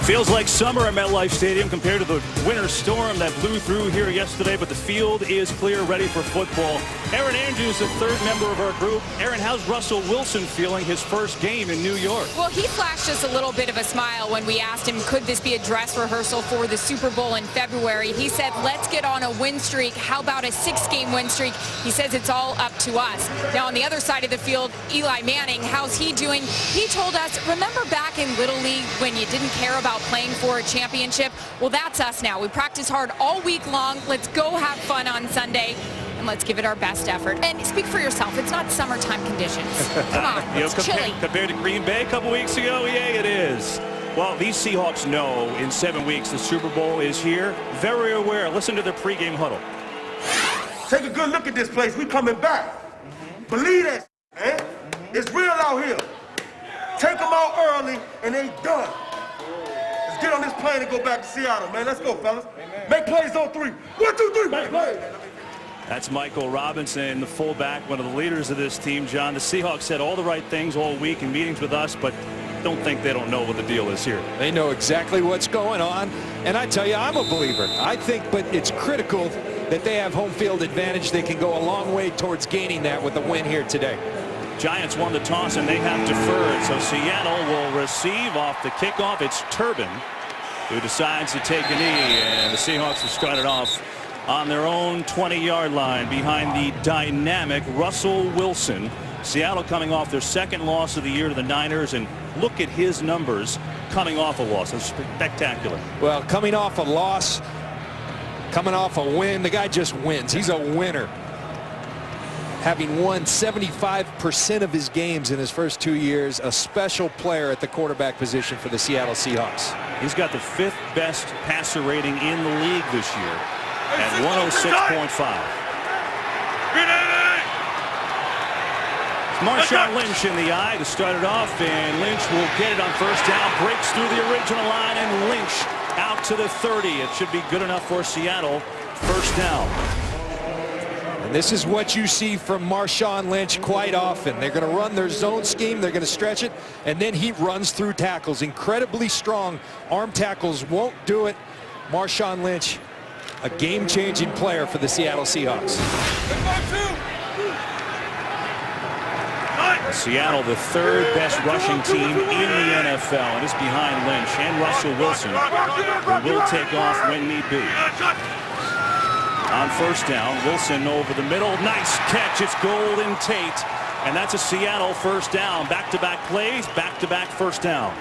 Feels like summer at MetLife Stadium compared to the winter storm that blew through here yesterday, but the field is clear, ready for football. Aaron Andrews, the third member of our group. Aaron, how's Russell Wilson feeling his first game in New York? Well, he flashed us a little bit of a smile when we asked him, could this be a dress rehearsal for the Super Bowl in February? He said, let's get on a win streak. How about a 6-game win streak? He says it's all up to us. Now, on the other side of the field, Eli Manning, how's he doing? He told us, remember back in Little League when you didn't care about playing for a championship? Well, that's us now. We practice hard all week long. Let's go have fun on Sunday, and let's give it our best effort. And speak for yourself. It's not summertime conditions. Come on, it's chilly. Compared to Green Bay a couple weeks ago, yeah, it is. Well, these Seahawks know in 7 weeks the Super Bowl is here. Very aware. Listen to their pregame huddle. Take a good look at this place. We coming back. Believe that, man. It's real out here. Take them out early, and they done. Let's get on this plane and go back to Seattle, man. Let's go, fellas. Amen. Make plays on 3. 1, 2, 3. Make plays. That's Michael Robinson, the fullback, one of the leaders of this team, John. The Seahawks said all the right things all week in meetings with us, but don't think they don't know what the deal is here. They know exactly what's going on, and I tell you, I'm a believer. I think, but it's critical that they have home field advantage. They can go a long way towards gaining that with a win here today. Giants won the toss, and they have deferred, so Seattle will receive off the kickoff. It's Turbin who decides to take a knee, and the Seahawks have started off on their own 20-yard line behind the dynamic Russell Wilson. Seattle coming off their second loss of the year to the Niners, and look at his numbers coming off a loss. It's spectacular. Well, coming off a loss, coming off a win, the guy just wins. He's a winner. Having won 75% of his games in his first 2 years, a special player at the quarterback position for the Seattle Seahawks. He's got the 5th best passer rating in the league this year at 106.5. Marshawn Lynch in the eye to start it off, and Lynch will get it on first down, breaks through the original line, and Lynch out to the 30. It should be good enough for Seattle. First down. And this is what you see from Marshawn Lynch quite often. They're going to run their zone scheme, they're going to stretch it, and then he runs through tackles. Incredibly strong arm tackles won't do it. Marshawn Lynch, a game-changing player for the Seattle Seahawks. Seattle, the 3rd best rushing team in the NFL, and it's behind Lynch and Russell Wilson, who will take off when need be. On first down, Wilson over the middle. Nice catch. It's Golden Tate, and that's a Seattle first down. Back-to-back plays, back-to-back first downs.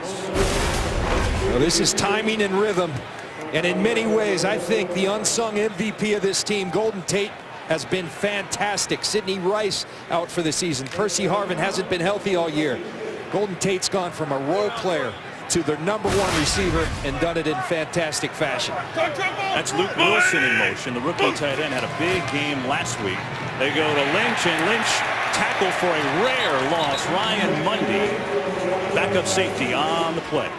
Well, this is timing and rhythm, and in many ways, I think the unsung MVP of this team, Golden Tate, has been fantastic. Sidney Rice out for the season. Percy Harvin hasn't been healthy all year. Golden Tate's gone from a role player to their #1 receiver and done it in fantastic fashion. That's Luke Wilson in motion. The rookie tight end had a big game last week. They go to Lynch, and Lynch tackle for a rare loss. Ryan Mundy, backup safety on the play.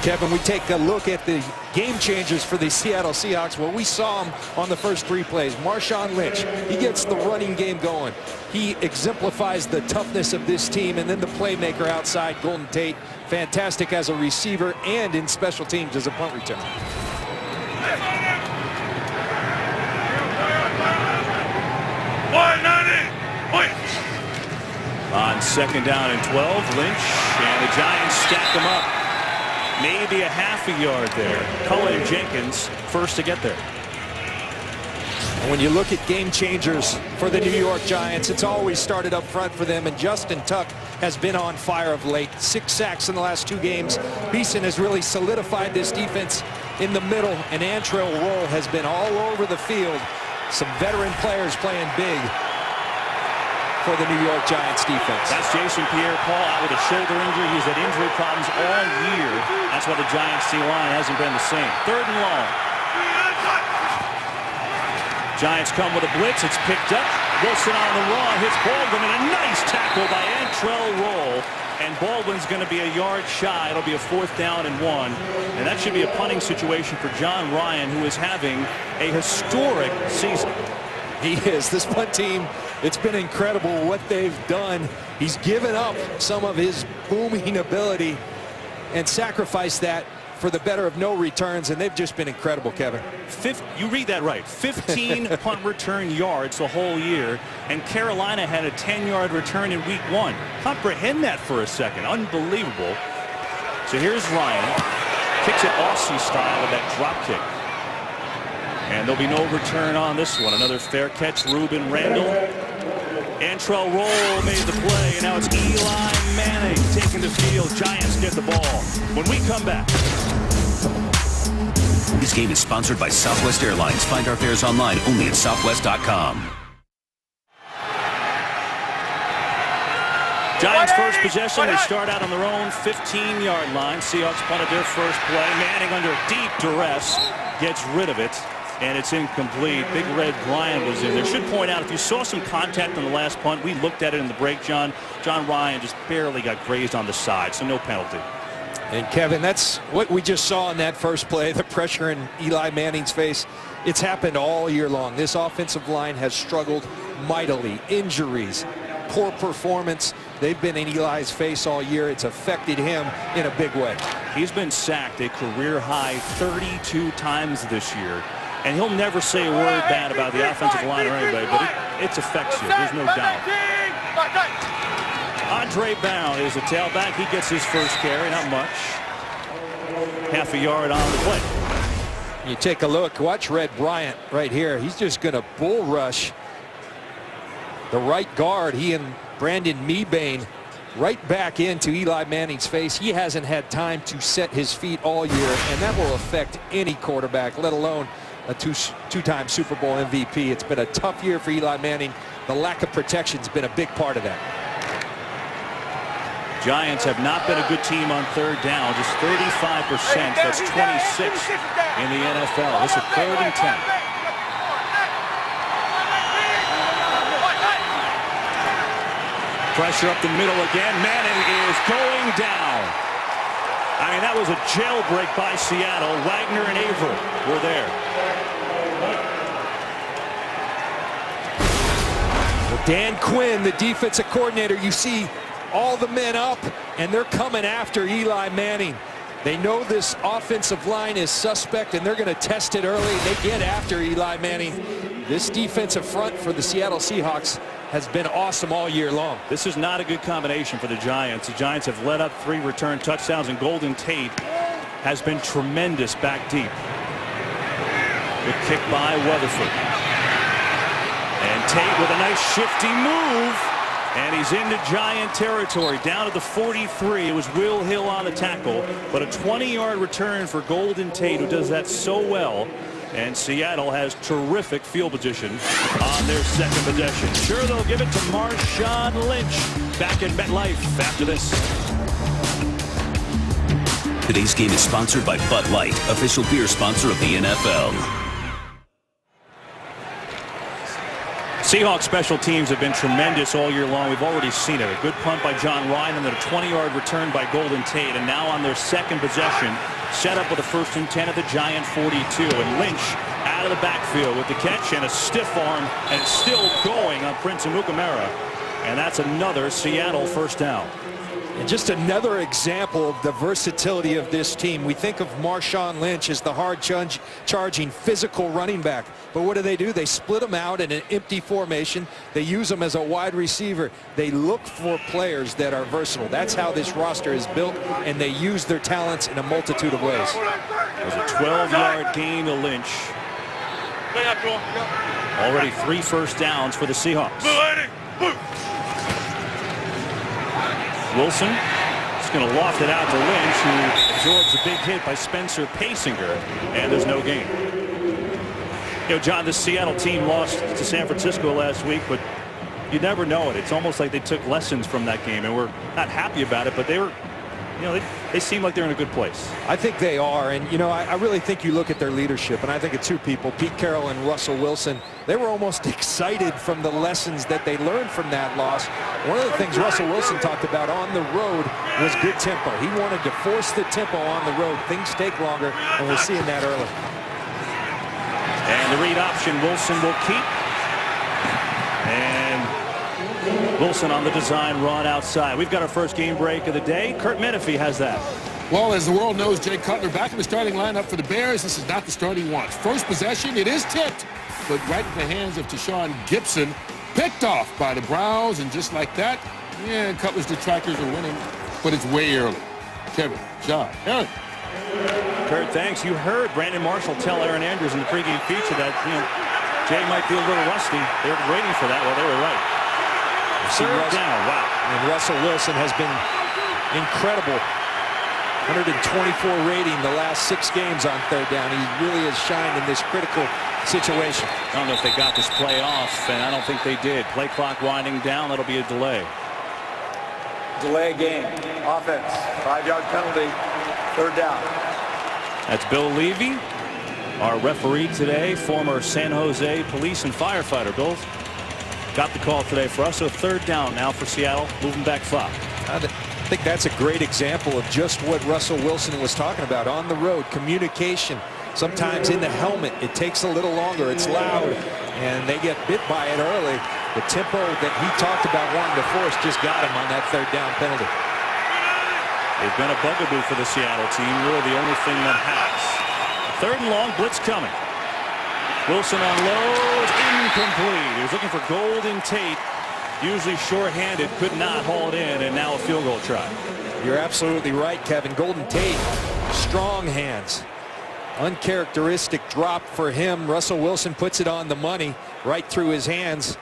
Kevin, we take a look at the game changers for the Seattle Seahawks. Well, we saw him on the first 3 plays. Marshawn Lynch, he gets the running game going. He exemplifies the toughness of this team, and then the playmaker outside, Golden Tate, fantastic as a receiver and in special teams as a punt returner. On second down and 12, Lynch, and the Giants stack them up. Maybe a half a yard there. Cullen Jenkins first to get there. And when you look at game changers for the New York Giants, it's always started up front for them, and Justin Tuck has been on fire of late. 6 sacks in the last 2 games. Beeson has really solidified this defense in the middle, and Antrell Roll has been all over the field. Some veteran players playing big for the New York Giants defense. That's Jason Pierre-Paul out with a shoulder injury. He's had injury problems all year. That's why the Giants D-line hasn't been the same. 3rd and long. Giants come with a blitz. It's picked up. Wilson on the run. Hits Baldwin, and a nice tackle by Antrell Roll. And Baldwin's going to be a yard shy. It'll be a 4th down and 1. And that should be a punting situation for John Ryan, who is having a historic season. He is. This punt team, it's been incredible what they've done. He's given up some of his booming ability, and sacrifice that for the better of no returns, and they've just been incredible, Kevin. You read that right. 15 punt return yards the whole year, and Carolina had a 10-yard return in week 1. Comprehend that for a second. Unbelievable. So here's Ryan. Kicks it Aussie style with that drop kick. And there'll be no return on this one. Another fair catch, Ruben Randall. Antrell Roll made the play, and now it's Eli Manning taking the field. Giants get the ball. When we come back. This game is sponsored by Southwest Airlines. Find our fares online only at southwest.com. Giants first possession. They start out on their own 15-yard line. Seahawks punted their first play. Manning under deep duress gets rid of it, and it's incomplete. Big Red Bryant was in there. Should point out, if you saw some contact on the last punt, we looked at it in the break, John. John Ryan just barely got grazed on the side, so no penalty. And Kevin, that's what we just saw in that first play, the pressure in Eli Manning's face. It's happened all year long. This offensive line has struggled mightily. Injuries, poor performance. They've been in Eli's face all year. It's affected him in a big way. He's been sacked a career high 32 times this year. And he'll never say a word bad about the offensive line or anybody, but it affects you. There's no doubt. Andre Brown is a tailback. He gets his first carry, not much. Half a yard on the play. You take a look, watch Red Bryant right here. He's just going to bull rush the right guard. He and Brandon Mebane right back into Eli Manning's face. He hasn't had time to set his feet all year, and that will affect any quarterback, let alone a two-time Super Bowl MVP. It's been a tough year for Eli Manning. The lack of protection has been a big part of that. Giants have not been a good team on third down, just 35%. That's 26 in the NFL. This is 3rd and 10. Pressure up the middle again. Manning is going down. I mean, that was a jailbreak by Seattle. Wagner and Averill were there. Well, Dan Quinn, the defensive coordinator, you see all the men up, and they're coming after Eli Manning. They know this offensive line is suspect, and they're going to test it early. They get after Eli Manning. This defensive front for the Seattle Seahawks has been awesome all year long. This is not a good combination for the Giants. The Giants have let up 3 return touchdowns, and Golden Tate has been tremendous back deep. Good kick by Weatherford. And Tate with a nice shifty move. And he's into Giant territory, down to the 43. It was Will Hill on the tackle, but a 20-yard return for Golden Tate, who does that so well. And Seattle has terrific field position on their second possession. Sure, they'll give it to Marshawn Lynch back in MetLife after this. Today's game is sponsored by Bud Light, official beer sponsor of the NFL. Seahawks special teams have been tremendous all year long. We've already seen it. A good punt by John Ryan and then a 20-yard return by Golden Tate. And now on their second possession, set up with a 1st and 10 at the Giant 42. And Lynch out of the backfield with the catch and a stiff arm, and it's still going on Prince Amukamara. And that's another Seattle first down. And just another example of the versatility of this team. We think of Marshawn Lynch as the hard-charging physical running back. But what do? They split him out in an empty formation. They use him as a wide receiver. They look for players that are versatile. That's how this roster is built, and they use their talents in a multitude of ways. There's a 12-yard gain to Lynch. Already 3 first downs for the Seahawks. Wilson is going to loft it out to Lynch, who absorbs a big hit by Spencer Pasinger, and there's no gain. You know, John, the Seattle team lost to San Francisco last week, but you never know it. It's almost like they took lessons from that game, and we're not happy about it, but they were, you know, they seem like they're in a good place. I think they are, and you know, I really think you look at their leadership, and I think of 2 people, Pete Carroll and Russell Wilson. They were almost excited from the lessons that they learned from that loss. One of the things Russell Wilson talked about on the road was good tempo. He wanted to force the tempo on the road. Things take longer, and we're seeing that early. And the read option Wilson will keep. And Wilson on the design run outside. We've got our first game break of the day. Kurt Menefee has that. Well, as the world knows, Jay Cutler back in the starting lineup for the Bears. This is not the start he wants. First possession, it is tipped, but right in the hands of Tashawn Gibson. Picked off by the Browns, and just like that, yeah, Cutler's detractors are winning, but it's way early. Kevin, John, Aaron. Kurt, thanks. You heard Brandon Marshall tell Aaron Andrews in the pregame feature that Jay might be a little rusty. They were waiting for that. Well, they were right. Third down. Wow. And Russell Wilson has been incredible. 124 rating the last 6 games on third down. He really has shined in this critical situation. I don't know if they got this play off, and I don't think they did. Play clock winding down. That'll be a delay. Delay game. Offense. 5-yard penalty. Third down. That's Bill Levy, our referee today, former San Jose police and firefighter. Bill got the call today for us. So third down now for Seattle, moving back 5. I think that's a great example of just what Russell Wilson was talking about on the road. Communication. Sometimes in the helmet it takes a little longer. It's loud and they get bit by it early. The tempo that he talked about wanting to force just got him on that third down penalty. They've been a bugaboo for the Seattle team. Really the only thing that has. Third and long, blitz coming. Wilson unloads, incomplete. He was looking for Golden Tate. Usually short-handed, could not haul it in, and now a field goal try. You're absolutely right, Kevin. Golden Tate, strong hands. Uncharacteristic drop for him. Russell Wilson puts it on the money right through his hands.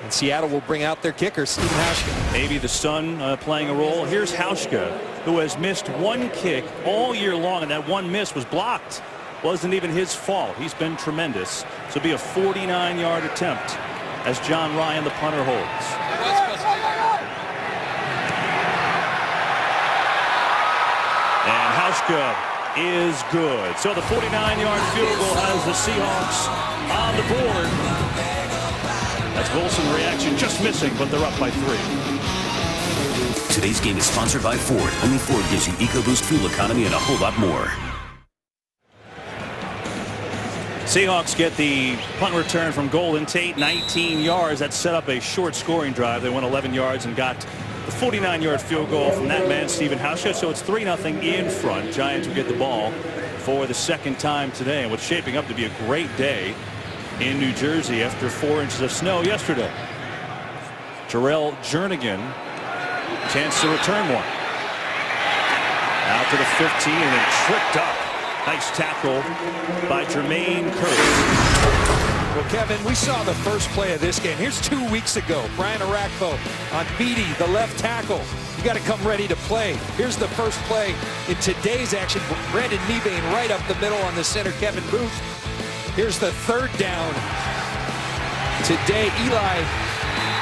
And Seattle will bring out their kicker, Stephen Hauschka. Maybe the sun playing a role. Here's Hauschka, who has missed one kick all year long, and that one miss was blocked. Wasn't even his fault. He's been tremendous. So it'll be a 49-yard attempt as John Ryan, the punter, holds. And Hauschka is good. So the 49-yard field goal has the Seahawks on the board. That's Wilson reaction, just missing, but they're up by 3. Today's game is sponsored by Ford. Only Ford gives you EcoBoost fuel economy and a whole lot more. Seahawks get the punt return from Golden Tate, 19 yards. That set up a short scoring drive. They went 11 yards and got the 49-yard field goal from that man, Stephen Hauschka. So it's 3-0 in front. Giants will get the ball for the second time today. And what's shaping up to be a great day in New Jersey after 4 inches of snow yesterday. Jarrell Jernigan, chance to return one. Out to the 15 and then tripped up. Nice tackle by Jermaine Curry. Well, Kevin, we saw the first play of this game. Here's 2 weeks ago. Brian Arakpo on Beatty, the left tackle. You got to come ready to play. Here's the first play in today's action. Brandon Mebane right up the middle on the center, Kevin Booth. Here's the third down. Today, Eli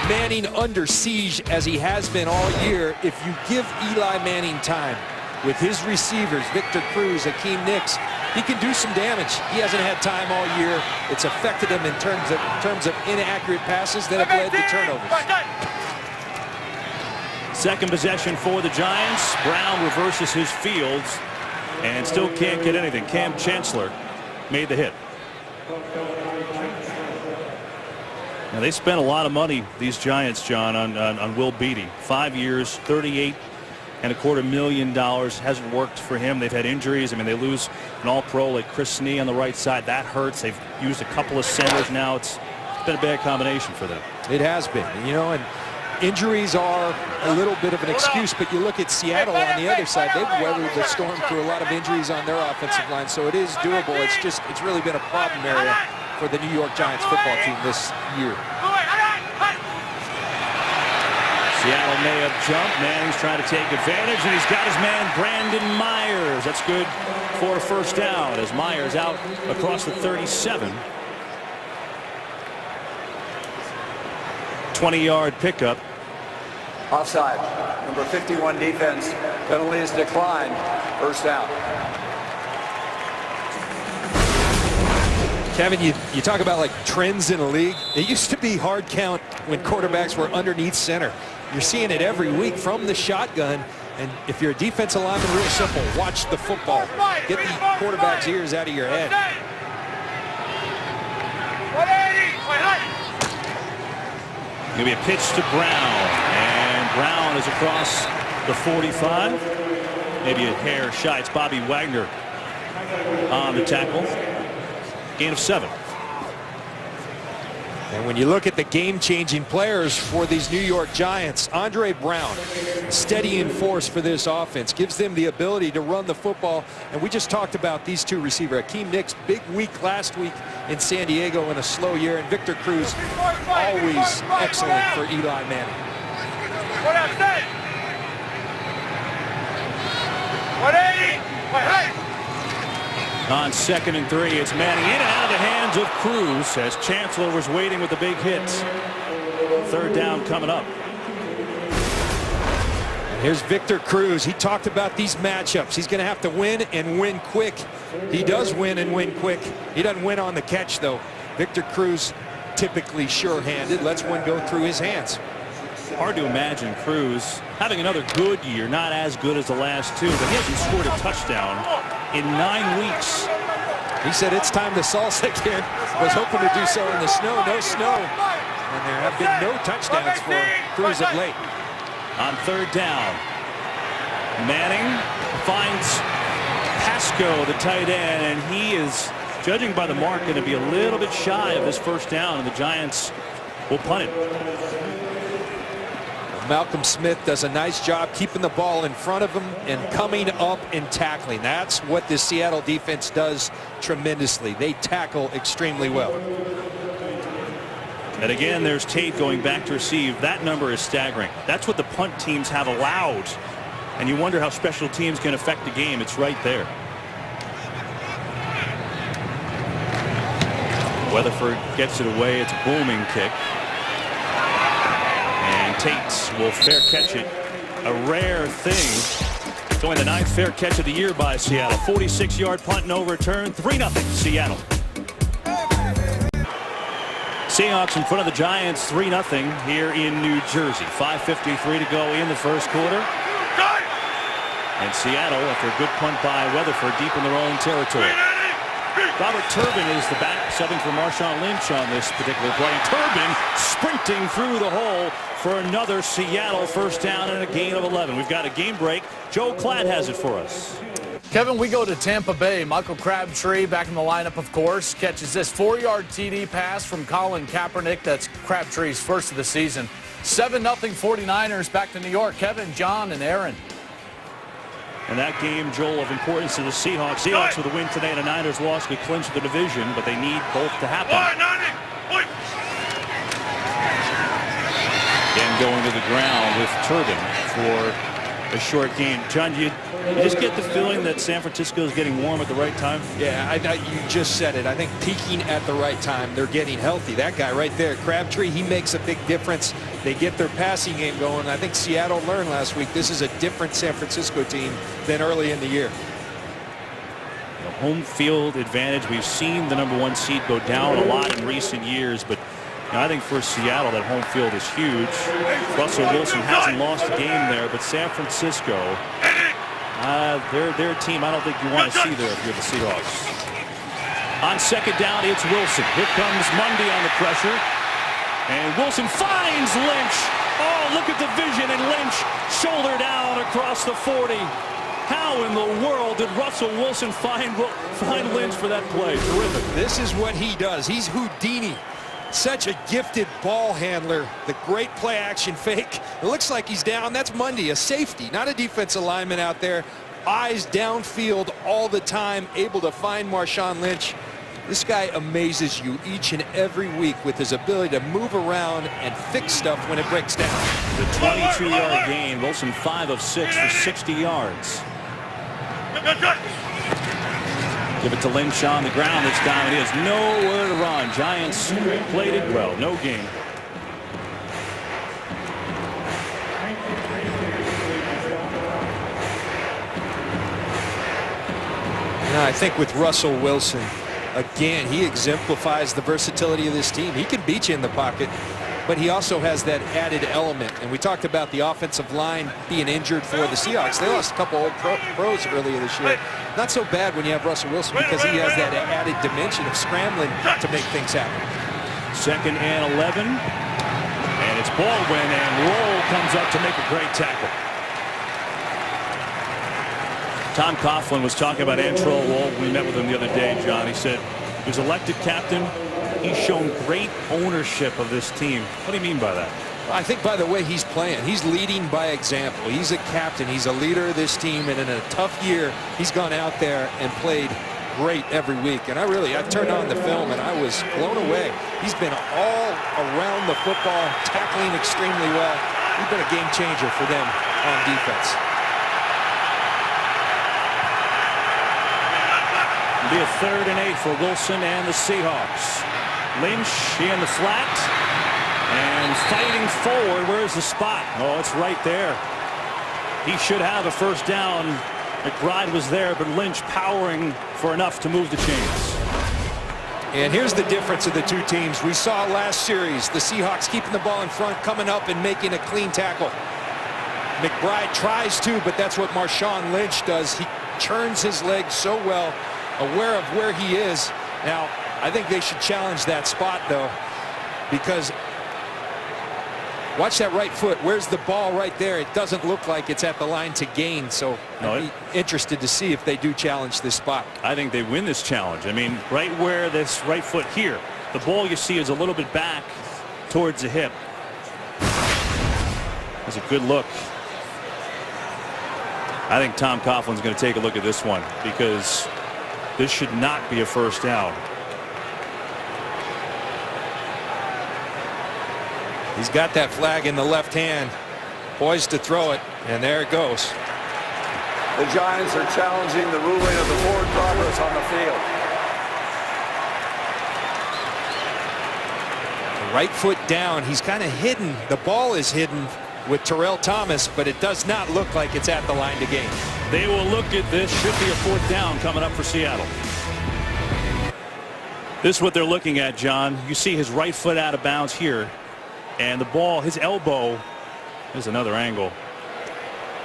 Manning under siege as he has been all year. If you give Eli Manning time with his receivers, Victor Cruz, Akeem Nicks, he can do some damage. He hasn't had time all year. It's affected him in terms of inaccurate passes that have led to turnovers. Second possession for the Giants. Brown reverses his fields and still can't get anything. Cam Chancellor made the hit. Now they spent a lot of money, these Giants, John, on Will Beatty. 5 years, $38.25 million. Hasn't worked for him. They've had injuries. I mean, they lose an all-pro like Chris Snee on the right side. That hurts. They've used a couple of centers now. It's been a bad combination for them. It has been, you know, and injuries are a little bit of an excuse, but you look at Seattle on the other side. They've weathered the storm through a lot of injuries on their offensive line, so it is doable. It's really been a problem area for the New York Giants football team this year. Seattle may have jumped. Manning's trying to take advantage, and he's got his man Brandon Myers. That's good for a first down as Myers out across the 37. 20-yard pickup. Offside. Number 51 defense. Penalty is declined. First down. Kevin, you talk about like trends in a league. It used to be hard count when quarterbacks were underneath center. You're seeing it every week from the shotgun. And if you're a defensive lineman, real simple. Watch the football. Get the quarterback's ears out of your head. Going to be a pitch to Brown. And Brown is across the 45. maybe a hair shy. It's Bobby Wagner on the tackle. Gain of 7. And when you look at the game-changing players for these New York Giants, Andre Brown, steadying force for this offense, gives them the ability to run the football. And we just talked about these two receivers. Akeem Nicks, big week last week in San Diego in a slow year. And Victor Cruz, always excellent for Eli Manning. On 2nd and 3, it's Manning in and out of the hands of Cruz as Chancellor was waiting with the big hits. 3rd down coming up. And here's Victor Cruz. He talked about these matchups. He's going to have to win and win quick. He does win and win quick. He doesn't win on the catch, though. Victor Cruz, typically sure-handed, lets one go through his hands. Hard to imagine Cruz having another good year, not as good as the last 2, but he hasn't scored a touchdown in 9 weeks. He said it's time to salsa again. Was hoping to do so in the snow. No snow. And there have been no touchdowns for Cruz of late. On 3rd down, Manning finds Pasco, the tight end, and he is, judging by the mark, going to be a little bit shy of this 1st down, and the Giants will punt it. Malcolm Smith does a nice job keeping the ball in front of him and coming up and tackling. That's what the Seattle defense does tremendously. They tackle extremely well. And again, there's Tate going back to receive. That number is staggering. That's what the punt teams have allowed. And you wonder how special teams can affect the game. It's right there. Weatherford gets it away. It's a booming kick. Tate will fair catch it. A rare thing. It's only the 9th fair catch of the year by Seattle. 46-yard punt, no return. 3-0 Seattle. Seahawks in front of the Giants 3-0 here in New Jersey. 5:53 to go in the 1st quarter. And Seattle, after a good punt by Weatherford, deep in their own territory. Robert Turbin is the back, subbing for Marshawn Lynch on this particular play. Turbin sprinting through the hole for another Seattle 1st down and a gain of 11. We've got a game break. Joe Klatt has it for us. Kevin, we go to Tampa Bay. Michael Crabtree back in the lineup, of course, catches this 4-yard TD pass from Colin Kaepernick. That's Crabtree's 1st of the season. 7-0 49ers back to New York. Kevin, John, and Aaron. And that game, Joel, of importance to the Seahawks. Seahawks with a win today and a Niners loss could clinch the division, but they need both to happen. Again, going to the ground with Turbin for a short game. John, you just get the feeling that San Francisco is getting warm at the right time? Yeah, you just said it. I think peaking at the right time. They're getting healthy. That guy right there, Crabtree, he makes a big difference. They get their passing game going. I think Seattle learned last week this is a different San Francisco team than early in the year. The home field advantage. We've seen the #1 seed go down a lot in recent years, but I think for Seattle that home field is huge. Russell Wilson hasn't lost a game there, but San Francisco, they're a team I don't think you want to see there if you're the Seahawks. On 2nd down, it's Wilson. Here comes Mundy on the pressure. And Wilson finds Lynch. Oh, look at the vision, and Lynch shoulder down across the 40. How in the world did Russell Wilson find Lynch for that play? Terrific. This is what he does. He's Houdini. Such a gifted ball handler. The great play action fake. It looks like he's down. That's Mundy, a safety, not a defensive lineman out there. Eyes downfield all the time, able to find Marshawn Lynch. This guy amazes you each and every week with his ability to move around and fix stuff when it breaks down. The 22-yard gain. Wilson 5 of 6 for 60 yards. Give it to Lynch on the ground this time. He has nowhere to run. Giants played it well. No gain. I think with Russell Wilson, again, he exemplifies the versatility of this team. He can beat you in the pocket, but he also has that added element. And we talked about the offensive line being injured for the Seahawks. They lost a couple old pros earlier this year. Not so bad when you have Russell Wilson because he has that added dimension of scrambling to make things happen. 2nd and 11. And it's Baldwin, and Roll comes up to make a great tackle. Tom Coughlin was talking about Antrell Wall. We met with him the other day, John. He said he was elected captain. He's shown great ownership of this team. What do you mean by that? I think by the way he's playing, he's leading by example. He's a captain. He's a leader of this team, and in a tough year, he's gone out there and played great every week. And I turned on the film and I was blown away. He's been all around the football, tackling extremely well. He's been a game changer for them on defense. It'll be a 3rd and 8 for Wilson and the Seahawks. Lynch in the flat and fighting forward. Where's the spot? Oh, it's right there. He should have a first down. McBride was there, but Lynch powering for enough to move the chains. And here's the difference of the two teams. We saw last series the Seahawks keeping the ball in front, coming up and making a clean tackle. McBride tries to, but that's what Marshawn Lynch does. He churns his legs so well, aware of where he is. Now, I think they should challenge that spot, though, because watch that right foot. Where's the ball right there? It doesn't look like it's at the line to gain. So I'd be interested to see if they do challenge this spot. I think they win this challenge. I mean, right where this right foot here, the ball you see is a little bit back towards the hip. That's a good look. I think Tom Coughlin's going to take a look at this one because this should not be a first down. He's got that flag in the left hand, poised to throw it, and there it goes. The Giants are challenging the ruling of the forward progress on the field. The right foot down. He's kind of hidden. The ball is hidden with Terrell Thomas, but it does not look like it's at the line to gain. They will look at this. Should be a 4th down coming up for Seattle. This is what they're looking at, John. You see his right foot out of bounds here. And the ball, his elbow, is another angle.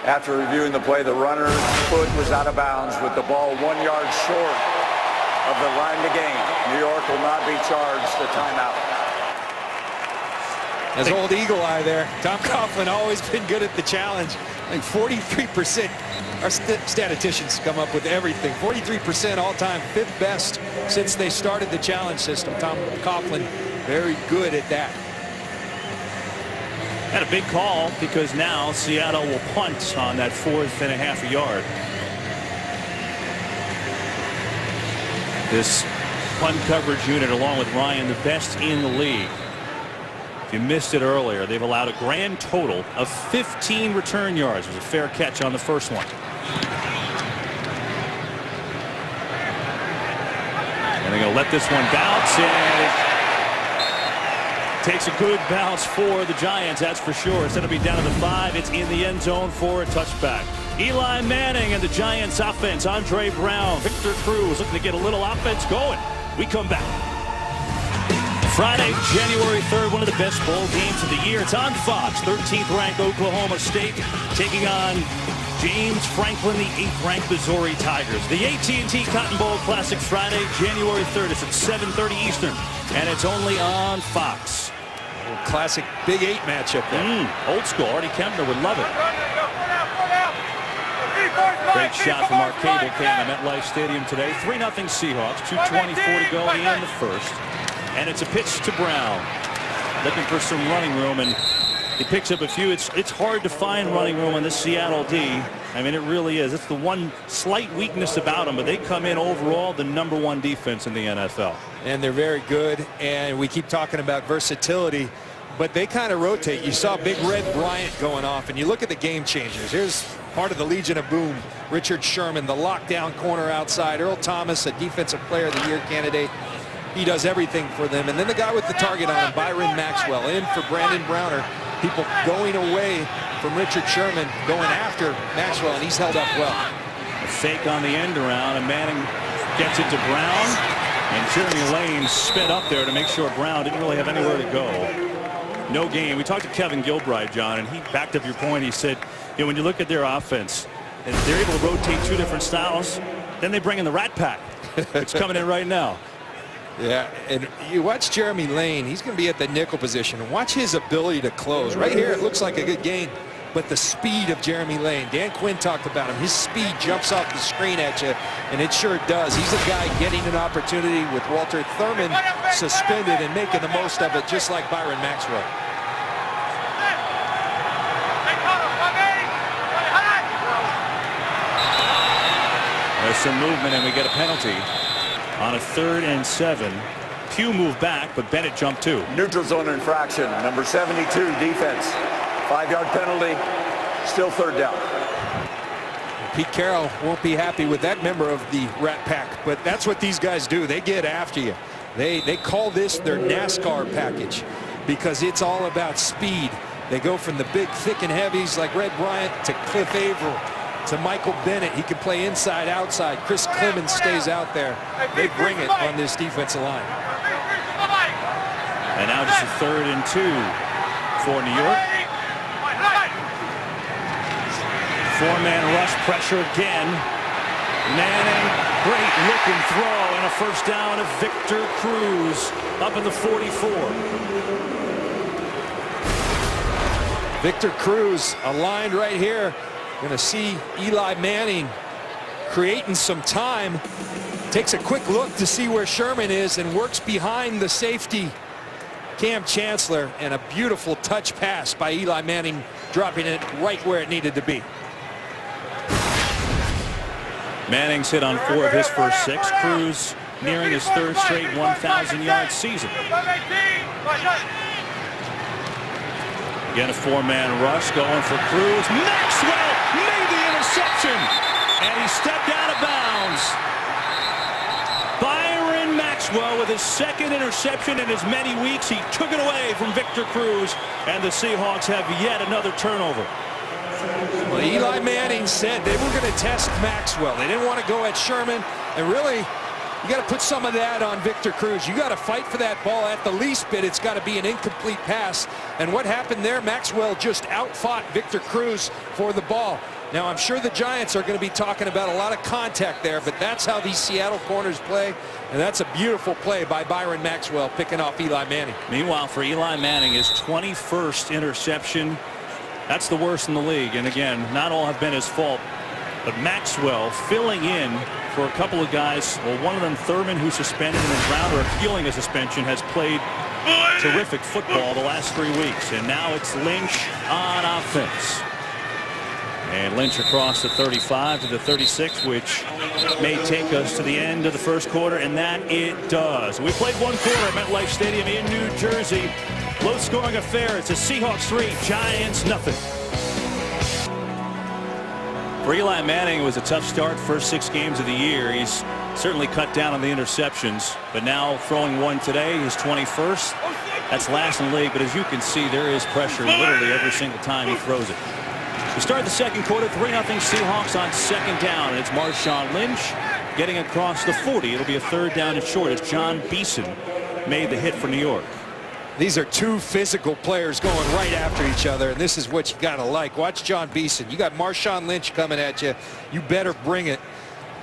After reviewing the play, the runner's foot was out of bounds with the ball 1 yard short of the line to gain. New York will not be charged a timeout. As old Eagle Eye there, Tom Coughlin always been good at the challenge. I think 43%. Our statisticians come up with everything. 43% all-time, 5th best since they started the challenge system. Tom Coughlin, very good at that. Had a big call because now Seattle will punt on that 4th and a half a yard. This punt coverage unit, along with Ryan, the best in the league. If you missed it earlier, they've allowed a grand total of 15 return yards. It was a fair catch on the first one. And they're going to let this one bounce, and it takes a good bounce for the Giants, that's for sure. Instead of being down to the 5, it's in the end zone for a touchback. Eli Manning and the Giants offense. Andre Brown, Victor Cruz looking to get a little offense going. We come back. Friday, January 3rd, one of the best bowl games of the year. It's on Fox. 13th ranked Oklahoma State taking on James Franklin, the 8th ranked Missouri Tigers. The AT&T Cotton Bowl Classic, Friday, January 3rd. It's at 7:30 Eastern, and it's only on Fox. Classic Big 8 matchup there. Old school. Artie Kempner would love it. Great shot from our cable cam at MetLife Stadium today. 3-0 Seahawks. 2:24 to go in the first. And it's a pitch to Brown. Looking for some running room, and he picks up a few. It's hard to find running room on this Seattle D. I mean, it really is. It's the one slight weakness about them, but they come in overall the #1 defense in the NFL. And they're very good, and we keep talking about versatility, but they kind of rotate. You saw Big Red Bryant going off, and you look at the game changers. Here's part of the Legion of Boom. Richard Sherman, the lockdown corner outside. Earl Thomas, a Defensive Player of the Year candidate. He does everything for them. And then the guy with the target on him, Byron Maxwell, in for Brandon Browner. People going away from Richard Sherman, going after Maxwell, and he's held up well. A fake on the end around, and Manning gets it to Brown. And Jeremy Lane sped up there to make sure Brown didn't really have anywhere to go. No game. We talked to Kevin Gilbride, John, and he backed up your point. He said, you know, when you look at their offense, and they're able to rotate 2 different styles, then they bring in the Rat Pack. It's coming in right now. Yeah, and you watch Jeremy Lane. He's going to be at the nickel position. Watch his ability to close. Right here, it looks like a good gain. but the speed of Jeremy Lane. Dan Quinn talked about him. His speed jumps off the screen at you, and it sure does. He's a guy getting an opportunity with Walter Thurman suspended and making the most of it, just like Byron Maxwell. There's some movement, and we get a penalty on a 3rd and 7. Pugh moved back, but Bennett jumped too. Neutral zone infraction, number 72, defense. 5-yard penalty, still 3rd down. Pete Carroll won't be happy with that member of the Rat Pack, but that's what these guys do. They get after you. They call this their NASCAR package because it's all about speed. They go from the big, thick and heavies like Red Bryant to Cliff Averill to Michael Bennett. He can play inside, outside. Chris Clemens stays out there. They bring it on this defensive line. And now just a 3rd and 2 for New York. 4-man rush pressure again. Manning, great looking throw, and a first down of Victor Cruz up in the 44. Victor Cruz aligned right here. Going to see Eli Manning creating some time. Takes a quick look to see where Sherman is and works behind the safety, Cam Chancellor, and a beautiful touch pass by Eli Manning, dropping it right where it needed to be. Manning's hit on 4 of his first 6. Cruz nearing his 3rd straight 1,000-yard season. Again, a 4-man rush going for Cruz. Maxwell made the interception, and he stepped out of bounds. Byron Maxwell with his 2nd interception in as many weeks. He took it away from Victor Cruz, and the Seahawks have yet another turnover. Well, Eli Manning said they were going to test Maxwell. They didn't want to go at Sherman, and really, you got to put some of that on Victor Cruz. You got to fight for that ball. At the least bit, it's got to be an incomplete pass. And what happened there, Maxwell just outfought Victor Cruz for the ball. Now, I'm sure the Giants are going to be talking about a lot of contact there, but that's how these Seattle corners play, and that's a beautiful play by Byron Maxwell picking off Eli Manning. Meanwhile, for Eli Manning, his 21st interception. That's the worst in the league. And again, not all have been his fault, but Maxwell filling in for a couple of guys. Well, one of them, Thurman, who suspended and is round or appealing a suspension, has played terrific football the last 3 weeks. And now it's Lynch on offense. And Lynch across the 35 to the 36, which may take us to the end of the first quarter, and that it does. We played 1 quarter at MetLife Stadium in New Jersey. Low-scoring affair. It's a Seahawks 3, Giants nothing. For Eli Manning, it was a tough start, first 6 games of the year. He's certainly cut down on the interceptions, but now throwing one today, his 21st. That's last in the league, but as you can see, there is pressure literally every single time he throws it. We start the second quarter, 3-0 Seahawks on 2nd down, and it's Marshawn Lynch getting across the 40. It'll be a 3rd down and short as John Beeson made the hit for New York. These are 2 physical players going right after each other, and this is what you got to like. Watch John Beeson. You got Marshawn Lynch coming at you. You better bring it.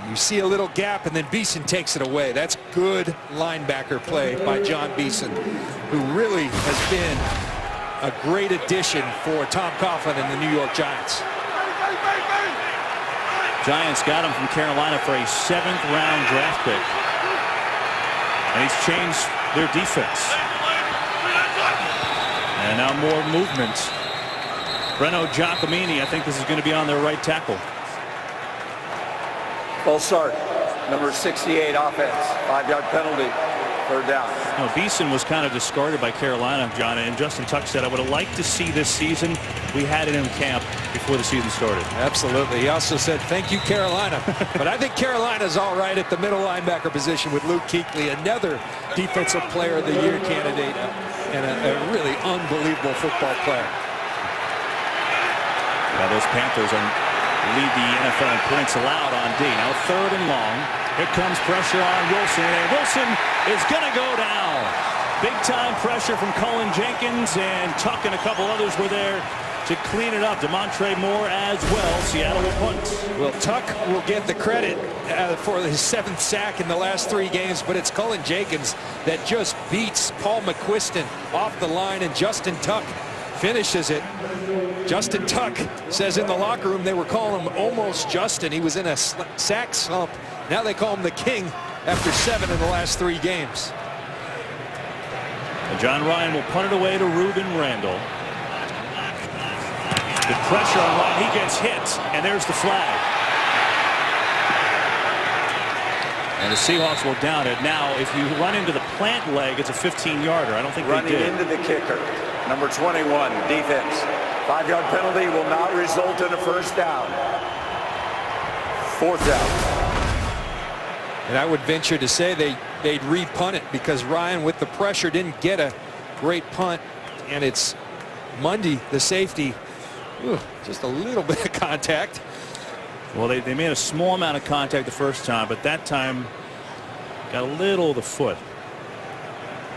You see a little gap, and then Beeson takes it away. That's good linebacker play by John Beeson, who really has been a great addition for Tom Coughlin and the New York Giants. Giants got him from Carolina for a 7th-round draft pick, and he's changed their defense. And now more movement. Breno Giacomini, I think this is going to be on their right tackle. False start. Number 68 offense. 5-yard penalty. 3rd down. No, Beeson was kind of discarded by Carolina, John, and Justin Tuck said, I would have liked to see this season. We had it in camp before the season started. Absolutely. He also said, thank you, Carolina. But I think Carolina's all right at the middle linebacker position with Luke Kuechly, another defensive player of the year candidate, and a really unbelievable football player. Now those Panthers lead the NFL in points allowed on D. Now 3rd and long. Here comes pressure on Wilson, and Wilson is going to go down. Big-time pressure from Cullen Jenkins, and Tuck and a couple others were there to clean it up. DeMontre Moore as well. Seattle will punt. Well, Tuck will get the credit for his 7th sack in the last 3 games, but it's Cullen Jenkins that just beats Paul McQuiston off the line, and Justin Tuck finishes it. Justin Tuck says in the locker room they were calling him Almost Justin. He was in a sack slump. Now they call him the King after 7 in the last 3 games. And John Ryan will punt it away to Ruben Randall. The pressure on Ryan, he gets hit, and there's the flag. And the Seahawks will down it. Now, if you run into the plant leg, it's a 15-yarder. I don't think Running they did. into the kicker. Number 21, defense. 5-yard penalty will not result in a first down. 4th down. And I would venture to say they'd re-punt it because Ryan, with the pressure, didn't get a great punt. And it's Mundy, the safety. Ooh, just a little bit of contact. Well, they made a small amount of contact the first time, but that time got a little of the foot.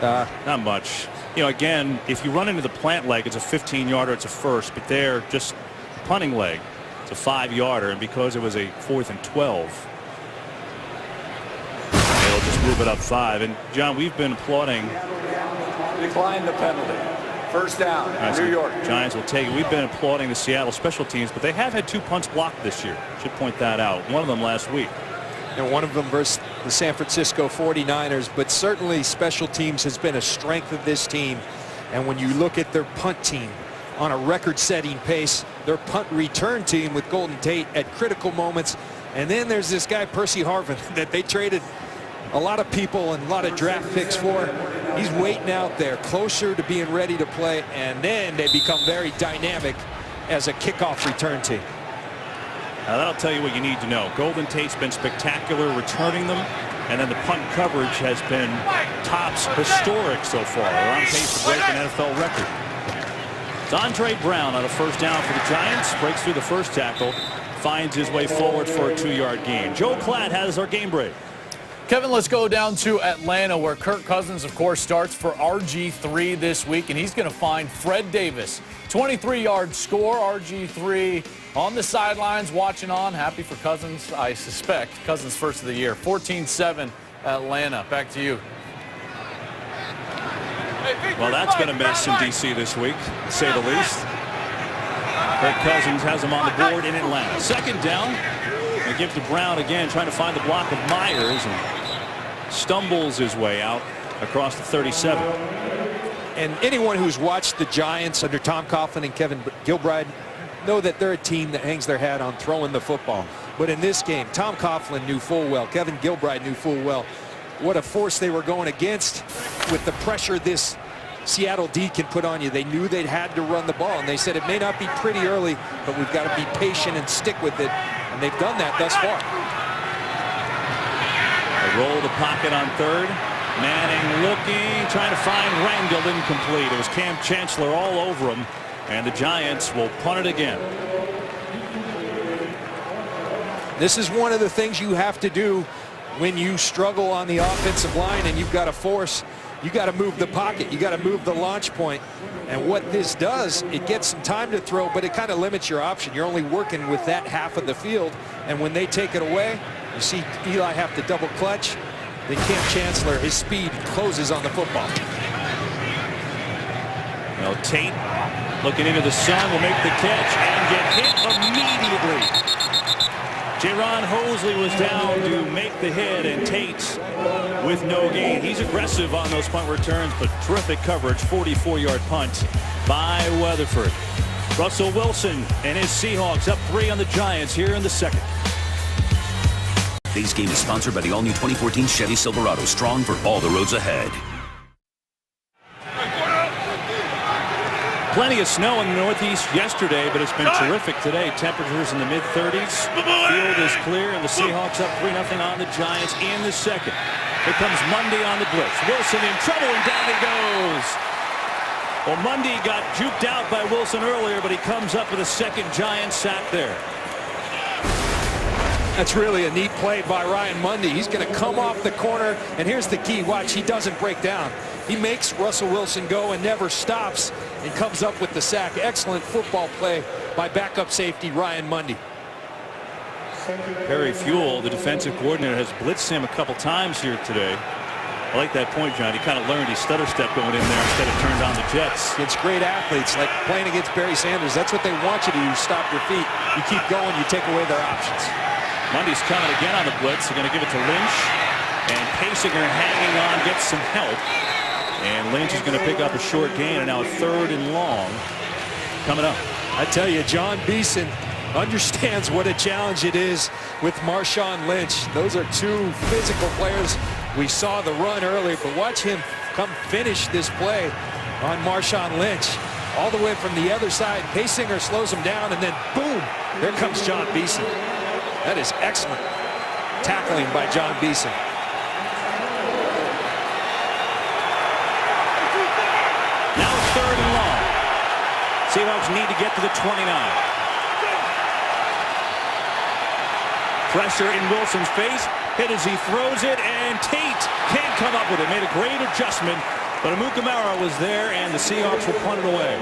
Not much. You know, again, if you run into the plant leg, it's a 15-yarder, it's a first, but they're just punting leg. It's a 5-yarder, and because it was a 4th and 12, they'll just move it up 5. And John, we've been applauding. Decline the penalty. First down, New York. Giants will take it. We've been applauding the Seattle special teams, but they have had 2 punts blocked this year. Should point that out. One of them last week. And one of them versus the San Francisco 49ers. But certainly special teams has been a strength of this team. And when you look at their punt team on a record-setting pace, their punt return team with Golden Tate at critical moments. And then there's this guy, Percy Harvin, that they traded a lot of people and a lot of draft picks for. He's waiting out there, closer to being ready to play, and then they become very dynamic as a kickoff return team. Now that'll tell you what you need to know. Golden Tate's been spectacular returning them, and then the punt coverage has been tops historic so far. They're on pace to break an NFL record. It's Andre Brown on a first down for the Giants. Breaks through the first tackle, finds his way forward for a 2-yard gain. Joe Klatt has our game break. Kevin, let's go down to Atlanta, where Kirk Cousins, of course, starts for RG3 this week, and he's going to find Fred Davis. 23-yard score. RG3 on the sidelines watching on. Happy for Cousins, I suspect. Cousins first of the year. 14-7 Atlanta. Back to you. Well, that's been a mess in D.C. this week, to say the least. Kirk Cousins has him on the board in Atlanta. 2nd down. They give to Brown again, trying to find the block of Myers, and stumbles his way out across the 37. And anyone who's watched the Giants under Tom Coughlin and Kevin Gilbride know that they're a team that hangs their hat on throwing the football. But in this game, Tom Coughlin knew full well, Kevin Gilbride knew full well what a force they were going against with the pressure this Seattle D can put on you. They knew they'd had to run the ball, and they said it may not be pretty early, but we've got to be patient and stick with it. And they've done that thus far. They roll the pocket on 3rd. Manning looking, trying to find Randall, incomplete. It was Cam Chancellor all over him, and the Giants will punt it again. This is one of the things you have to do when you struggle on the offensive line and you've got to force. You got to move the pocket. You got to move the launch point. And what this does, it gets some time to throw, but it kind of limits your option. You're only working with that half of the field. And when they take it away, you see Eli have to double clutch. Then Cam Chancellor, his speed closes on the football. Well, Tate looking into the sun will make the catch and get hit immediately. Jaron Hosley was down to make the hit, and Tate with no gain. He's aggressive on those punt returns, but terrific coverage. 44-yard punt by Weatherford. Russell Wilson and his Seahawks up 3 on the Giants here in the 2nd. Today's game is sponsored by the all-new 2014 Chevy Silverado, strong for all the roads ahead. Plenty of snow in the Northeast yesterday, but it's been terrific today. Temperatures in the mid-30s. Field is clear, and the Seahawks up 3-0 on the Giants in the 2nd. Here comes Mundy on the blitz. Wilson in trouble, and down he goes. Well, Mundy got juked out by Wilson earlier, but he comes up with a 2nd Giant sack there. That's really a neat play by Ryan Mundy. He's going to come off the corner, and here's the key. Watch, he doesn't break down. He makes Russell Wilson go and never stops and comes up with the sack. Excellent football play by backup safety Ryan Mundy. Perry Fuel, the defensive coordinator, has blitzed him a couple times here today. I like that point, John. He kind of learned. He stutter step going in there instead of turned on the jets. It's great athletes, like playing against Barry Sanders. That's what they want you to do. You stop your feet. You keep going. You take away their options. Mundy's coming again on the blitz. They're going to give it to Lynch. And Pasinger hanging on, gets some help. And Lynch is going to pick up a short gain. And now 3rd and long coming up. I tell you, John Beeson understands what a challenge it is with Marshawn Lynch. Those are two physical players. We saw the run earlier, but watch him come finish this play on Marshawn Lynch. All the way from the other side. Pasinger slows him down, and then boom, there comes John Beeson. That is excellent tackling by John Beeson. Now 3rd and long. Seahawks need to get to the 29. Pressure in Wilson's face. Hit as he throws it, and Tate can't come up with it. Made a great adjustment, but Amukamara was there, and the Seahawks will punt it away.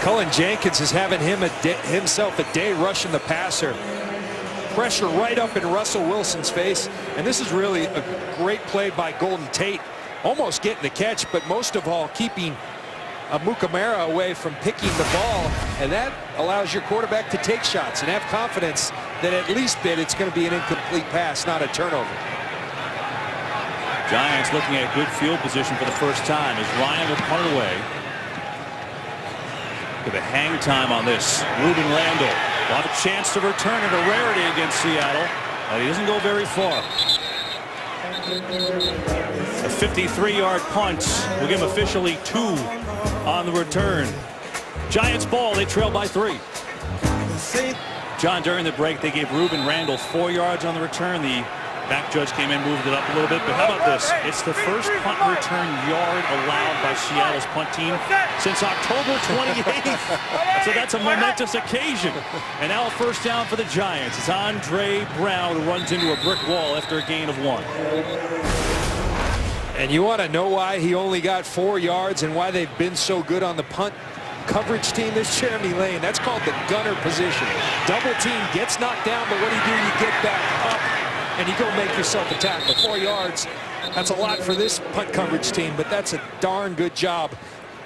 Cullen Jenkins is having himself a day rushing the passer. Pressure right up in Russell Wilson's face, and this is really a great play by Golden Tate. Almost getting the catch, but most of all keeping Amukamara away from picking the ball, and that allows your quarterback to take shots and have confidence that at least it's going to be an incomplete pass, not a turnover. Giants looking at good field position for the first time as Ryan will punt it away. Look at the hang time on this. Ruben Randall will have a chance to return it, a rarity against Seattle, but he doesn't go very far. A 53-yard punt will give him officially 2 on the return. Giants ball, they trail by 3. John, during the break, they gave Ruben Randall 4 yards on the return. The back judge came in, moved it up a little bit. But how about this? It's the first punt return yard allowed by Seattle's punt team since October 28th. So that's a momentous occasion. And now a first down for the Giants. It's Andre Brown who runs into a brick wall after a gain of 1. And you want to know why he only got 4 yards and why they've been so good on the punt coverage team? This Jeremy Lane, that's called the gunner position. Double team, gets knocked down, but what do? You get back up and you go make yourself a tackle. 4 yards, that's a lot for this punt coverage team, but that's a darn good job.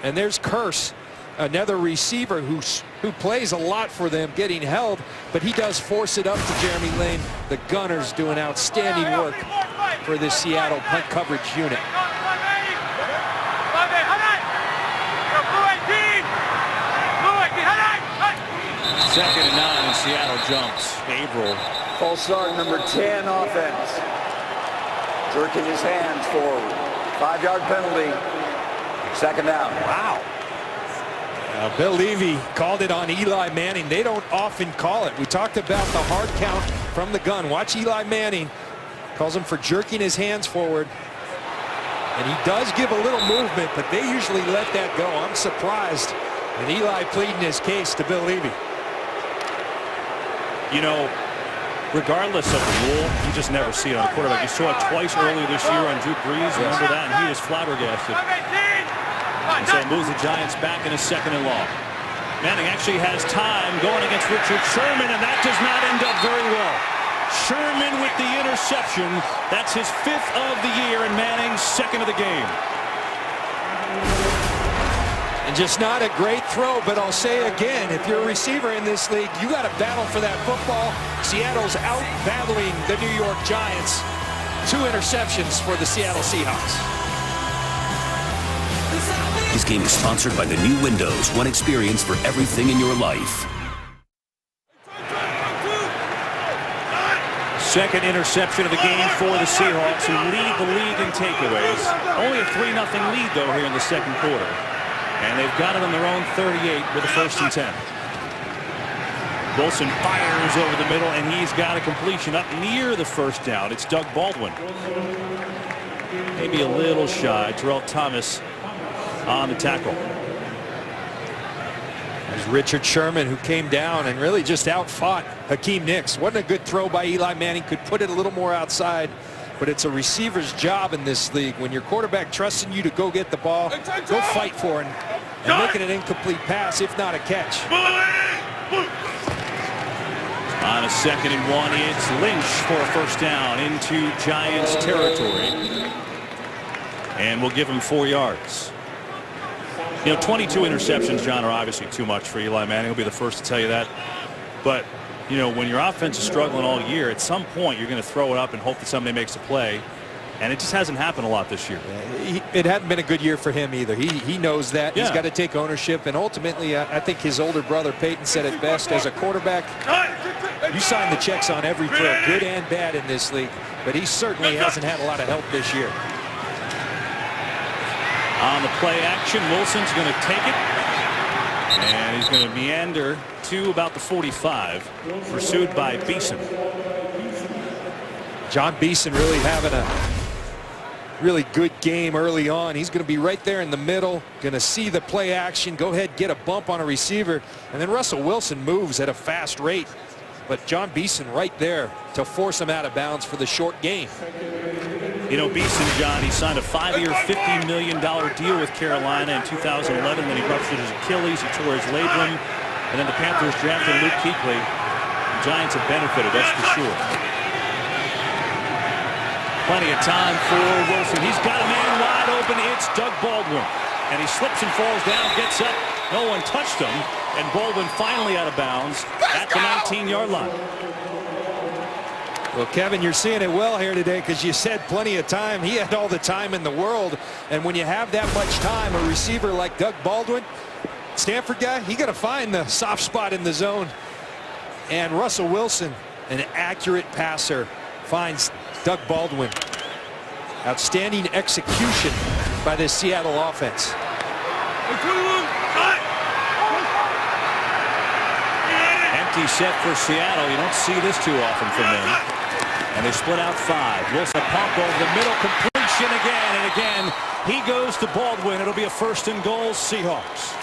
And there's Curse, another receiver who plays a lot for them, getting held, but he does force it up to Jeremy Lane. The gunners doing outstanding work for this Seattle punt coverage unit. 2nd and 9, and Seattle jumps. Averill. False start, number 10 offense. Jerking his hands forward. 5-yard penalty. 2nd down. Wow. Bill Levy called it on Eli Manning. They don't often call it. We talked about the hard count from the gun. Watch Eli Manning. Calls him for jerking his hands forward. And he does give a little movement, but they usually let that go. I'm surprised. And Eli pleading his case to Bill Levy. You know, regardless of the rule, you just never see it on the quarterback. You saw it twice earlier this year on Drew Brees. Remember that? And he was flabbergasted. And so it moves the Giants back in a 2nd and long. Manning actually has time going against Richard Sherman, and that does not end up very well. Sherman with the interception. That's his 5th of the year, and Manning's 2nd of the game. And just not a great throw, but I'll say again, if you're a receiver in this league, you got to battle for that football. Seattle's out battling the New York Giants. 2 interceptions for the Seattle Seahawks. This game is sponsored by the new Windows, one experience for everything in your life. 2nd interception of the game for the Seahawks, who lead the league in takeaways. Only a 3-0 lead, though, here in the 2nd quarter. And they've got it on their own 38 with a 1st and 10. Wilson fires over the middle, and he's got a completion up near the 1st down. It's Doug Baldwin. Maybe a little shy. Terrell Thomas on the tackle. There's Richard Sherman, who came down and really just outfought Hakeem Nicks. Wasn't a good throw by Eli Manning. Could put it a little more outside, but it's a receiver's job in this league. When your quarterback trusting you to go get the ball, go fight for it and make it an incomplete pass, if not a catch. On On a 2nd and 1, it's Lynch for a first down into Giants territory. And we'll give him 4 yards. 22 interceptions, John, are obviously too much for Eli Manning. He'll be the first to tell you that. But, when your offense is struggling all year, at some point you're going to throw it up and hope that somebody makes a play. And it just hasn't happened a lot this year. It hadn't been a good year for him either. He knows that. Yeah. He's got to take ownership. And ultimately, I think his older brother Peyton said it best. As a quarterback, you sign the checks on every throw, good and bad in this league. But he certainly hasn't had a lot of help this year. On the play action, Wilson's going to take it. And he's going to meander to about the 45, pursued by Beeson. John Beeson really having a really good game early on. He's going to be right there in the middle, going to see the play action, go ahead, get a bump on a receiver, and then Russell Wilson moves at a fast rate. But John Beeson right there to force him out of bounds for the short game. Beeson, John, he signed a 5-year, $50 million deal with Carolina in 2011. Then he ruptured his Achilles, he tore his labrum, and then the Panthers drafted Luke Kuechly. The Giants have benefited, that's for sure. Plenty of time for Wilson. He's got a man wide open. It's Doug Baldwin. And he slips and falls down, gets up. No one touched him. And Baldwin finally out of bounds at the 19-yard line. Well, Kevin, you're seeing it well here today because you said plenty of time. He had all the time in the world. And when you have that much time, a receiver like Doug Baldwin, Stanford guy, he got to find the soft spot in the zone. And Russell Wilson, an accurate passer, finds Doug Baldwin. Outstanding execution by this Seattle offense. Empty set for Seattle. You don't see this too often from them. And they split out 5. Wilson pump over the middle, completion again and again. He goes to Baldwin. It'll be a 1st and goal, Seahawks.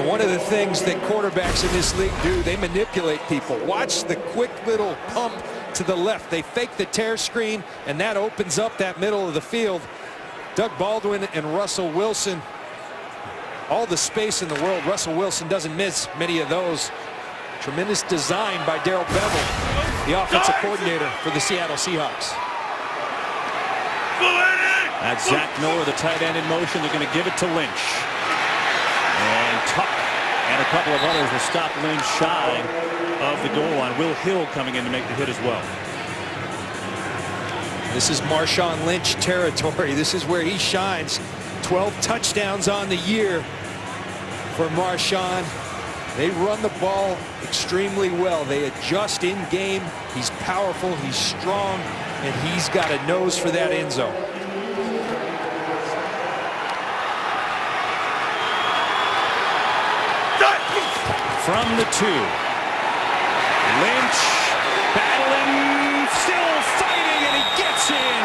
One of the things that quarterbacks in this league do, they manipulate people. Watch the quick little pump to the left. They fake the tear screen, and that opens up that middle of the field. Doug Baldwin and Russell Wilson, all the space in the world. Russell Wilson doesn't miss many of those. Tremendous design by Darrell Bevel, the offensive coordinator for the Seattle Seahawks. That's Zach Miller, the tight end in motion. They're going to give it to Lynch. And Tuck and a couple of others will stop Lynch shy of the goal line. Will Hill coming in to make the hit as well. This is Marshawn Lynch territory. This is where he shines. 12 touchdowns on the year for Marshawn. They run the ball extremely well. They adjust in game. He's powerful, he's strong, and he's got a nose for that end zone. From the 2. Lynch battling, still fighting, and he gets in.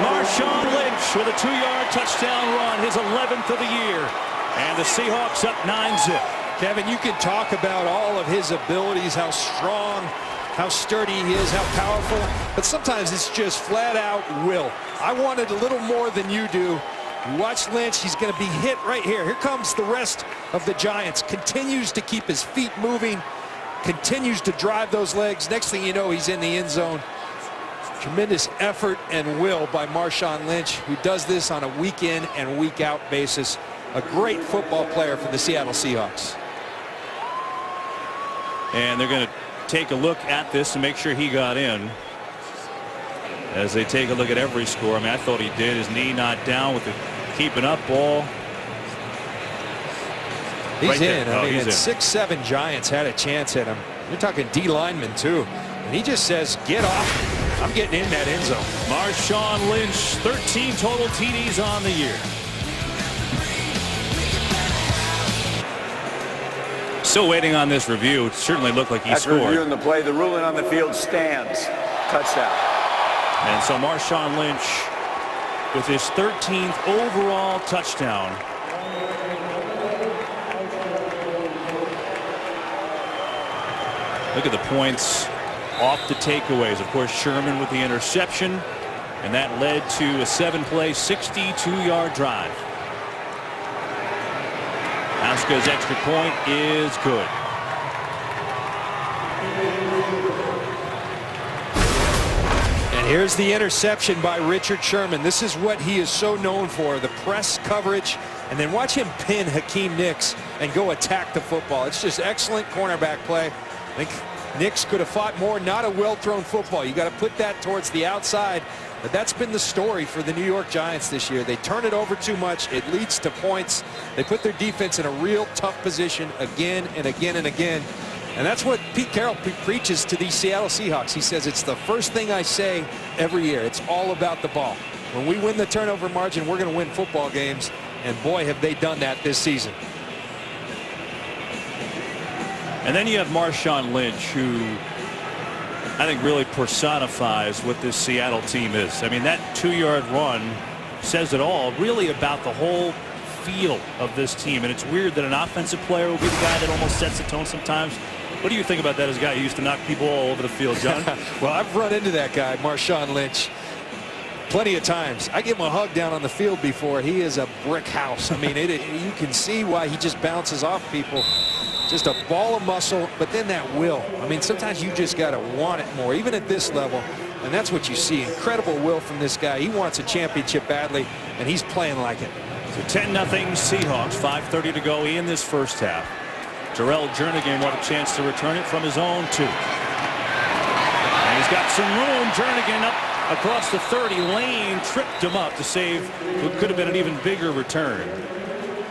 Marshawn Lynch with a 2-yard touchdown run, his 11th of the year. And the Seahawks up 9-zip. Kevin, you can talk about all of his abilities, how strong, how sturdy he is, how powerful, but sometimes it's just flat out will. I wanted a little more than you do. You watch Lynch, he's going to be hit right here. Here comes the rest of the Giants. Continues to keep his feet moving, continues to drive those legs. Next thing you know, he's in the end zone. Tremendous effort and will by Marshawn Lynch, who does this on a week in and week out basis. A great football player for the Seattle Seahawks. And they're going to take a look at this to make sure he got in. As they take a look at every score. I mean, I thought he did. His knee not down with the keeping up ball. He's right in. there. I mean, he's in. 6'7" Giants had a chance at him. You're talking D lineman too. And he just says, get off. I'm getting in that end zone. Marshawn Lynch, 13 total TDs on the year. Still waiting on this review. It certainly looked like he After scored. reviewing the play, the ruling on the field stands. Touchdown. And so Marshawn Lynch with his 13th overall touchdown. Look at the points off the takeaways. Of course, Sherman with the interception, and that led to a 7-play, 62-yard drive. Now Laviska's extra point is good. And here's the interception by Richard Sherman. This is what he is so known for, the press coverage. And then watch him pin Hakeem Nicks and go attack the football. It's just excellent cornerback play. I think Nicks could have fought more. Not a well-thrown football. You got to put that towards the outside. But that's been the story for the New York Giants this year. They turn it over too much. It leads to points. They put their defense in a real tough position again and again and again. And that's what Pete Carroll preaches to these Seattle Seahawks. He says, it's the first thing I say every year. It's all about the ball. When we win the turnover margin, we're going to win football games. And boy, have they done that this season. And then you have Marshawn Lynch, who I think really personifies what this Seattle team is. I mean, that 2-yard run says it all, really, about the whole feel of this team. And it's weird that an offensive player will be the guy that almost sets the tone sometimes. What do you think about that as a guy who used to knock people all over the field, John? Well, I've run into that guy, Marshawn Lynch, plenty of times. I give him a hug down on the field before. He is a brick house. I mean, you can see why he just bounces off people. Just a ball of muscle, but then that will. I mean, sometimes you just got to want it more, even at this level. And that's what you see. Incredible will from this guy. He wants a championship badly, and he's playing like it. So 10-0 Seahawks, 5:30 to go in this first half. Jarrell Jernigan want a chance to return it from his own 2. And he's got some room. Jernigan up across the 30. Lane tripped him up to save what could have been an even bigger return.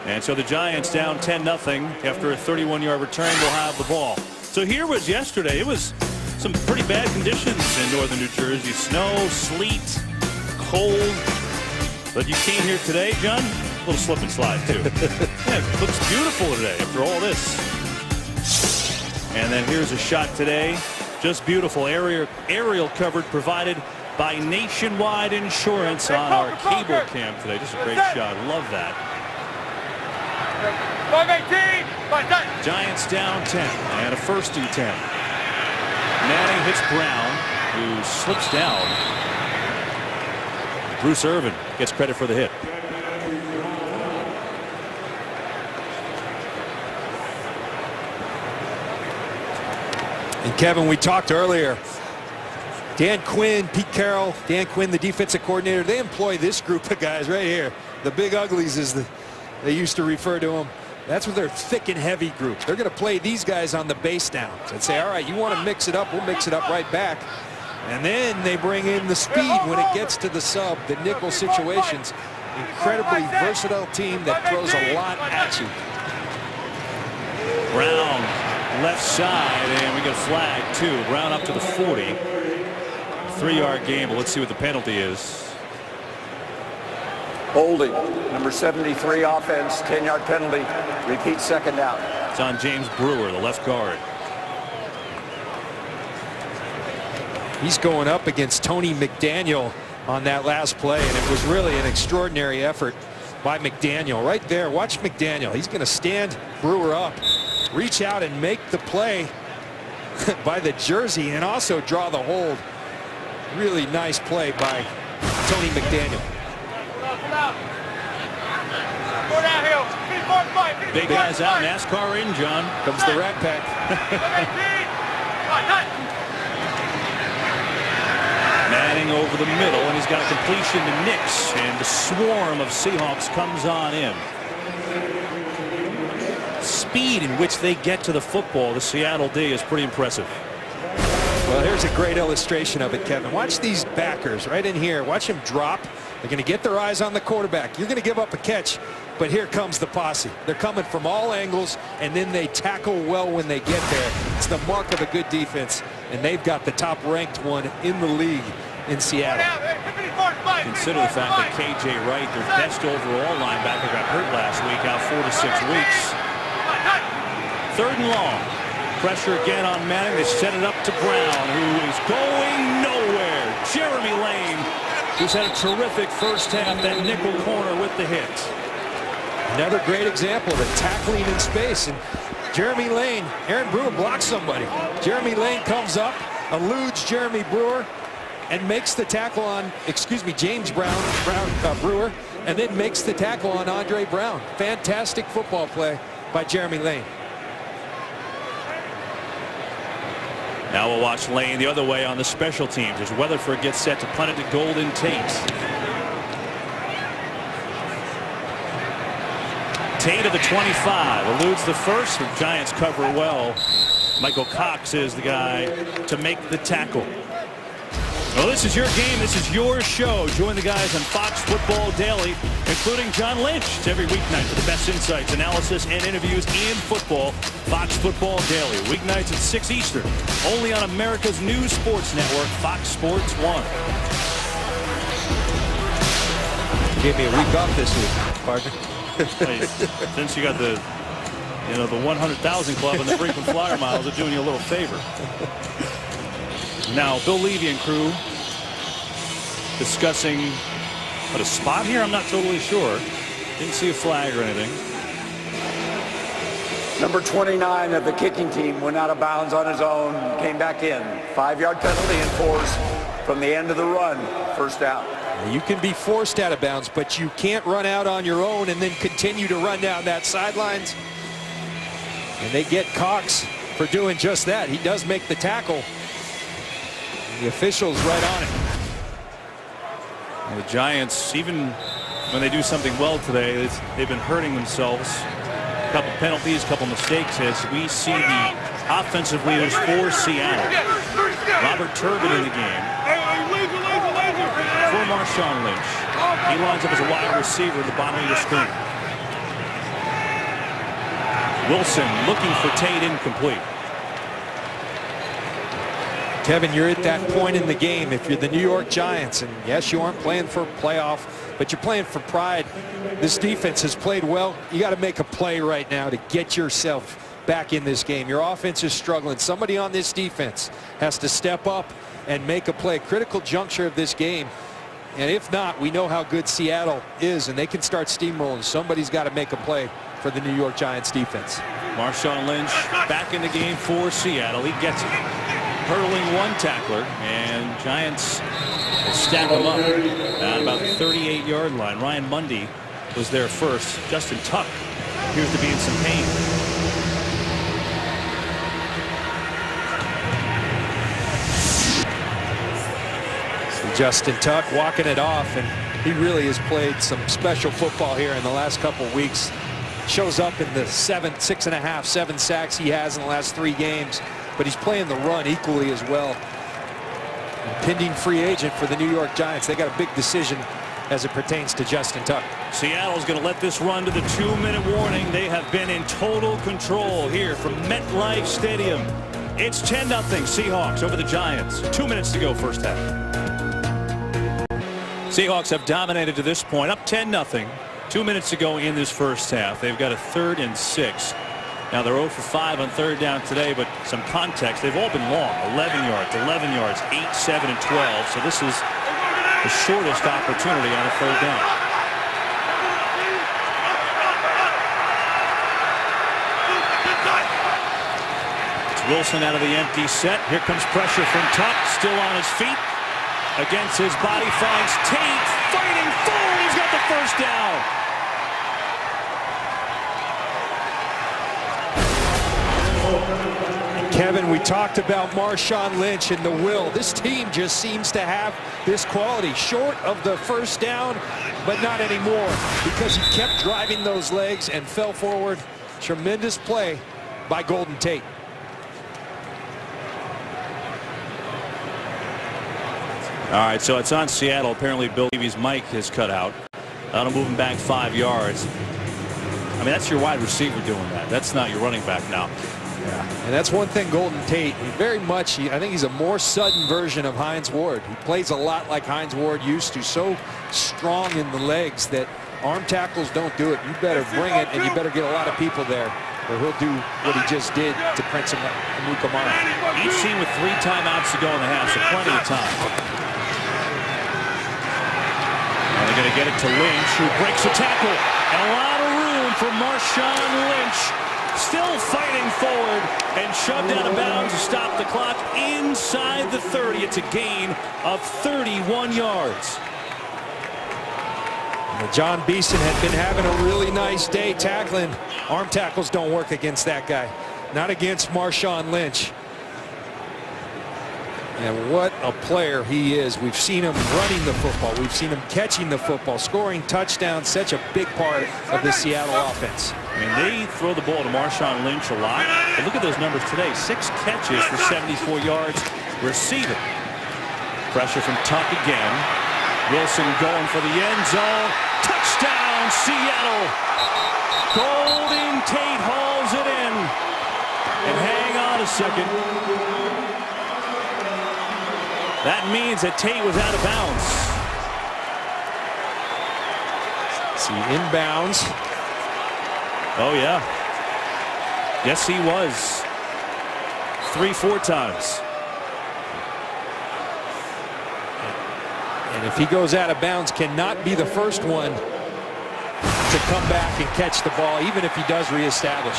And so the Giants down 10-0 after a 31-yard return will have the ball. So here was yesterday. It was some pretty bad conditions in northern New Jersey. Snow, sleet, cold. But you came here today, John. A little slip and slide, too. Yeah, it looks beautiful today after all this. And then here's a shot today. Just beautiful. Aerial coverage provided by Nationwide Insurance on our cable cam today. Just a great shot. Love that. 5-18. Giants down 10 and a 1st and 10. Manning hits Brown, who slips down. Bruce Irvin gets credit for the hit. And Kevin, we talked earlier. Dan Quinn, Pete Carroll, Dan Quinn, the defensive coordinator, they employ this group of guys right here. The big uglies, as they used to refer to them. That's what their thick and heavy group. They're going to play these guys on the base downs and say, all right, you want to mix it up, we'll mix it up right back. And then they bring in the speed when it gets to the sub, the nickel situations. Incredibly versatile team that throws a lot at you. Brown left side, and we get a flag too. Brown up to the 40. 3-yard game. Let's see what the penalty is. Holding. Number 73 offense. 10-yard penalty. Repeat 2nd down. It's on James Brewer, the left guard. He's going up against Tony McDaniel on that last play, and it was really an extraordinary effort by McDaniel. Right there, watch McDaniel. He's going to stand Brewer up, reach out and make the play by the jersey and also draw the hold. Really nice play by Tony McDaniel. Big guys out, NASCAR in, John. Comes the Rat Pack. Manning over the middle, and he's got a completion to Nicks, and the swarm of Seahawks comes on in. Speed in which they get to the football, the Seattle D, is pretty impressive. Well, here's a great illustration of it, Kevin. Watch these backers right in here. Watch them drop. They're going to get their eyes on the quarterback. You're going to give up a catch, but here comes the posse. They're coming from all angles, and then they tackle well when they get there. It's the mark of a good defense, and they've got the top-ranked one in the league in Seattle. Consider the fact that K.J. Wright, their best overall linebacker, got hurt last week, out 4 to 6 weeks. 3rd and long. Pressure again on Manning. They set it up to Brown, who is going nowhere. Jeremy Lane, who's had a terrific first half, that nickel corner with the hit. Another great example of tackling in space. And Jeremy Lane, Aaron Brewer blocks somebody. Jeremy Lane comes up, eludes Jeremy Brewer, and makes the tackle on, James Brewer, and then makes the tackle on Andre Brown. Fantastic football play by Jeremy Lane. Now we'll watch Lane the other way on the special teams as Weatherford gets set to punt it to Golden Tate. Tate of the 25 eludes the first. The Giants cover well. Michael Cox is the guy to make the tackle. Well, this is your game. This is your show. Join the guys on Fox Football Daily, including John Lynch. It's every weeknight for the best insights, analysis, and interviews in football. Fox Football Daily, weeknights at 6 Eastern, only on America's new sports network, Fox Sports 1. Gave me a week off this week, partner. Hey, since you got the 100,000 club and the frequent flyer miles, are doing you a little favor. Now, Bill Levy and crew discussing a spot here. I'm not totally sure. Didn't see a flag or anything. Number 29 of the kicking team went out of bounds on his own, came back in. 5-yard penalty enforced from the end of the run. First down. You can be forced out of bounds, but you can't run out on your own and then continue to run down that sidelines. And they get Cox for doing just that. He does make the tackle. The officials right on it. Well, the Giants, even when they do something well today, they've been hurting themselves. A couple penalties, a couple mistakes as we see the offensive leaders for Seattle. Robert Turbin in the game for Marshawn Lynch. He lines up as a wide receiver at the bottom of your screen. Wilson looking for Tate, incomplete. Kevin, you're at that point in the game. If you're the New York Giants, and yes, you aren't playing for a playoff, but you're playing for pride. This defense has played well. You got to make a play right now to get yourself back in this game. Your offense is struggling. Somebody on this defense has to step up and make a play. Critical juncture of this game. And if not, we know how good Seattle is, and they can start steamrolling. Somebody's got to make a play for the New York Giants defense. Marshawn Lynch back in the game for Seattle. He gets it. Hurling one tackler, and Giants will stack them up at about the 38-yard line. Ryan Mundy was there first. Justin Tuck appears to be in some pain. So Justin Tuck walking it off, and he really has played some special football here in the last couple of weeks. Shows up in the 6.5, 7 sacks he has in the last 3 games. But he's playing the run equally as well. Pending free agent for the New York Giants. They got a big decision as it pertains to Justin Tuck. Seattle's going to let this run to the 2-minute warning. They have been in total control here from MetLife Stadium. It's 10-0 Seahawks over the Giants. 2 minutes to go, first half. Seahawks have dominated to this point, up 10-0. 2 minutes to go in this first half. They've got a 3rd and 6. Now they're 0 for 5 on 3rd down today, but some context. They've all been long. 11 yards, 11 yards, 8, 7, and 12. So this is the shortest opportunity on a 3rd down. It's Wilson out of the empty set. Here comes pressure from Tuck, still on his feet. Against his body finds Tate, fighting forward. He's got the first down. Kevin, we talked about Marshawn Lynch and the will. This team just seems to have this quality. Short of the first down, but not anymore, because he kept driving those legs and fell forward. Tremendous play by Golden Tate. All right, so it's on Seattle. Apparently Bill Levy's mic is cut out. That'll move him back 5 yards. I mean, that's your wide receiver doing that. That's not your running back now. Yeah, and that's one thing Golden Tate, he very much, I think he's a more sudden version of Hines Ward. He plays a lot like Hines Ward used to, so strong in the legs that arm tackles don't do it. You better bring it, and you better get a lot of people there, or he'll do what he just did to Prince Amukamara. Each team with 3 timeouts to go in the half, so plenty of time. And they're going to get it to Lynch, who breaks a tackle. And a lot of room for Marshawn Lynch. Still fighting forward and shoved out of bounds to stop the clock inside the 30. It's a gain of 31 yards. John Beeson had been having a really nice day tackling. Arm tackles don't work against that guy. Not against Marshawn Lynch. And what a player he is. We've seen him running the football. We've seen him catching the football, scoring touchdowns. Such a big part of the Seattle offense. I mean, they throw the ball to Marshawn Lynch a lot. But look at those numbers today. 6 catches for 74 yards receiving. Pressure from Tuck again. Wilson going for the end zone. Touchdown, Seattle. Golden Tate hauls it in. And hang on a second. That means that Tate was out of bounds. See, inbounds. Oh, yeah. Yes, he was. 3-4 times. And if he goes out of bounds, cannot be the first one to come back and catch the ball, even if he does reestablish.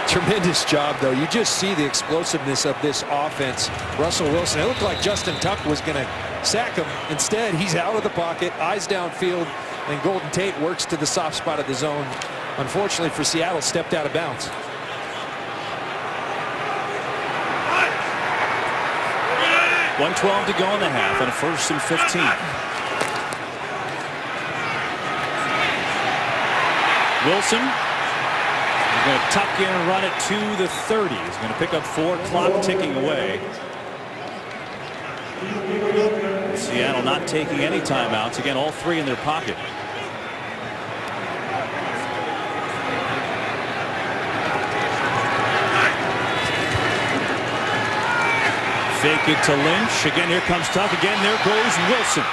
Tremendous job, though. You just see the explosiveness of this offense. Russell Wilson, it looked like Justin Tuck was going to sack him. Instead, he's out of the pocket, eyes downfield, and Golden Tate works to the soft spot of the zone. Unfortunately for Seattle, stepped out of bounds. .112 to go in the half and a 1st and 15. Wilson is going to tuck in and run it to the 30. He's going to pick up 4, clock ticking away. Seattle not taking any timeouts. Again, all 3 in their pocket. Fake it to Lynch. Again, here comes Tuck. Again, there goes Wilson.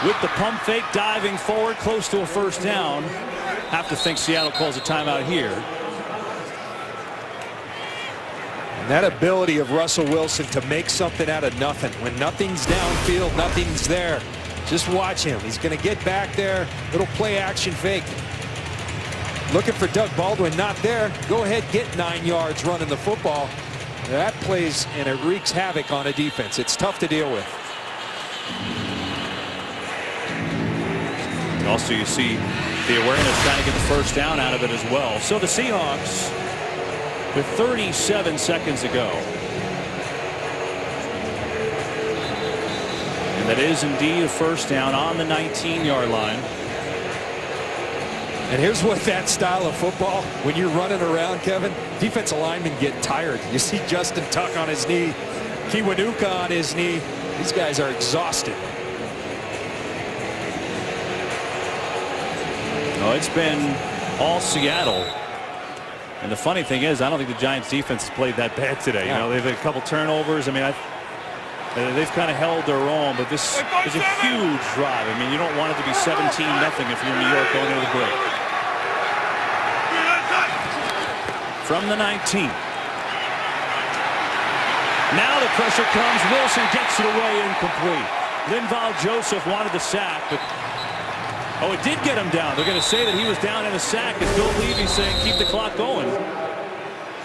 With the pump fake, diving forward, close to a 1st down. Have to think Seattle calls a timeout here. And that ability of Russell Wilson to make something out of nothing. When nothing's downfield, nothing's there. Just watch him. He's going to get back there. Little play action fake. Looking for Doug Baldwin, not there. Go ahead, get 9 yards running the football. That plays and it wreaks havoc on a defense. It's tough to deal with. Also, you see the awareness trying to get the 1st down out of it as well. So the Seahawks with 37 seconds to go. And that is indeed a 1st down on the 19-yard line. And here's what that style of football, when you're running around, Kevin, defensive linemen get tired. You see Justin Tuck on his knee, Kiwanuka on his knee. These guys are exhausted. Oh, it's been all Seattle. And the funny thing is, I don't think the Giants defense has played that bad today. You know, they've had a couple turnovers. I mean, they've kind of held their own, but this is a huge drive. I mean, you don't want it to be 17-0 if you're New York going into the break. From the 19. Now the pressure comes. Wilson gets it away, incomplete. Linval Joseph wanted the sack, but oh, it did get him down. They're going to say that he was down in a sack as Bill Levy saying keep the clock going.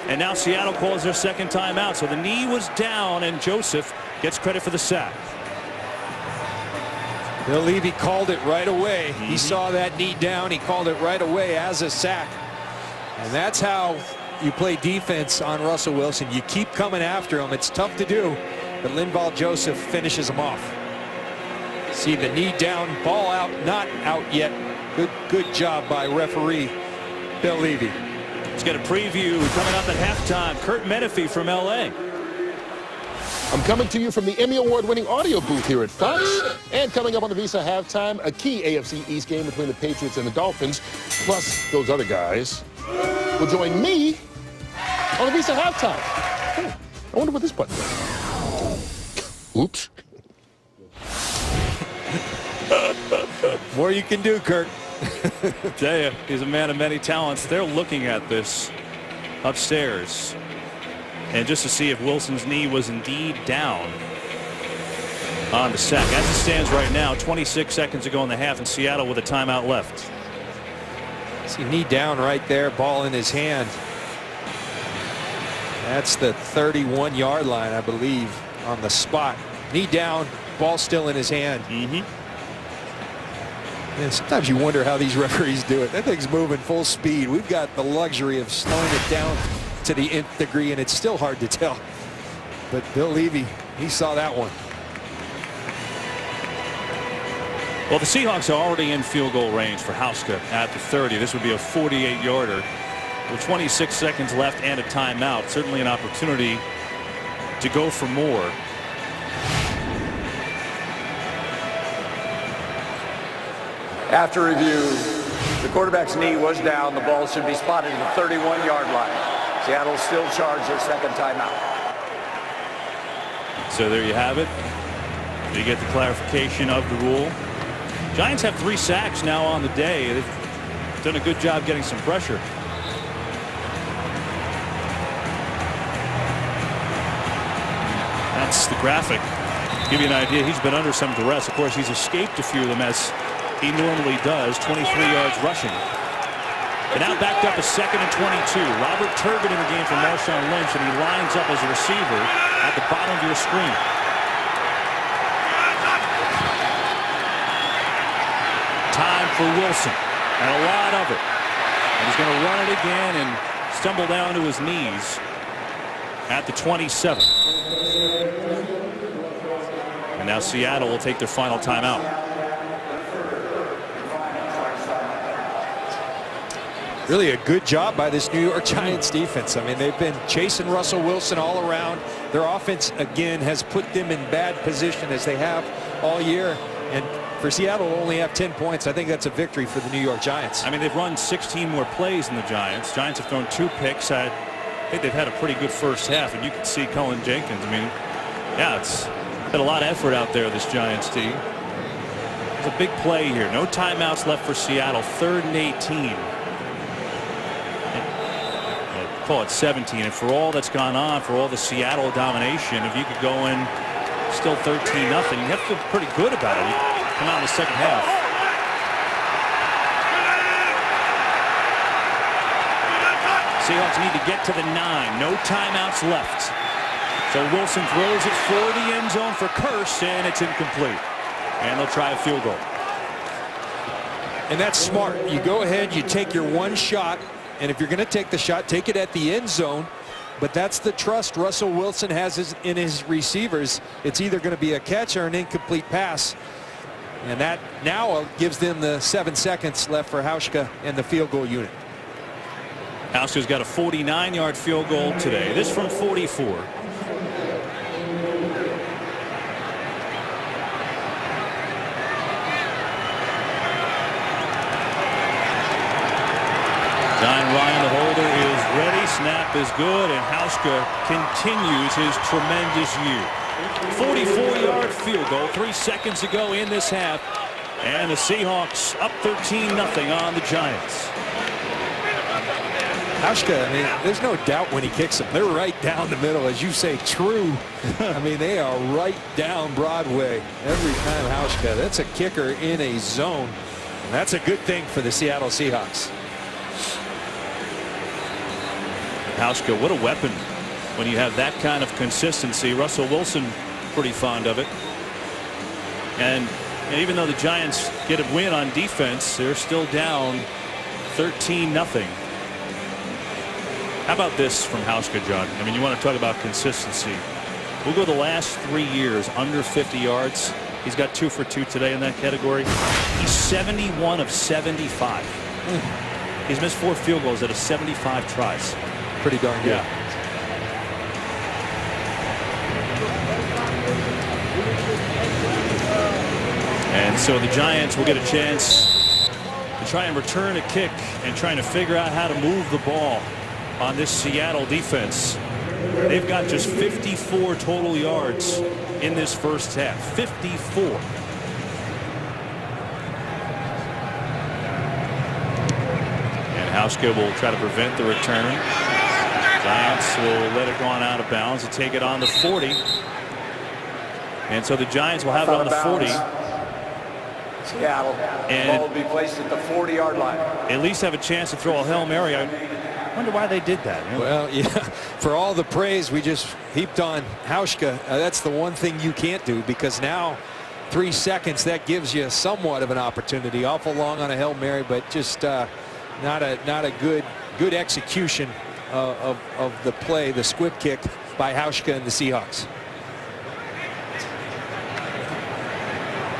And now Seattle calls their 2nd timeout. So the knee was down and Joseph gets credit for the sack. Bill Levy called it right away. He saw that knee down. He called it right away as a sack. And that's how you play defense on Russell Wilson. You keep coming after him. It's tough to do, but Linval Joseph finishes him off. See the knee down, ball out, not out yet. Good job by referee Bill Levy. Let's get a preview coming up at halftime. Kurt Menefee from L.A. I'm coming to you from the Emmy Award-winning audio booth here at Fox. And coming up on the Visa halftime, a key AFC East game between the Patriots and the Dolphins, plus those other guys, will join me on the Visa halftime. I wonder what this button does. Oops. More you can do, Kurt. Tell you, he's a man of many talents. They're looking at this upstairs. And just to see if Wilson's knee was indeed down on the sack. As it stands right now, 26 seconds to go in the half, and Seattle with a timeout left. See knee down right there, ball in his hand. That's the 31-yard line, I believe, on the spot. Knee down, ball still in his hand. Mm-hmm. And sometimes you wonder how these referees do it. That thing's moving full speed. We've got the luxury of slowing it down to the nth degree, and it's still hard to tell. But Bill Levy, he saw that one. Well, the Seahawks are already in field goal range for Hauschka at the 30. This would be a 48-yarder with 26 seconds left and a timeout. Certainly an opportunity to go for more. After review, the quarterback's knee was down. The ball should be spotted at the 31-yard line. Seattle still charged their second timeout. So there you have it. You get the clarification of the rule. Giants have 3 sacks now on the day. They've done a good job getting some pressure. That's the graphic. To give you an idea, he's been under some duress. Of course, he's escaped a few of them as he normally does. 23 yards rushing. And now backed up a 2nd and 22. Robert Turbin in the game for Marshawn Lynch, and he lines up as a receiver at the bottom of your screen. Time for Wilson, and a lot of it. And he's going to run it again and stumble down to his knees at the 27. And now Seattle will take their final timeout. Really a good job by this New York Giants defense. I mean, they've been chasing Russell Wilson all around. Their offense, again, has put them in bad position as they have all year. And for Seattle to only have 10 points, I think that's a victory for the New York Giants. I mean, they've run 16 more plays than the Giants. Giants have thrown 2 picks. I think they've had a pretty good first half, and you can see Cullen Jenkins. I mean, yeah, it's had a lot of effort out there, this Giants team. It's a big play here. No timeouts left for Seattle. 3rd and 18. Call it 17, and for all that's gone on, for all the Seattle domination, if you could go in still 13-0, you have to feel pretty good about it. You come out in the second half. Seahawks need to get to the 9. No timeouts left. So Wilson throws it for the end zone for Kearse, and it's incomplete. And they'll try a field goal. And that's smart. You go ahead, you take your one shot, and if you're going to take the shot, take it at the end zone. But that's the trust Russell Wilson has in his receivers. It's either going to be a catch or an incomplete pass. And that now gives them the 7 seconds left for Hauschka and the field goal unit. Hauschka's got a 49-yard field goal today. This from 44. Ryan, the holder, is ready. Snap is good, and Hauschka continues his tremendous year. 44-yard field goal 3 seconds to go in this half, and the Seahawks up 13-0 on the Giants. Hauschka, I mean, there's no doubt when he kicks them. They're right down the middle, as you say, true. I mean, they are right down Broadway every time Hauschka. That's a kicker in a zone, and that's a good thing for the Seattle Seahawks. Hauschka, what a weapon when you have that kind of consistency. Russell Wilson pretty fond of it. And even though the Giants get a win on defense, they're still down 13-0. How about this from Hauschka, John? I mean, you want to talk about consistency. We'll go the last 3 years under 50 yards. He's got 2 for 2 today in that category. He's 71 of 75. He's missed 4 field goals out of 75 tries. Pretty darn good. Yeah. And so the Giants will get a chance to try and return a kick and trying to figure out how to move the ball on this Seattle defense. They've got just 54 total yards in this first half. 54. And Hauschka will try to prevent the return. Giants will let it go on out of bounds and take it on the 40. And so the Giants will have it on the 40. Seattle. And the ball will be placed at the 40-yard line. At least have a chance to throw a Hail Mary. Wonder why they did that. Really. Well, yeah, for all the praise we just heaped on Hauschka, that's the one thing you can't do, because now 3 seconds, that gives you somewhat of an opportunity. Awful long on a Hail Mary, but just not a good execution of the play, the squib kick by Hauschka and the Seahawks.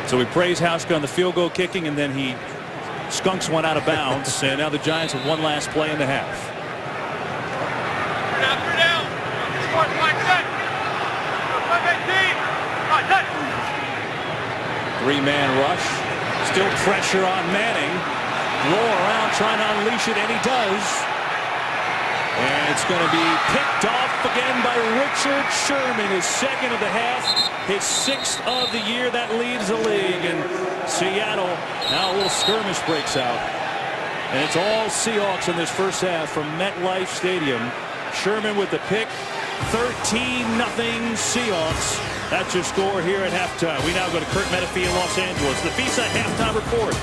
So we praise Hauschka on the field goal kicking, and then he skunks one out of bounds. And now the Giants have one last play in the half. Three-man rush. Still pressure on Manning. Low around trying to unleash it, and he does. And it's going to be picked off again by Richard Sherman, his second of the half, his 6th of the year. That leads the league. And Seattle, now a little skirmish breaks out. And it's all Seahawks in this first half from MetLife Stadium. Sherman with the pick. 13-0 Seahawks. That's your score here at halftime. We now go to Kurt Menefee in Los Angeles. The VSiN halftime report.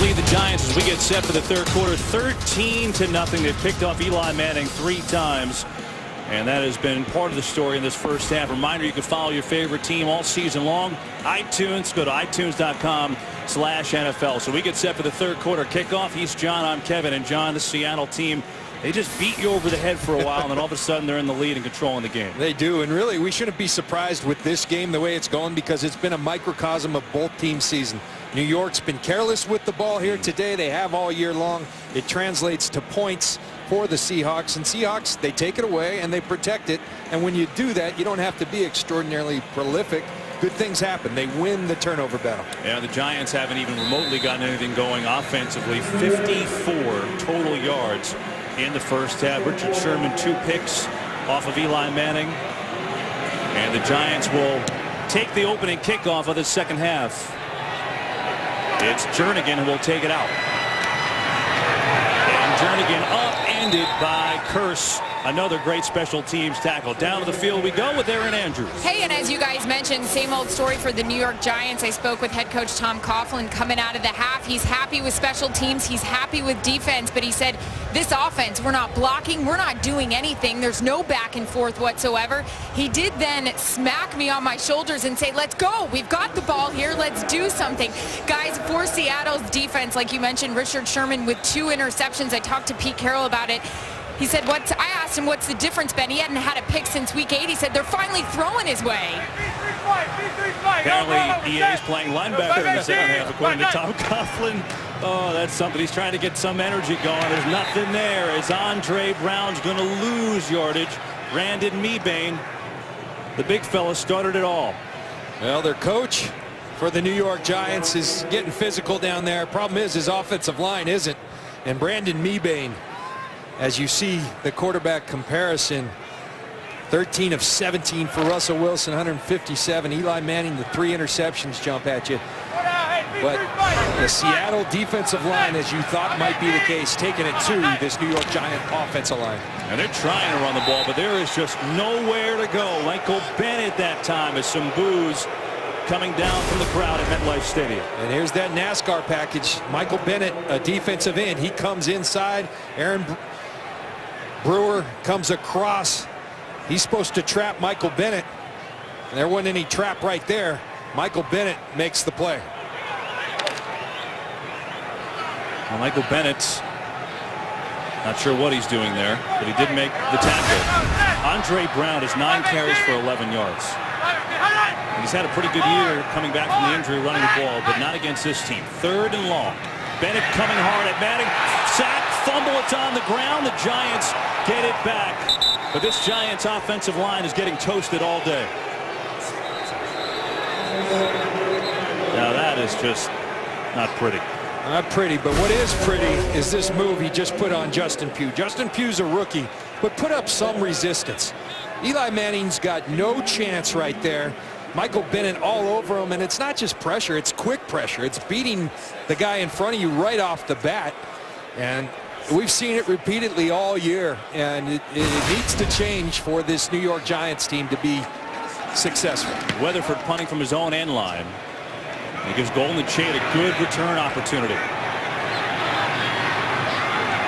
Lead the Giants as we get set for the third quarter. 13-0. They've picked off Eli Manning 3 times, and that has been part of the story in this first half. Reminder, you can follow your favorite team all season long. iTunes, go to itunes.com/NFL. So we get set for the third quarter kickoff. He's John, I'm Kevin, and John, the Seattle team, they just beat you over the head for a while, and then all of a sudden they're in the lead and controlling the game. They do, and really we shouldn't be surprised with this game the way it's going, because it's been a microcosm of both teams' season. New York's been careless with the ball here today. They have all year long. It translates to points for the Seahawks, and Seahawks, they take it away and they protect it. And when you do that, you don't have to be extraordinarily prolific. Good things happen. They win the turnover battle. Yeah, the Giants haven't even remotely gotten anything going offensively. 54 total yards in the first half. Richard Sherman 2 picks off of Eli Manning, and the Giants will take the opening kickoff of the second half. It's Jernigan who will take it out. And Jernigan upended by Curse. Another great special teams tackle. Down to the field we go with Aaron Andrews. Hey, and as you guys mentioned, same old story for the New York Giants. I spoke with head coach Tom Coughlin coming out of the half. He's happy with special teams. He's happy with defense, but he said this offense, we're not blocking, we're not doing anything. There's no back and forth whatsoever. He did then smack me on my shoulders and say, let's go. We've got the ball here. Let's do something. Guys, for Seattle's defense, like you mentioned, Richard Sherman with 2 interceptions. I talked to Pete Carroll about it. He said, I asked him, what's the difference, Ben? He hadn't had a pick since week 8. He said, they're finally throwing his way. Apparently, EA's playing linebacker in the second half, according to Tom Coughlin. Oh, that's something. He's trying to get some energy going. There's nothing there as Andre Brown's going to lose yardage. Brandon Mebane, the big fella, started it all. Well, their coach for the New York Giants is getting physical down there. Problem is, his offensive line isn't. And Brandon Mebane, as you see the quarterback comparison, 13 of 17 for Russell Wilson, 157. Eli Manning, the 3 interceptions jump at you. But the Seattle defensive line, as you thought might be the case, taking it to this New York Giant offensive line. And they're trying to run the ball, but there is just nowhere to go. Michael Bennett that time as some boos coming down from the crowd at MetLife Stadium. And here's that NASCAR package. Michael Bennett, a defensive end. He comes inside. Aaron Brewer comes across. He's supposed to trap Michael Bennett. There wasn't any trap right there. Michael Bennett makes the play. Well, Michael Bennett's not sure what he's doing there, but he did make the tackle. Andre Brown has 9 carries for 11 yards. And he's had a pretty good year coming back from the injury running the ball, but not against this team. 3rd and long. Bennett coming hard at Manning. Sack, fumble, it's on the ground. The Giants get it back. But this Giants offensive line is getting toasted all day. Now that is just not pretty. Not pretty, but what is pretty is this move he just put on Justin Pugh. Justin Pugh's a rookie, but put up some resistance. Eli Manning's got no chance right there. Michael Bennett all over him, and it's not just pressure, it's quick pressure. It's beating the guy in front of you right off the bat, and we've seen it repeatedly all year, and it needs to change for this New York Giants team to be successful. Weatherford punting from his own end line. He gives Golden Tate a good return opportunity.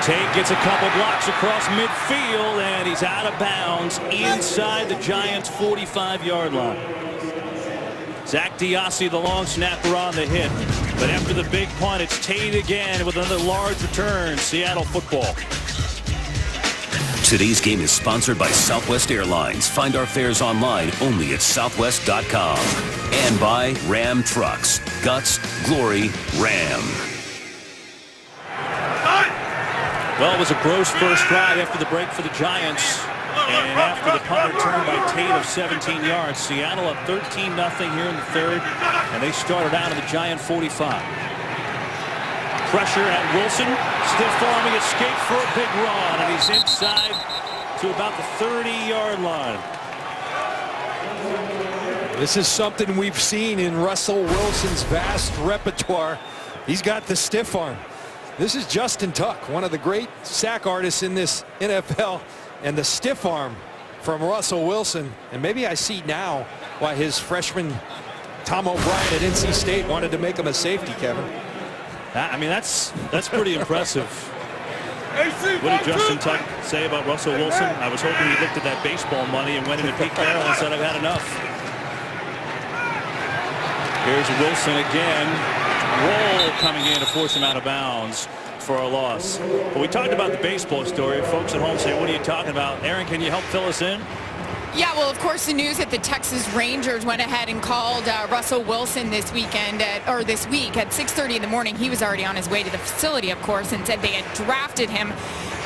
Tate gets a couple blocks across midfield, and he's out of bounds inside the Giants' 45-yard line. Zach Diassi, the long snapper, on the hit. But after the big punt, it's Tate again with another large return. Seattle football. Today's game is sponsored by Southwest Airlines. Find our fares online only at southwest.com. And by Ram Trucks. Guts, glory, Ram. Well, it was a gross first drive after the break for the Giants. And after the punt return by Tate of 17 yards, Seattle up 13-0 here in the third. And they started out at the Giant 45. Pressure at Wilson. Stiff arming escape for a big run. And he's inside to about the 30-yard line. This is something we've seen in Russell Wilson's vast repertoire. He's got the stiff arm. This is Justin Tuck, one of the great sack artists in this NFL, and the stiff arm from Russell Wilson. And maybe I see now why his freshman Tom O'Brien at NC State wanted to make him a safety, Kevin. I mean, that's pretty impressive. What did Justin Tuck say about Russell Wilson? I was hoping he looked at that baseball money and went into Pete Carroll and said, I've had enough. Here's Wilson again. Roll coming in to force him out of bounds for a loss. But we talked about the baseball story. Folks at home say, what are you talking about? Aaron, can you help fill us in? Yeah, well, of course, the news that the Texas Rangers went ahead and called Russell Wilson this weekend this week at 6:30 in the morning. He was already on his way to the facility, of course, and said they had drafted him.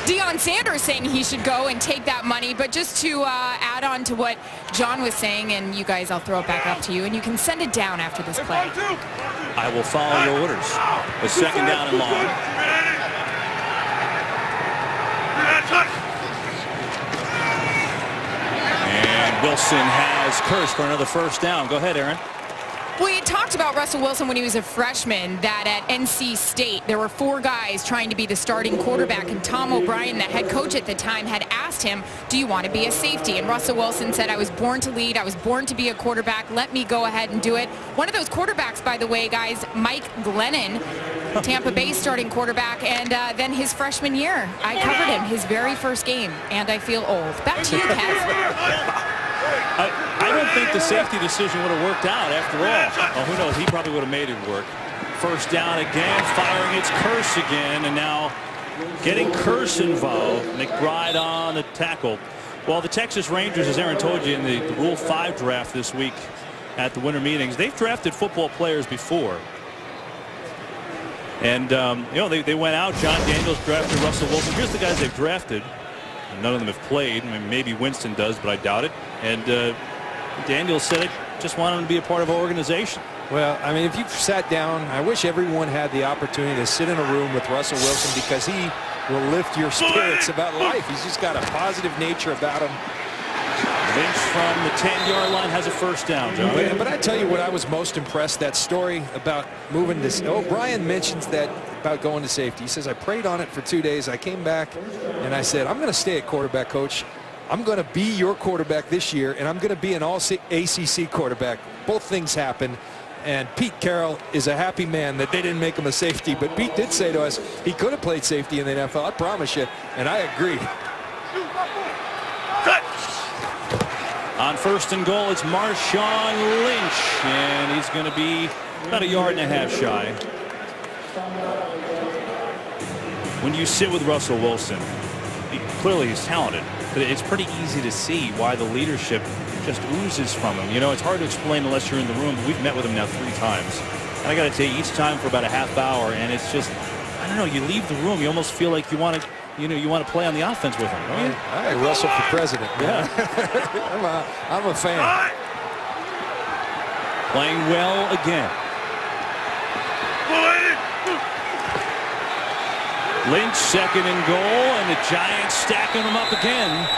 Deion Sanders saying he should go and take that money. But just to add on to what John was saying, and you guys, I'll throw it back up to you, and you can send it down after this play. I will follow your orders. A second down and long. And Wilson has Kearse for another first down. Go ahead, Aaron. Well, you talked about Russell Wilson when he was a freshman, that at NC State there were 4 guys trying to be the starting quarterback, and Tom O'Brien, the head coach at the time, had asked him, do you want to be a safety? And Russell Wilson said, I was born to lead, I was born to be a quarterback, let me go ahead and do it. One of those quarterbacks, by the way, guys, Mike Glennon, Tampa Bay starting quarterback, and then his freshman year, I covered him his very first game, and I feel old. Back to you, Kev. I don't think the safety decision would have worked out after all. Well, who knows? He probably would have made it work. First down again, firing its Kearse again, and now getting Kearse involved. McBride on the tackle. Well, the Texas Rangers, as Aaron told you in the Rule 5 draft this week at the winter meetings, they've drafted football players before. And, you know, they went out. John Daniels drafted Russell Wilson. Here's the guys they've drafted. None of them have played. I mean, maybe Winston does, but I doubt it. And Daniels said it, just wanted him to be a part of our organization. Well, I mean, if you've sat down, I wish everyone had the opportunity to sit in a room with Russell Wilson, because he will lift your spirits about life. He's just got a positive nature about him. Lynch from the 10-yard line has a first down, John. But I tell you what, I was most impressed, that story about moving this. Oh, Brian mentions that about going to safety. He says, I prayed on it for 2 days. I came back and I said, I'm going to stay at quarterback, coach. I'm going to be your quarterback this year, and I'm going to be an all-ACC quarterback. Both things happened, and Pete Carroll is a happy man that they didn't make him a safety. But Pete did say to us he could have played safety in the NFL. I promise you, and I agree. On first and goal, it's Marshawn Lynch, and he's going to be about 1.5 yards shy. When you sit with Russell Wilson, clearly he's talented, but it's pretty easy to see why the leadership just oozes from him. You know, it's hard to explain unless you're in the room, but we've met with him now 3 times. And I got to tell you, each time for about a half hour, and it's just, I don't know, you leave the room, you almost feel like you want to, you want to play on the offense with him. Right? I Russell for president. Yeah. I'm a fan. Playing well again. Lynch second and goal, and the Giants stacking them up again.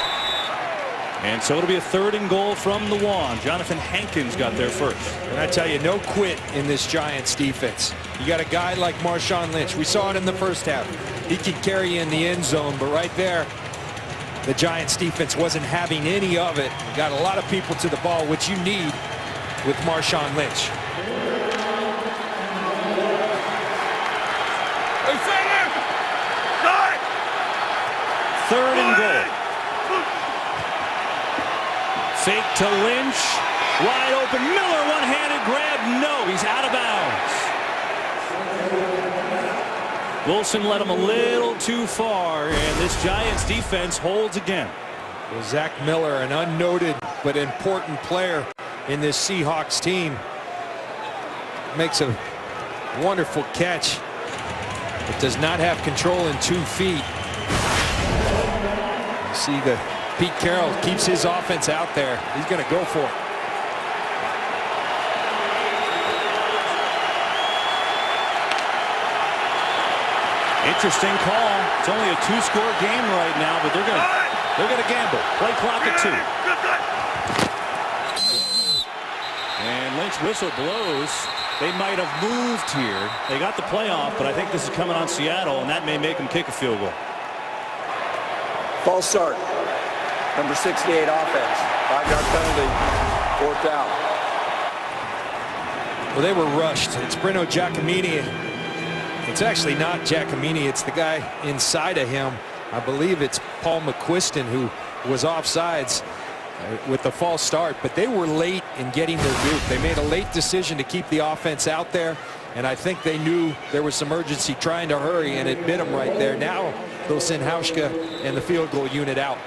And so it'll be a 3rd and goal from the 1. Jonathan Hankins got there first. And I tell you, no quit in this Giants defense. You got a guy like Marshawn Lynch. We saw it in the first half. He could carry you in the end zone, but right there, the Giants defense wasn't having any of it. You got a lot of people to the ball, which you need with Marshawn Lynch. Third and goal. Fake to Lynch. Wide open. Miller, one-handed grab. No, he's out of bounds. Wilson led him a little too far, and this Giants defense holds again. Well, Zach Miller, an unnoted but important player in this Seahawks team, makes a wonderful catch, but does not have control in 2 feet. You see the Pete Carroll keeps his offense out there. He's going to go for it. Interesting call. It's only a 2-score game right now, but they're going to gamble. Play clock at 2. And Lynch whistle blows. They might have moved here. They got the playoff, but I think this is coming on Seattle, and that may make them kick a field goal. False start. Number 68 offense. 5-yard penalty. 4th down. Well, they were rushed. It's Breno Giacomini. It's actually not Giacomini. It's the guy inside of him. I believe it's Paul McQuiston who was offsides with the false start. But they were late in getting their group. They made a late decision to keep the offense out there. And I think they knew there was some urgency trying to hurry, and it bit them right there. Now they'll send Hauschka and the field goal unit out.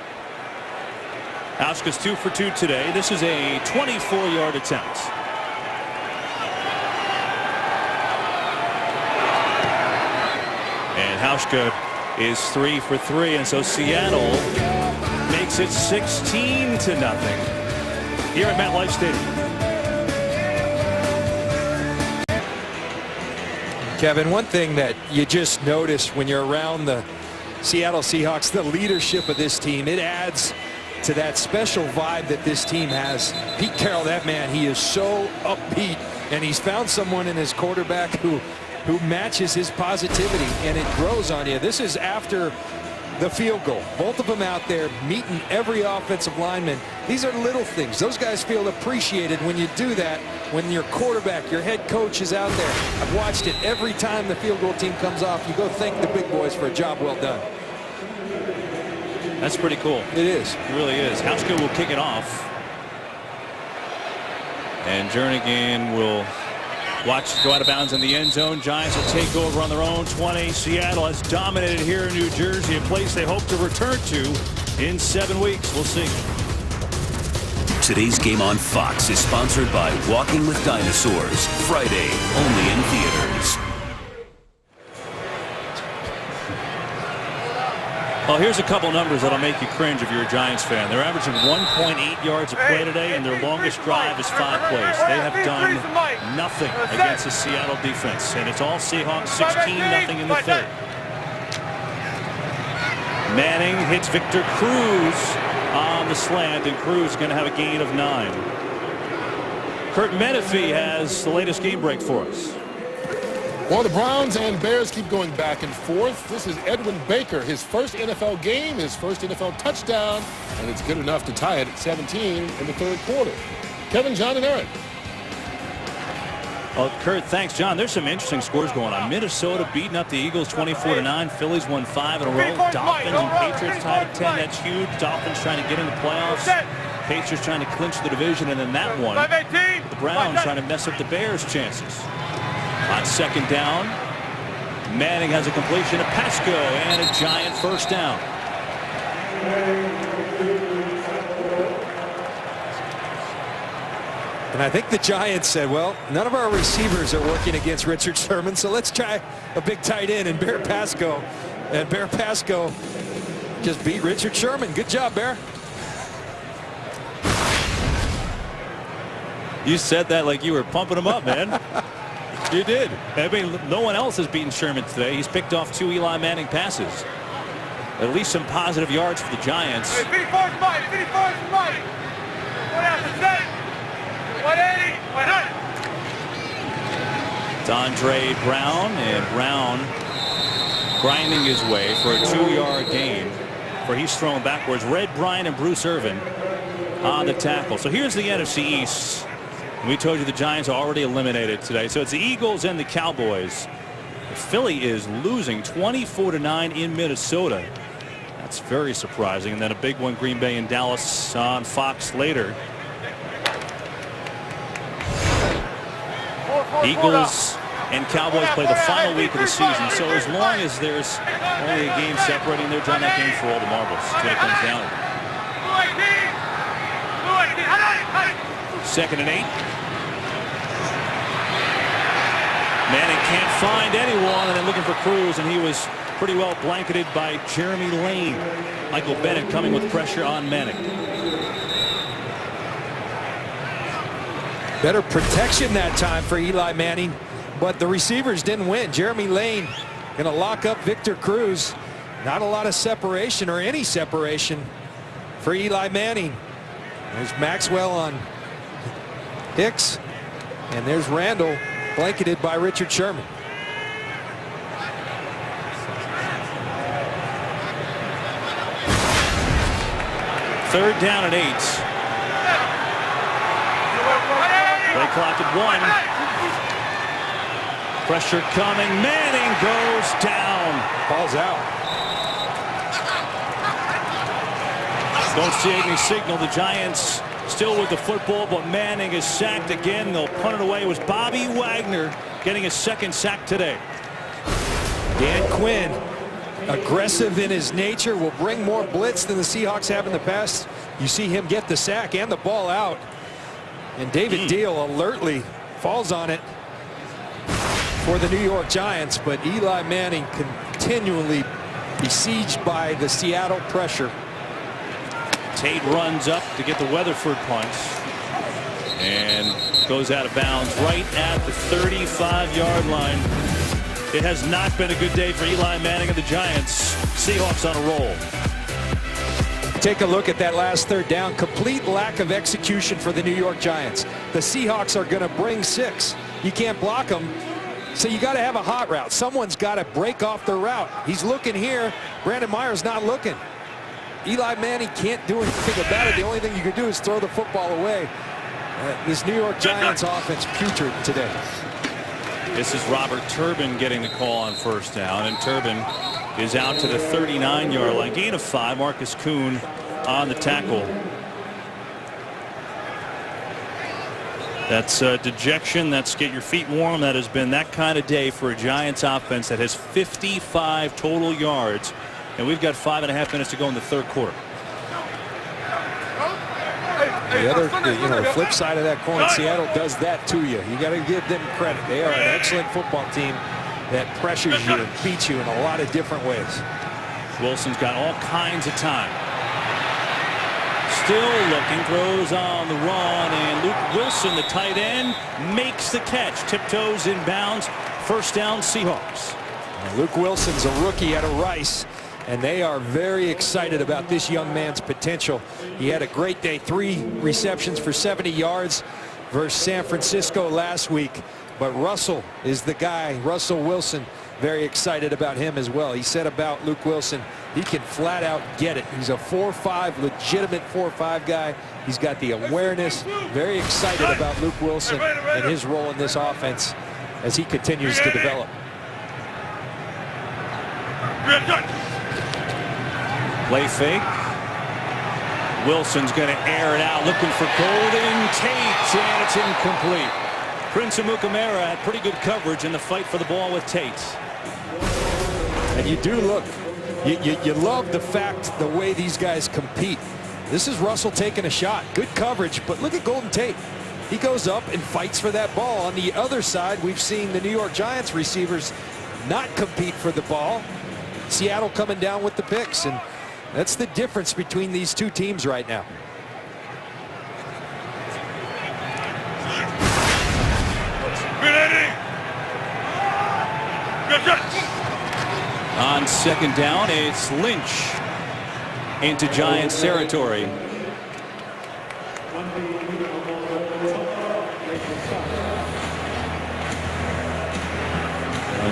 Hauschka's 2 for 2 today. This is a 24-yard attempt. And Hauschka is 3 for 3, and so Seattle makes it 16-0 here at MetLife Stadium. Kevin, one thing that you just notice when you're around the Seattle Seahawks, the leadership of this team, it adds to that special vibe that this team has. Pete Carroll, that man, he is so upbeat, and he's found someone in his quarterback who matches his positivity, and it grows on you. This is after the field goal. Both of them out there meeting every offensive lineman. These are little things. Those guys feel appreciated when you do that, when your quarterback, your head coach is out there. I've watched it every time the field goal team comes off. You go thank the big boys for a job well done. That's pretty cool. It is. It really is. Hauschka will kick it off. And Jernigan will watch it go out of bounds in the end zone. Giants will take over on their own 20. Seattle has dominated here in New Jersey, a place they hope to return to in 7 weeks. We'll see. Today's game on Fox is sponsored by Walking with Dinosaurs. Friday, only in theaters. Well, here's a couple numbers that'll make you cringe if you're a Giants fan. They're averaging 1.8 yards a play today, and their longest drive is 5 plays. They have done nothing against the Seattle defense, and it's all Seahawks 16-0 in the 3rd. Manning hits Victor Cruz on the slant, and Cruz is going to have a gain of 9. Kurt Menefee has the latest game break for us. Well, the Browns and Bears keep going back and forth. This is Edwin Baker, his first NFL game, his first NFL touchdown, and it's good enough to tie it at 17 in the 3rd quarter. Kevin, John, and Eric. Well, Kurt, thanks, John. There's some interesting scores going on. Minnesota beating up the Eagles 24-9. Phillies won 5 in a row. Dolphins and Patriots tied at 10. That's huge. Dolphins trying to get in the playoffs. Patriots trying to clinch the division, and then that one, the Browns trying to mess up the Bears' chances. On 2nd down, Manning has a completion to Pasco and a Giant first down. And I think the Giants said, well, none of our receivers are working against Richard Sherman, so let's try a big tight end in Bear Pasco. And Bear Pasco just beat Richard Sherman. Good job, Bear. You said that like you were pumping him up, man. You did. I mean, no one else has beaten Sherman today. He's picked off 2 Eli Manning passes. at least some positive yards for the Giants. Hey, 54 is mine. 54 is mine. What else is that? 180. 100. It's Andre Brown, and Brown grinding his way for a 2-yard gain where he's thrown backwards. Red Bryant and Bruce Irvin on the tackle. So here's the NFC East. We told you the Giants are already eliminated today. So it's the Eagles and the Cowboys. Philly is losing 24-9 in Minnesota. That's very surprising. And then a big one, Green Bay and Dallas on Fox later. Eagles and Cowboys play the final week of the season. So as long as there's only a game separating, they're trying that game for all the marbles. That's what it comes down to. 2nd and 8. Manning can't find anyone, and then looking for Cruz, and he was pretty well blanketed by Jeremy Lane. Michael Bennett coming with pressure on Manning. Better protection that time for Eli Manning, but the receivers didn't win. Jeremy Lane going to lock up Victor Cruz. Not a lot of separation or any separation for Eli Manning. There's Maxwell on Hicks, and there's Randall blanketed by Richard Sherman. Third down and 8. Play clock at 1. Pressure coming. Manning goes down. Ball's out. Don't see any signal. The Giants still with the football, but Manning is sacked again. They'll punt it away. It was Bobby Wagner getting his 2nd sack today. Dan Quinn, aggressive in his nature, will bring more blitz than the Seahawks have in the past. You see him get the sack and the ball out. And David Deal alertly falls on it for the New York Giants, but Eli Manning continually besieged by the Seattle pressure. Tate runs up to get the Weatherford punch and goes out of bounds right at the 35-yard line. It has not been a good day for Eli Manning and the Giants. Seahawks on a roll. Take a look at that last 3rd down. Complete lack of execution for the New York Giants. The Seahawks are going to bring 6. You can't block them, so you got to have a hot route. Someone's got to break off the route. He's looking here. Brandon Meyer's not looking. Eli Manning can't do anything about it. The only thing you can do is throw the football away. This New York Giants offense putrid today. This is Robert Turbin getting the call on 1st down, and Turbin is out to the 39-yard line. Gain of 5. Marcus Kuhn on the tackle. That's dejection. That's get your feet warm. That has been that kind of day for a Giants offense that has 55 total yards. And we've got 5.5 minutes to go in the 3rd quarter. The flip side of that coin, Seattle does that to you. You got to give them credit. They are an excellent football team that pressures you and beats you in a lot of different ways. Wilson's got all kinds of time. Still looking, throws on the run, and Luke Wilson, the tight end, makes the catch. Tiptoes in bounds. 1st down, Seahawks. Luke Wilson's a rookie out of Rice, and they are very excited about this young man's potential. He had a great day, 3 receptions for 70 yards versus San Francisco last week. But Russell is the guy, Russell Wilson, very excited about him as well. He said about Luke Wilson, he can flat out get it. He's a 4-5, legitimate 4-5 guy. He's got the awareness. Very excited about Luke Wilson and his role in this offense as he continues to develop. Play fake. Wilson's going to air it out, looking for Golden Tate, and it's incomplete. Prince Amukamara had pretty good coverage in the fight for the ball with Tate. And you do look, you love the fact the way these guys compete. This is Russell taking a shot. Good coverage, but look at Golden Tate. He goes up and fights for that ball. On the other side, we've seen the New York Giants receivers not compete for the ball. Seattle coming down with the picks, and that's the difference between these two teams right now. On second down, it's Lynch into Giants territory.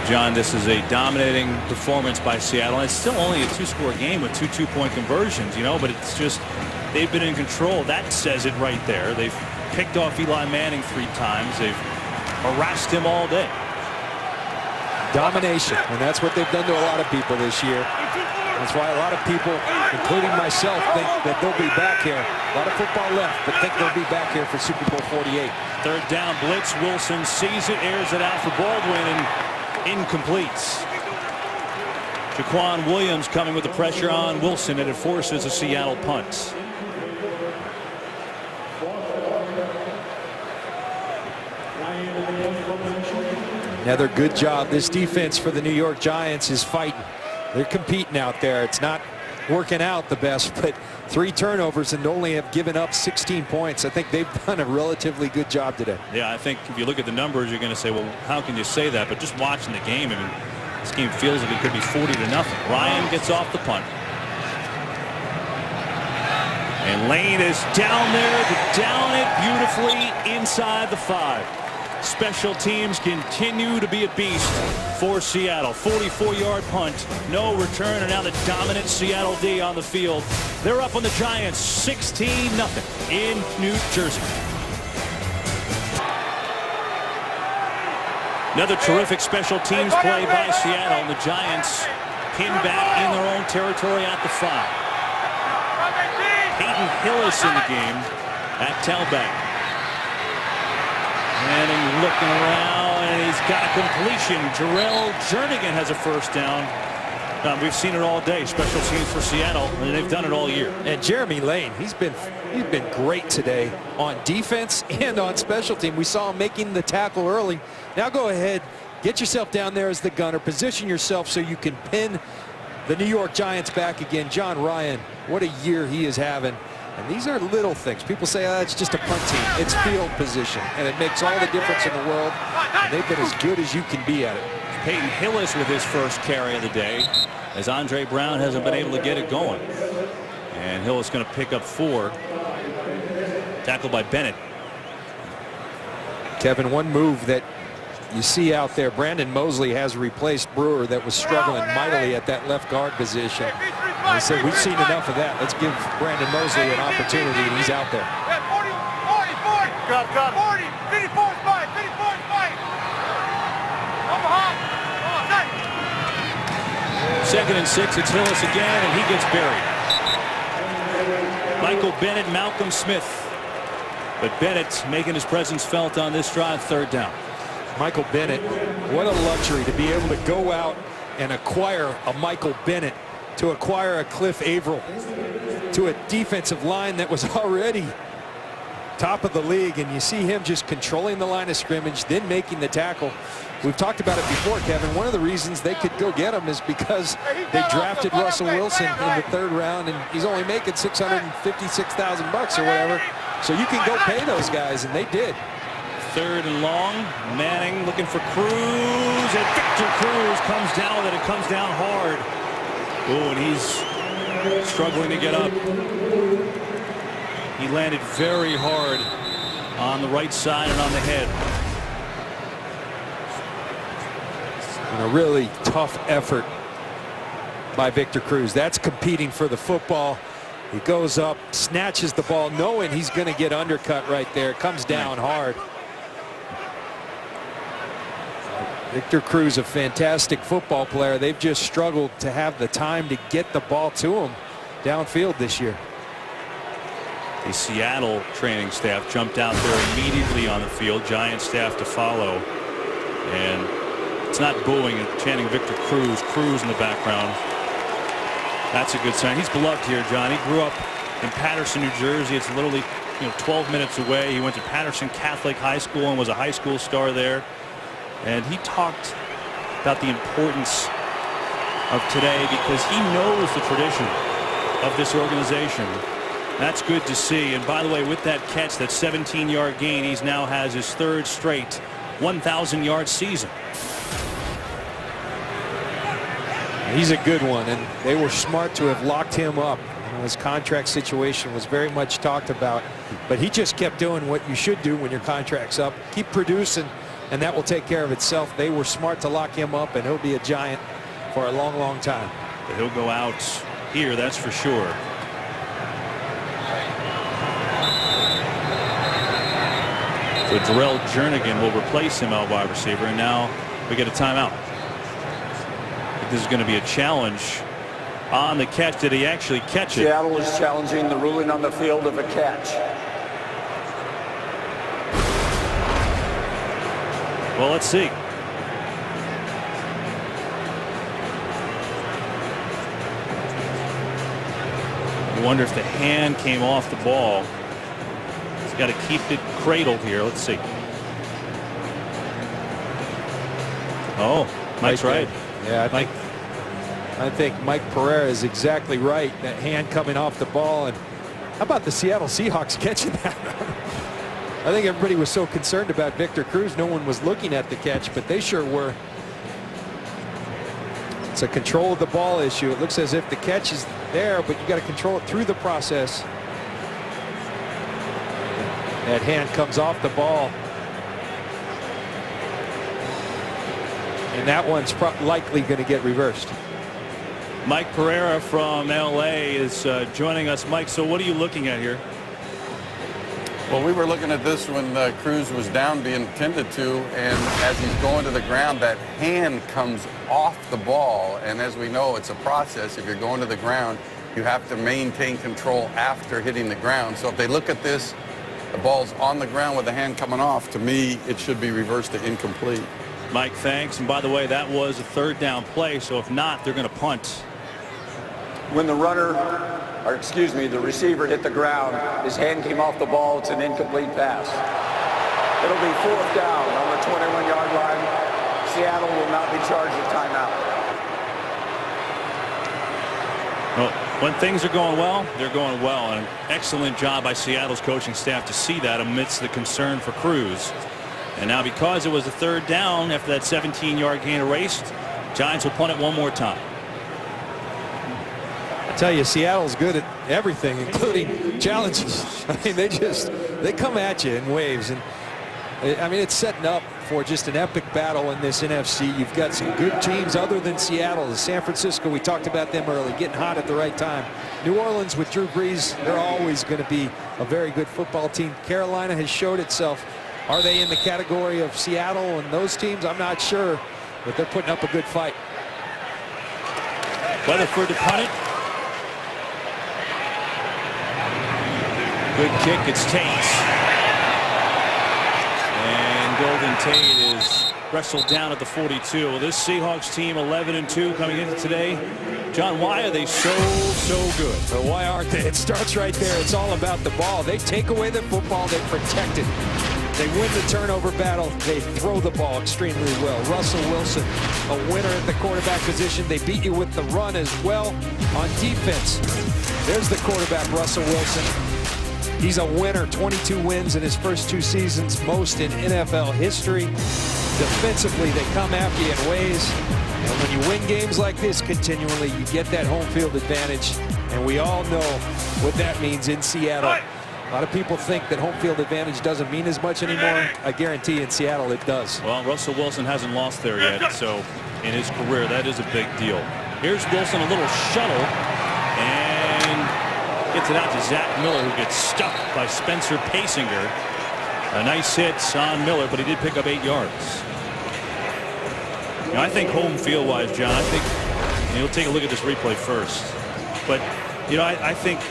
John, this is a dominating performance by Seattle. It's still only a two-score game with two two-point conversions, you know, but it's just they've been in control. That says it right there. They've picked off Eli Manning 3 times. They've harassed him all day. Domination, and that's what they've done to a lot of people this year. That's why a lot of people, including myself, think that they'll be back here. A lot of football left, but think they'll be back here for Super Bowl 48. Third down blitz. Wilson sees it, airs it out for Baldwin, and incomplete. Jaquan Williams coming with the pressure on Wilson, and it forces a Seattle punt. Another good job. This defense for the New York Giants is fighting. They're competing out there. It's not working out the best, but 3 turnovers and only have given up 16 points. I think they've done a relatively good job today. Yeah, I think if you look at the numbers, you're going to say, well, how can you say that? But just watching the game, I mean, this game feels like it could be 40-0. Ryan gets off the punt. And Lane is down there to down it beautifully inside the 5. Special teams continue to be a beast for Seattle. 44-yard punt, no return, and now the dominant Seattle D on the field. They're up on the Giants 16-0 in New Jersey. Another terrific special teams play by Seattle, and the Giants pinned back in their own territory at the 5. Peyton Hillis in the game at tailback. Manning looking around, and he's got a completion. Jarrell Jernigan has a first down. We've seen it all day. Special teams for Seattle, and they've done it all year. And Jeremy Lane, he's been great today on defense and on special team. We saw him making the tackle early. Now go ahead, get yourself down there as the gunner. Position yourself so you can pin the New York Giants back again. John Ryan, what a year he is having. And these are little things. People say, oh, it's just a punt team. It's field position, and it makes all the difference in the world. And they've been as good as you can be at it. Peyton Hillis with his first carry of the day, as Andre Brown hasn't been able to get it going. And Hillis going to pick up 4. Tackled by Bennett. Kevin, one move that you see out there, Brandon Mosley has replaced Brewer that was struggling mightily at that left guard position. And they said, we've seen enough of that. Let's give Brandon Mosley an opportunity, and he's out there. 40, 40, 40, 40, 54, 5. Second and 6, it's Hillis again, and he gets buried. Michael Bennett, Malcolm Smith. But Bennett making his presence felt on this drive, third down. Michael Bennett, what a luxury to be able to go out and acquire a Michael Bennett, to acquire a Cliff Averill, to a defensive line that was already top of the league, and you see him just controlling the line of scrimmage, then making the tackle. We've talked about it before, Kevin. One of the reasons they could go get him is because they drafted Russell Wilson in the 3rd round, and he's only making $656,000 or whatever. So you can go pay those guys, and they did. 3rd and long. Manning looking for Cruz, and Victor Cruz comes down with it. It comes down hard. Oh, and he's struggling to get up. He landed very hard on the right side and on the head. And a really tough effort by Victor Cruz. That's competing for the football. He goes up, snatches the ball, knowing he's going to get undercut right there. Comes down hard. Victor Cruz, a fantastic football player. They've just struggled to have the time to get the ball to him downfield this year. The Seattle training staff jumped out there immediately on the field. Giant staff to follow. And it's not booing and chanting Victor Cruz. Cruz in the background. That's a good sign. He's beloved here, John. He grew up in Patterson, New Jersey. It's literally 12 minutes away. He went to Patterson Catholic High School and was a high school star there. And he talked about the importance of today because he knows the tradition of this organization. That's good to see. And by the way, with that catch, that 17-yard gain, he now has his 3rd straight 1,000-yard season. He's a good one, and they were smart to have locked him up. His contract situation was very much talked about, but he just kept doing what you should do when your contract's up. Keep producing, and that will take care of itself. They were smart to lock him up, and he'll be a Giant for a long, long time. But he'll go out here, that's for sure. So Darrell Jernigan will replace him out wide receiver, and now we get a timeout. This is going to be a challenge on the catch. Did he actually catch it? Seattle is challenging the ruling on the field of a catch. Well, let's see. I wonder if the hand came off the ball. He's got to keep it cradled here. Let's see. Oh, Mike's right. Yeah, I think Mike Pereira is exactly right. That hand coming off the ball. And how about the Seattle Seahawks catching that? I think everybody was so concerned about Victor Cruz, no one was looking at the catch, but they sure were. It's a control of the ball issue. It looks as if the catch is there, but you got to control it through the process. That hand comes off the ball. And that one's likely going to get reversed. Mike Pereira from LA is joining us. Mike, so what are you looking at here? Well, we were looking at this when Cruz was down being tended to, and as he's going to the ground, that hand comes off the ball. And as we know, it's a process. If you're going to the ground, you have to maintain control after hitting the ground. So if they look at this, the ball's on the ground with the hand coming off. To me, it should be reversed to incomplete. Mike, thanks. And by the way, that was a third down play, so if not, they're going to punt. When the the receiver hit the ground, his hand came off the ball. It's an incomplete pass. It'll be 4th down on the 21-yard line. Seattle will not be charged with timeout. Well, when things are going well, they're going well. And an excellent job by Seattle's coaching staff to see that amidst the concern for Cruz. And now because it was a third down after that 17-yard gain erased, Giants will punt it one more time. I tell you, Seattle's good at everything, including challenges. I mean, they come at you in waves. And I mean, it's setting up for just an epic battle in this NFC. You've got some good teams other than Seattle. The San Francisco, we talked about them early, getting hot at the right time. New Orleans with Drew Brees, they're always going to be a very good football team. Carolina has showed itself. Are they in the category of Seattle and those teams? I'm not sure, but they're putting up a good fight. Weatherford to punt it. Good kick. It's Tate. And Golden Tate is wrestled down at the 42. Well, this Seahawks team 11-2 coming into today. John, why are they so good? So why aren't they? It starts right there. It's all about the ball. They take away the football. They protect it. They win the turnover battle. They throw the ball extremely well. Russell Wilson, a winner at the quarterback position. They beat you with the run as well on defense. There's the quarterback, Russell Wilson. He's a winner, 22 wins in his first 2 seasons, most in NFL history. Defensively, they come after you in ways. And when you win games like this continually, you get that home field advantage. And we all know what that means in Seattle. A lot of people think that home field advantage doesn't mean as much anymore. I guarantee in Seattle it does. Well, Russell Wilson hasn't lost there yet, so in his career, that is a big deal. Here's Wilson, a little shuttle, and gets it out to Zach Miller, who gets stuck by Spencer Pasinger. A nice hit on Miller, but he did pick up 8 yards. You know, I think home field-wise, John, I think, and you'll take a look at this replay first, but, you know, I think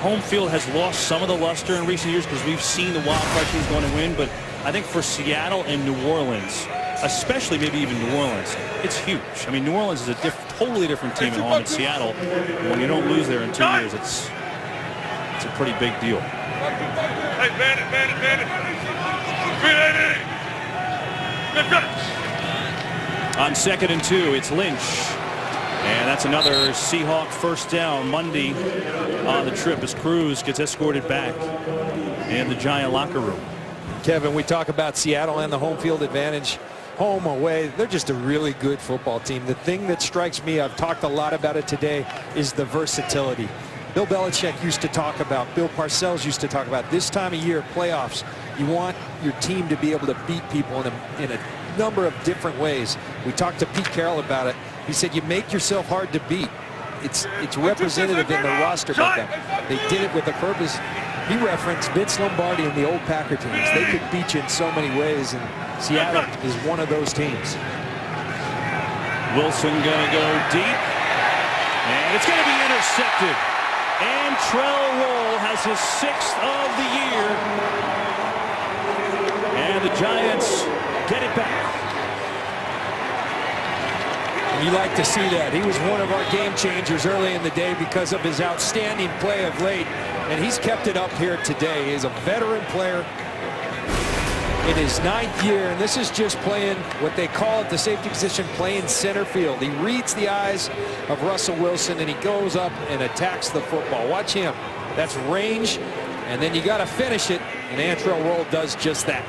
home field has lost some of the luster in recent years because we've seen the wild card teams going to win, but I think for Seattle and New Orleans, especially maybe even New Orleans, it's huge. I mean, New Orleans is a totally different team at home. In Seattle, when you don't lose there in 2 years, it's a pretty big deal. Hey, bandit. On 2nd and 2, it's Lynch. And that's another Seahawk first down Monday on the trip as Cruz gets escorted back in the Giant locker room. Kevin, we talk about Seattle and the home field advantage. home, away, they're just a really good football team. The thing that strikes me, I've talked a lot about it today, is the versatility. Bill Belichick used to talk about, Bill Parcells used to talk about, this time of year, playoffs, you want your team to be able to beat people in a number of different ways. We talked to Pete Carroll about it. He said you make yourself hard to beat. It's representative in the roster about that. They did it with a purpose. He referenced Vince Lombardi and the old Packer teams. They could beat you in so many ways, and Seattle is one of those teams. Wilson going to go deep, and it's going to be intercepted. And Trell Roll has his 6th of the year, and the Giants get it back. You like to see that. He was one of our game changers early in the day because of his outstanding play of late, and he's kept it up here today. He's a veteran player in his 9th year, and this is just playing what they call at the safety position, playing center field. He reads the eyes of Russell Wilson, and he goes up and attacks the football. Watch him. That's range, and then you got to finish it, and Antrell Roll does just that.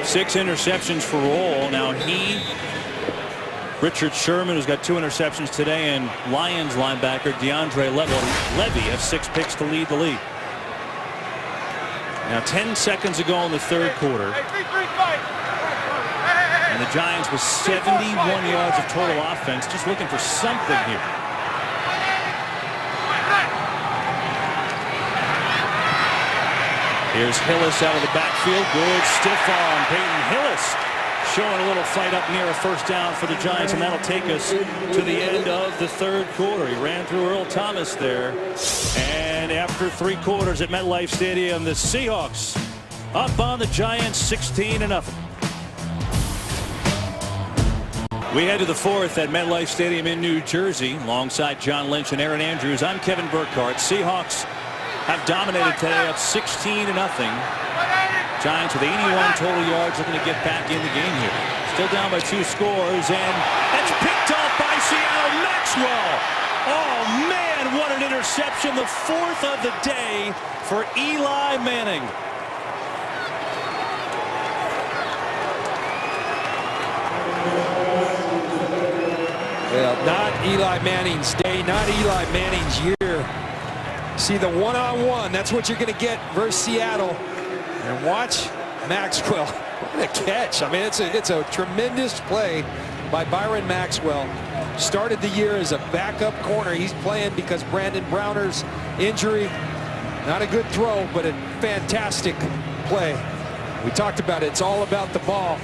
6 interceptions for Roll. Now Richard Sherman, who's got 2 interceptions today, and Lions linebacker DeAndre Levy have 6 picks to lead the league. Now 10 seconds ago in the 3rd quarter, and the Giants with 71 yards of total offense, just looking for something here. Here's Hillis out of the backfield. Good stiff arm. Peyton Hillis showing a little fight up near a 1st down for the Giants, and that'll take us to the end of the 3rd quarter. He ran through Earl Thomas there, and after 3 quarters at MetLife Stadium, the Seahawks up on the Giants 16-0. We head to the 4th at MetLife Stadium in New Jersey, alongside John Lynch and Aaron Andrews. I'm Kevin Burkhardt. Seahawks have dominated today, up 16-0. Giants with 81 total yards, looking to get back in the game here. Still down by 2 scores, and that's picked off by Seattle. Maxwell. Oh man, what an interception! The 4th of the day for Eli Manning. Well, not Eli Manning's day, not Eli Manning's year. See the one-on-one, that's what you're going to get versus Seattle. And watch Maxwell. What a catch. I mean, it's a tremendous play by Byron Maxwell. Started the year as a backup corner. He's playing because Brandon Browner's injury. Not a good throw, but a fantastic play. We talked about it. It's all about the ball.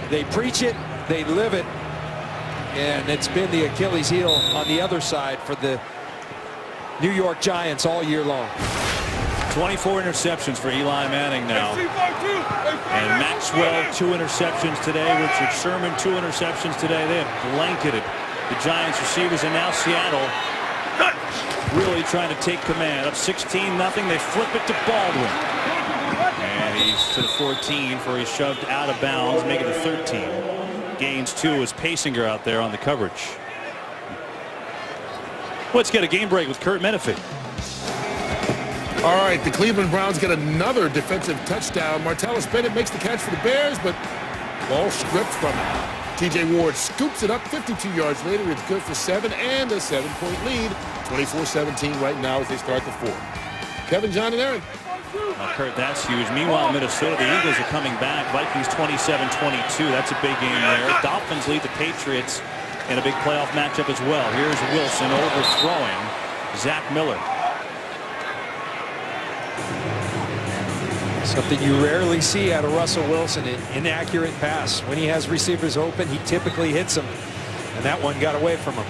They preach it, they live it, and it's been the Achilles heel on the other side for the New York Giants all year long. 24 interceptions for Eli Manning now. And Maxwell, 2 interceptions today. Richard Sherman, 2 interceptions today. They have blanketed the Giants receivers, and now Seattle really trying to take command. Up 16-0. They flip it to Baldwin. And he's to the 14 for he's shoved out of bounds, making it 13. Gains 2 as Pasinger out there on the coverage. Let's get a game break with Kurt Menefee. All right, the Cleveland Browns get another defensive touchdown. Martellus Bennett makes the catch for the Bears, but ball stripped from him. T.J. Ward scoops it up 52 yards later. It's good for 7 and a 7-point lead. 24-17 right now as they start the 4th. Kevin, John, and Aaron. Kurt, that's huge. Meanwhile, Minnesota, the Eagles are coming back. Vikings 27-22. That's a big game there. Dolphins lead the Patriots in a big playoff matchup as well. Here's Wilson overthrowing Zach Miller. Something you rarely see out of Russell Wilson, an inaccurate pass. When he has receivers open, he typically hits them, and that one got away from him.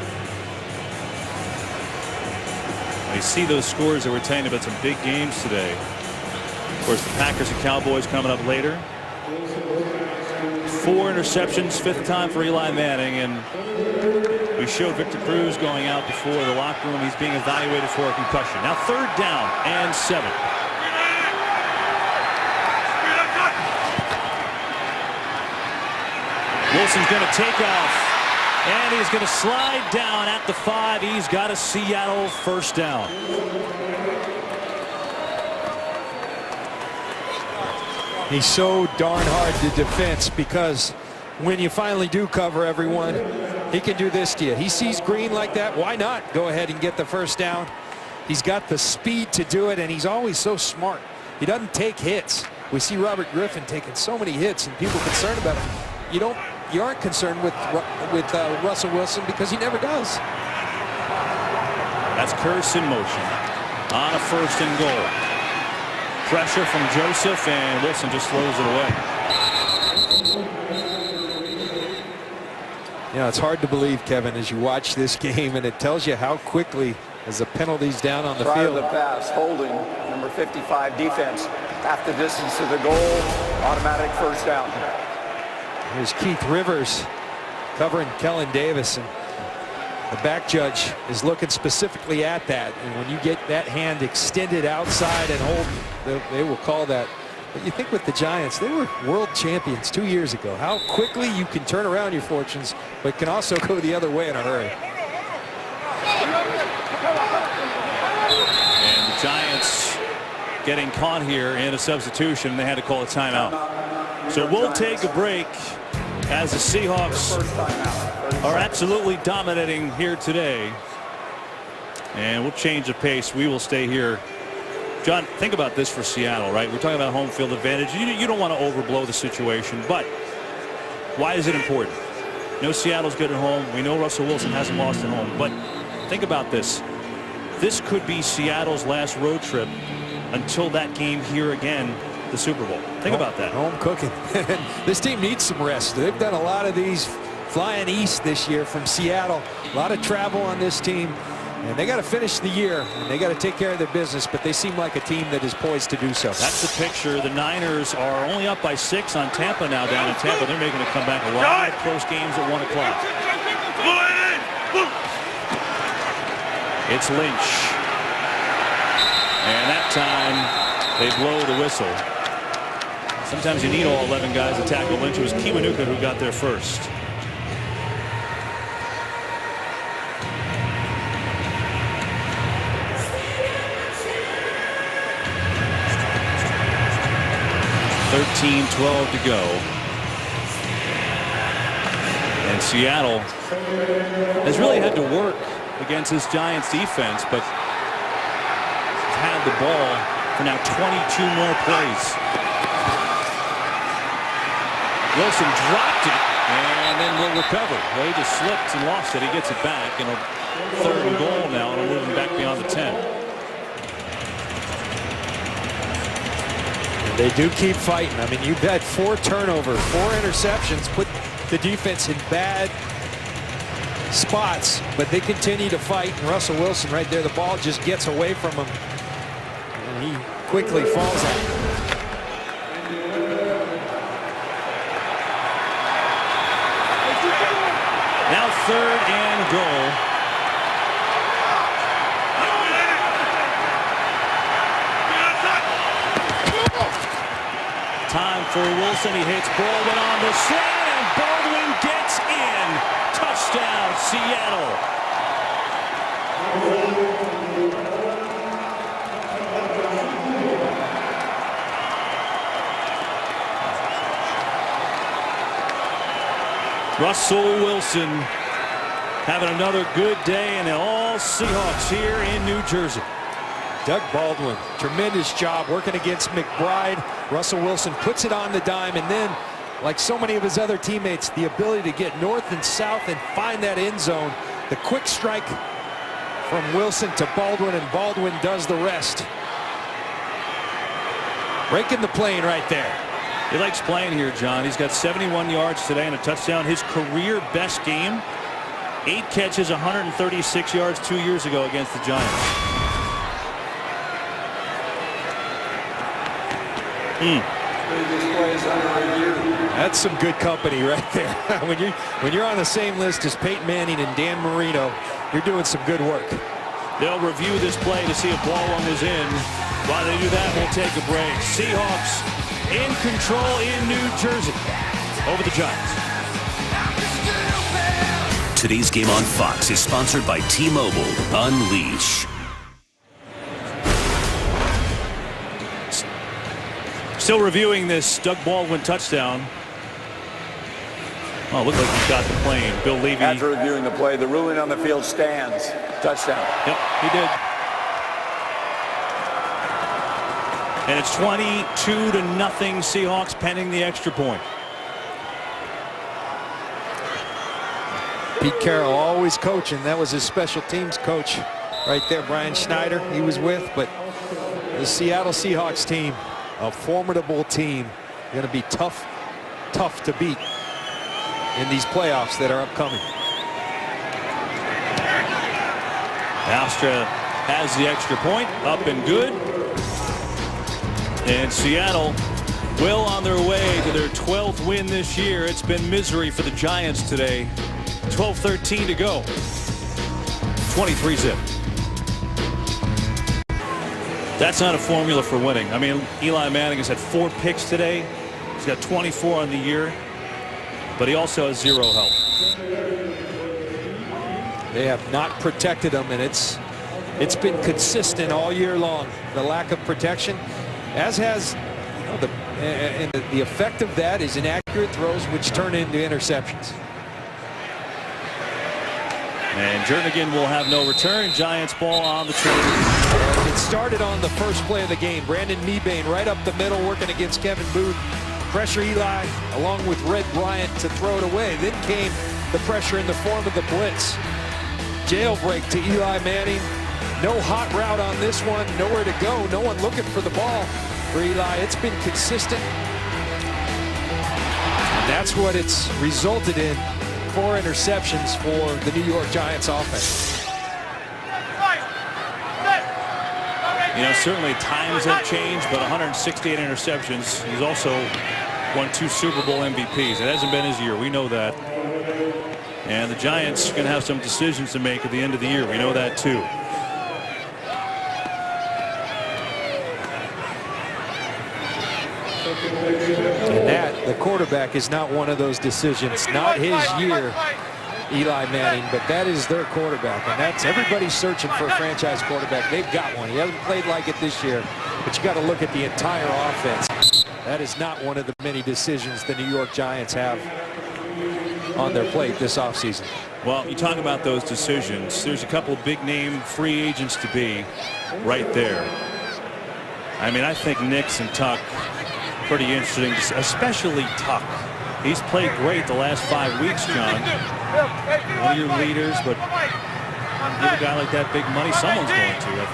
You see those scores that we're telling you about, some big games today. Of course, the Packers and Cowboys coming up later. 4 interceptions, 5th time for Eli Manning, and we showed Victor Cruz going out before the locker room. He's being evaluated for a concussion. Now 3rd down and 7. Wilson's going to take off, and he's going to slide down at the 5. He's got a Seattle 1st down. He's so darn hard to defense because when you finally do cover everyone, he can do this to you. He sees green like that. Why not go ahead and get the first down? He's got the speed to do it, and he's always so smart. He doesn't take hits. We see Robert Griffin taking so many hits, and people concerned about him. You aren't concerned with Russell Wilson because he never does. That's Curse in motion on a 1st and goal. Pressure from Joseph, and Wilson just throws it away. Yeah, it's hard to believe, Kevin, as you watch this game, and it tells you how quickly, as the penalty's down on the Prior field. to the pass, holding, number 55 defense, half the distance to the goal, automatic first down. Here's Keith Rivers covering Kellen Davis, and the back judge is looking specifically at that. And when you get that hand extended outside and hold, they will call that. But you think with the Giants, they were world champions 2 years ago. How quickly you can turn around your fortunes, but can also go the other way in a hurry. And the Giants getting caught here in a substitution. They had to call a timeout. So we'll take a break as the Seahawks are absolutely dominating here today. And we'll change the pace. We will stay here. John, think about this for Seattle, right? We're talking about home field advantage. You don't want to overblow the situation, but why is it important? You know Seattle's good at home. We know Russell Wilson hasn't lost at home, but think about this. This could be Seattle's last road trip until that game here again, the Super Bowl. Think about that. Home cooking. This team needs some rest. They've done a lot of these flying east this year from Seattle. A lot of travel on this team. And they got to finish the year, and they got to take care of their business, but they seem like a team that is poised to do so. That's the picture. The Niners are only up by 6 on Tampa now down in Tampa. They're making a comeback. A lot of close games at 1 o'clock. It's Lynch. And that time they blow the whistle. Sometimes you need all 11 guys to tackle Lynch. It was Kiwanuka who got there first. .12 to go. And Seattle has really had to work against this Giants defense, but had the ball for now 22 more plays. Wilson dropped it and then will recover. Well, he just slipped and lost it. He gets it back, and a 3rd and goal now, and moving back beyond the 10. They do keep fighting. I mean, you've had 4 turnovers, 4 interceptions, put the defense in bad spots, but they continue to fight. And Russell Wilson right there, the ball just gets away from him, and he quickly falls on it. Now 3rd and goal. Time for Wilson. He hits Baldwin on the slant, and Baldwin gets in. Touchdown, Seattle. Russell Wilson having another good day, and all Seahawks here in New Jersey. Doug Baldwin, tremendous job working against McBride. Russell Wilson puts it on the dime, and then, like so many of his other teammates, the ability to get north and south and find that end zone. The quick strike from Wilson to Baldwin, and Baldwin does the rest. Breaking the plane right there. He likes playing here, John. He's got 71 yards today and a touchdown. His career best game, 8 catches, 136 yards 2 years ago against the Giants. That's some good company right there. when you're on the same list as Peyton Manning and Dan Marino, you're doing some good work. They'll review this play to see if Baldwin was in. While they do that, we'll take a break. Seahawks in control in New Jersey over the Giants. Today's game on Fox is sponsored by T-Mobile. Unleash. Still reviewing this Doug Baldwin touchdown. Oh, looked like he got the plane. Bill Levy. After reviewing the play, the ruling on the field stands. Touchdown. Yep, he did. And it's 22-0 Seahawks pending the extra point. Pete Carroll always coaching. That was his special teams coach right there. Brian Schneider he was with. But the Seattle Seahawks team, a formidable team, going to be tough to beat in these playoffs that are upcoming. Alstra has the extra point, up and good. And Seattle well on their way to their 12th win this year. It's been misery for the Giants today. 12-13 to go. 23-zip. That's not a formula for winning. I mean, Eli Manning has had 4 picks today. He's got 24 on the year, but he also has 0 help. They have not protected him, and it's been consistent all year long. The lack of protection, as has the effect of that is inaccurate throws, which turn into interceptions. And Jernigan will have no return. Giants ball on the 20. It started on the first play of the game. Brandon Mebane right up the middle working against Kevin Booth. Pressure Eli along with Red Bryant to throw it away. Then came the pressure in the form of the blitz. Jailbreak to Eli Manning. No hot route on this one. Nowhere to go. No one looking for the ball for Eli. It's been consistent. And that's what it's resulted in. 4 interceptions for the New York Giants offense. You know, certainly times have changed, but 168 interceptions. He's also won 2 Super Bowl MVPs. It hasn't been his year. We know that. And the Giants are going to have some decisions to make at the end of the year. We know that too. And that, the quarterback, is not one of those decisions. Not his year, Eli Manning, but that is their quarterback. And that's, everybody's searching for a franchise quarterback. They've got one. He hasn't played like it this year, but you got to look at the entire offense. That is not one of the many decisions the New York Giants have on their plate this offseason. Well, you talk about those decisions. There's a couple of big name free agents to be right there. I mean, I think Nix and Tuck, pretty interesting, especially Tuck. He's played great the last 5 weeks, John. One of your leaders, but give a guy like that big money, someone's going to, I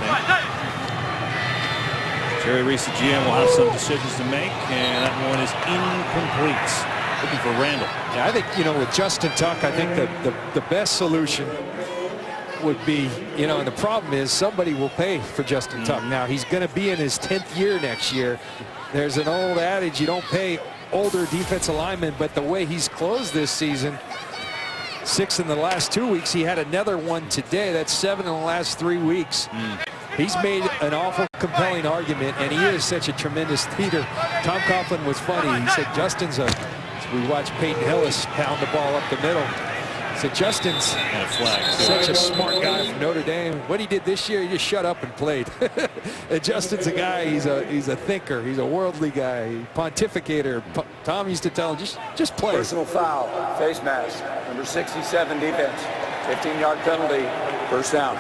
think. Jerry Reese, the GM, will have some decisions to make, and that one is incomplete. Looking for Randall. Yeah, I think, you know, with Justin Tuck, I think the best solution would be, you know, and the problem is somebody will pay for Justin Tuck. Now, he's going to be in his 10th year next year. There's an old adage, you don't pay older defensive linemen, but the way he's closed this season, 6 in the last 2 weeks, he had another one today. That's 7 in the last 3 weeks. He's made an awful compelling argument, and he is such a tremendous leader. Tom Coughlin was funny. He said Justin's we watched Peyton Hillis pound the ball up the middle. So Justin's such a smart guy from Notre Dame. What he did this year, he just shut up and played. And Justin's a guy, he's a thinker. He's a worldly guy, pontificator. Tom used to tell him, just play. Personal foul, face mask, number 67 defense, 15-yard penalty, first down.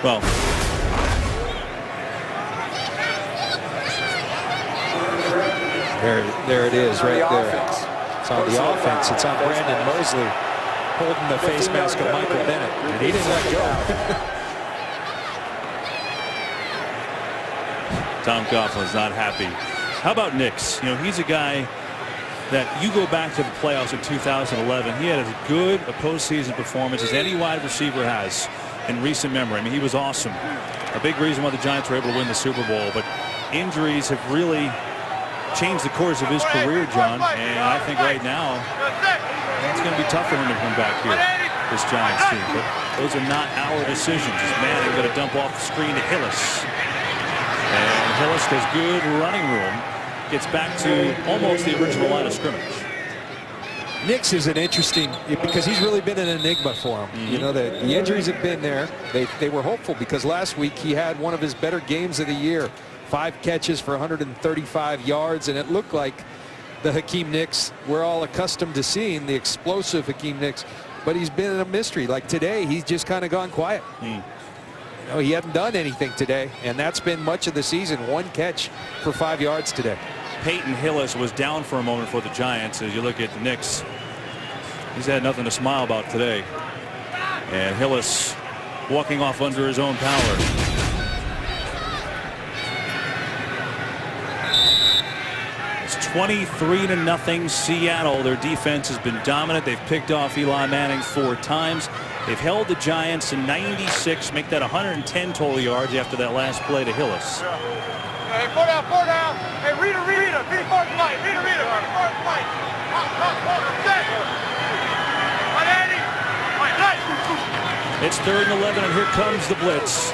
Well, there it is right there. It's on the offense. It's on Brandon Mosley holding the face mask of Michael Bennett, and he didn't let go. Tom Coughlin's not happy. How about Nix? You know, he's a guy that you go back to the playoffs in 2011. He had as good a postseason performance as any wide receiver has in recent memory. I mean, he was awesome. A big reason why the Giants were able to win the Super Bowl, but injuries have really changed the course of his career, John, and I think right now it's going to be tough for him to come back here, this Giants team. But those are not our decisions. As Manning going to dump off the screen to Hillis. And Hillis has good running room. Gets back to almost the original line of scrimmage. Nix is an interesting, because he's really been an enigma for him. You know, the injuries have been there. They were hopeful because last week he had one of his better games of the year. 5 catches for 135 yards, and it looked like the Hakeem Nicks we're all accustomed to seeing, the explosive Hakeem Nicks. But he's been a mystery. Like today, he's just kind of gone quiet. You know, he hadn't done anything today, and that's been much of the season. 1 catch for 5 yards today. Peyton Hillis was down for a moment for the Giants. As you look at the Knicks, he's had nothing to smile about today. And Hillis walking off under his own power. It's 23-0 Seattle. Their defense has been dominant. They've picked off Eli Manning 4 times. They've held the Giants to 96, make that 110 total yards after that last play to Hillis. Hey, 4 down. Hey, Rita. Be first light. Rita. First light. Set. It's 3rd and 11, and here comes the blitz.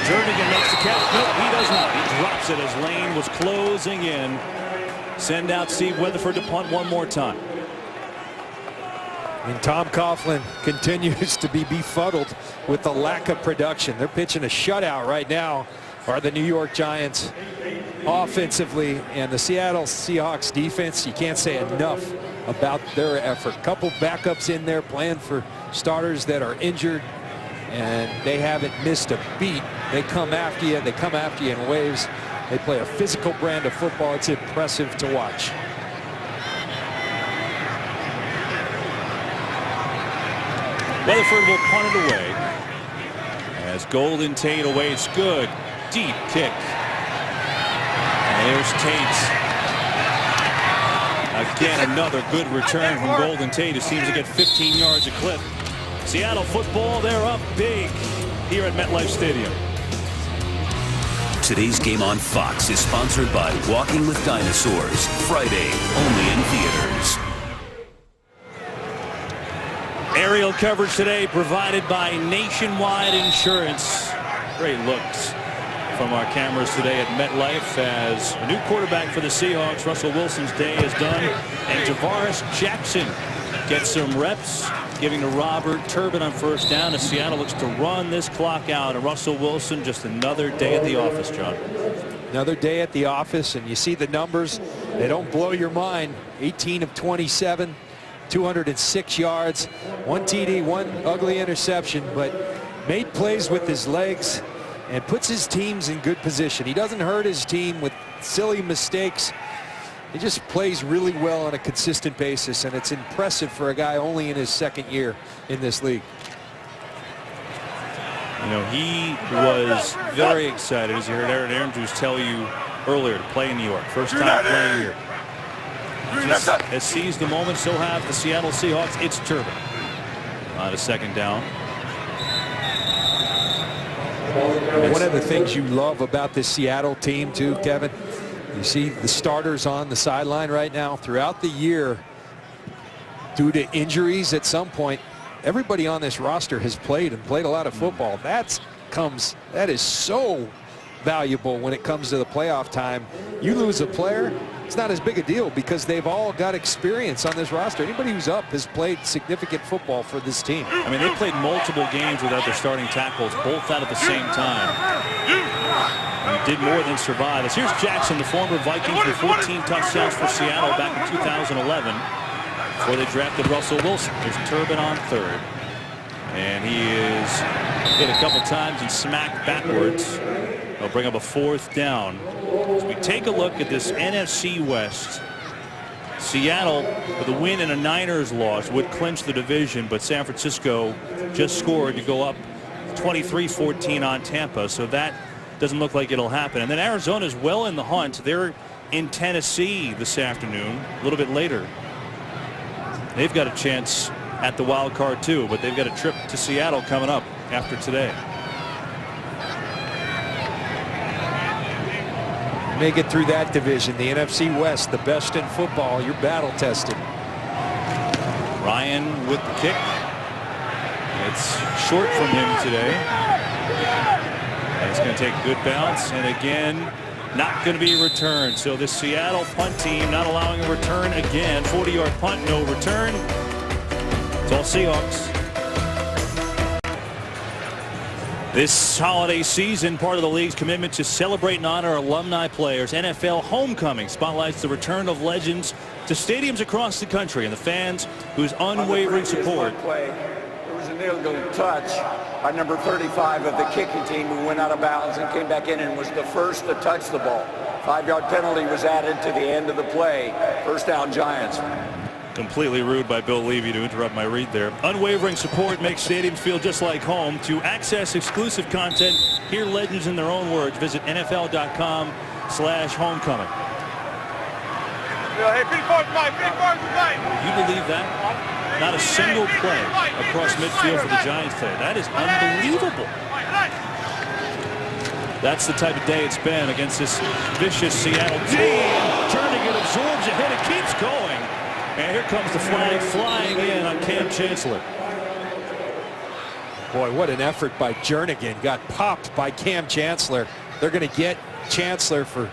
Jernigan makes the catch. Nope, he does not. He drops it as Lane was closing in. Send out Steve Weatherford to punt one more time. And Tom Coughlin continues to be befuddled with the lack of production. They're pitching a shutout right now, are the New York Giants offensively, and the Seattle Seahawks defense. You can't say enough about their effort. Couple backups in there playing for starters that are injured, and they haven't missed a beat. They come after you. They come after you in waves. They play a physical brand of football. It's impressive to watch. Weatherford will punt it away as Golden Tate awaits. Good deep kick. And there's Tate. Again, another good return from Golden Tate, who seems to get 15 yards a clip. Seattle football, they're up big here at MetLife Stadium. Today's game on Fox is sponsored by Walking with Dinosaurs. Friday, only in theaters. Aerial coverage today provided by Nationwide Insurance. Great looks from our cameras today at MetLife as a new quarterback for the Seahawks. Russell Wilson's day is done, and Javaris Jackson gets some reps, giving to Robert Turbin on first down as Seattle looks to run this clock out. And Russell Wilson, just another day at the office, John. Another day at the office, and you see the numbers. They don't blow your mind. 18 of 27, 206 yards, 1 TD, 1 ugly interception, but made plays with his legs and puts his teams in good position. He doesn't hurt his team with silly mistakes. He just plays really well on a consistent basis, and it's impressive for a guy only in his 2nd year in this league. You know, he was very excited, as you heard Aaron Andrews tell you earlier, to play in New York. First time playing here. Just has seized the moment, so have the Seattle Seahawks. It's Turbin on a 2nd down. One of the things you love about this Seattle team too, Kevin, you see the starters on the sideline right now. Throughout the year, due to injuries at some point, everybody on this roster has played a lot of football. That is so valuable when it comes to the playoff time. You lose a player, it's not as big a deal because they've all got experience on this roster. Anybody who's up has played significant football for this team. I mean, they played multiple games without their starting tackles, both out at the same time. And did more than survive. As here's Jackson, the former Viking, with 14 touchdowns for Seattle back in 2011 before they drafted Russell Wilson. There's Turbin on 3rd. And he is hit a couple times and smacked backwards. They'll bring up a 4th down. As we take a look at this NFC West, Seattle, with a win and a Niners loss, would clinch the division, but San Francisco just scored to go up 23-14 on Tampa, so that doesn't look like it'll happen. And then Arizona's well in the hunt. They're in Tennessee this afternoon, a little bit later. They've got a chance at the wild card too, but they've got a trip to Seattle coming up after today. Make it through that division, the NFC West, the best in football. You're battle tested. Ryan with the kick. It's short from him today. And it's going to take a good bounce, and again not going to be returned. So the Seattle punt team not allowing a return again. 40-yard punt, no return. It's all Seahawks. This holiday season, part of the league's commitment to celebrate and honor alumni players. NFL Homecoming spotlights the return of legends to stadiums across the country and the fans whose unwavering support. There was an illegal touch by number 35 of the kicking team who went out of bounds and came back in and was the first to touch the ball. 5-yard penalty was added to the end of the play. First down, Giants. Completely rude by Bill Levy to interrupt my read there. Unwavering support makes stadiums feel just like home. To access exclusive content, hear legends in their own words. Visit NFL.com/homecoming. You believe that? Not a single play across midfield for the Giants today. That is unbelievable. That's the type of day it's been against this vicious Seattle team. Jernigan absorbs a hit and keeps going. And here comes the flag flying in on Cam Chancellor. Boy, what an effort by Jernigan. Got popped by Cam Chancellor. They're going to get Chancellor for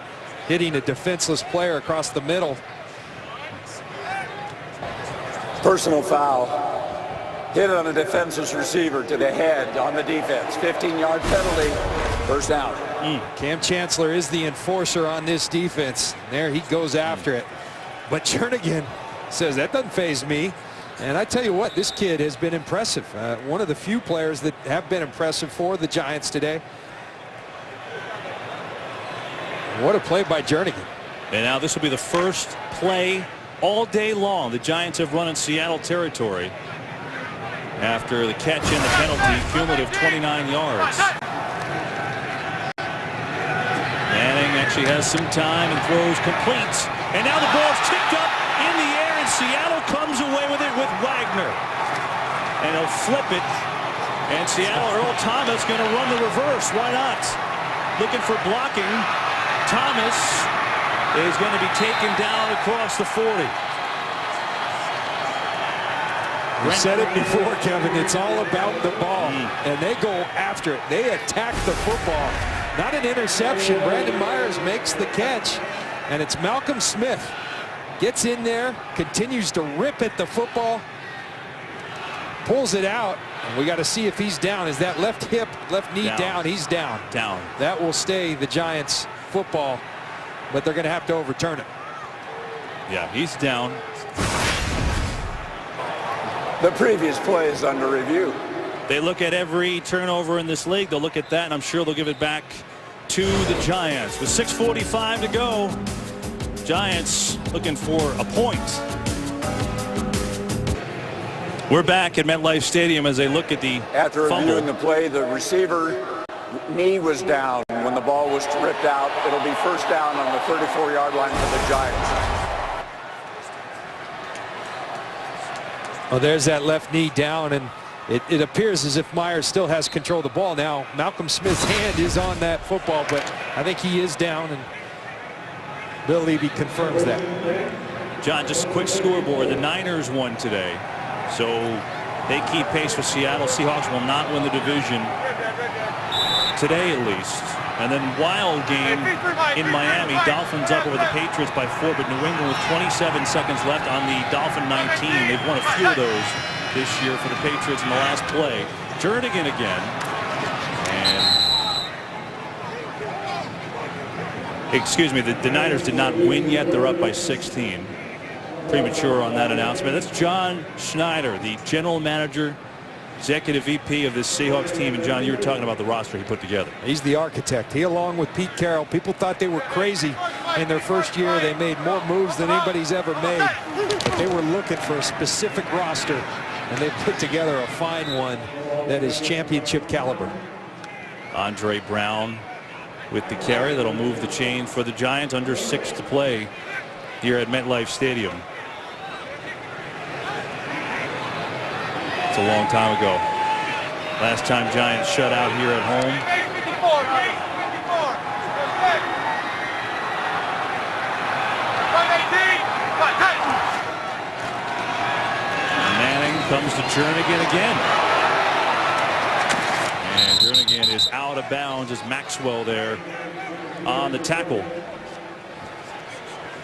hitting a defenseless player across the middle. Personal foul. Hit on a defenseless receiver to the head on the defense. 15-yard penalty. First down. Cam Chancellor is the enforcer on this defense. There he goes after it. But Jernigan says that doesn't faze me. And I tell you what, this kid has been impressive. One of the few players that have been impressive for the Giants today. What a play by Jernigan. And now this will be the first play all day long the Giants have run in Seattle territory after the catch and the penalty, cumulative 29 yards. Manning actually has some time and throws complete. And now the ball's tipped up in the air, and Seattle comes away with it with Wagner. And he'll flip it. And Seattle, Earl Thomas going to run the reverse. Why not? Looking for blocking. Thomas is going to be taken down across the 40. We said it before, Kevin. It's all about the ball. And they go after it. They attack the football. Not an interception. Brandon Myers makes the catch. And it's Malcolm Smith. Gets in there, continues to rip at the football, pulls it out, and we got to see if he's down. Is that left hip, left knee down? He's down. Down. That will stay the Giants football, but they're going to have to overturn it. Yeah, he's down. The previous play is under review. They look at every turnover in this league. They'll look at that, and I'm sure they'll give it back to the Giants. With 6:45 to go, Giants looking for a point. We're back at MetLife Stadium as they look at the After fumble. reviewing the play, the receiver knee was down when the ball was ripped out. It'll be first down on the 34-yard line for the Giants. Oh, there's that left knee down, and it appears as if Myers still has control of the ball. Now, Malcolm Smith's hand is on that football, but I think he is down, and Bill Levy confirms that. John, just a quick scoreboard. The Niners won today, so they keep pace with Seattle. Seahawks will not win the division today, at least. And then wild game in Miami. Dolphins up over the Patriots by 4, but New England with 27 seconds left on the Dolphin 19. They've won a few of those this year for the Patriots in the last play. Jernigan again. And excuse me, the Niners did not win yet. They're up by 16. Premature on that announcement. That's John Schneider, the general manager, executive VP of this Seahawks team. And John, you were talking about the roster he put together. He's the architect. He, along with Pete Carroll, people thought they were crazy in their first year. They made more moves than anybody's ever made. But they were looking for a specific roster, and they put together a fine one that is championship caliber. Andre Brown with the carry that'll move the chain for the Giants. Under 6 to play here at MetLife Stadium. It's a long time ago. Last time Giants shut out here at home. Manning comes to Jernigan again. And Jernigan is out of bounds as Maxwell there on the tackle.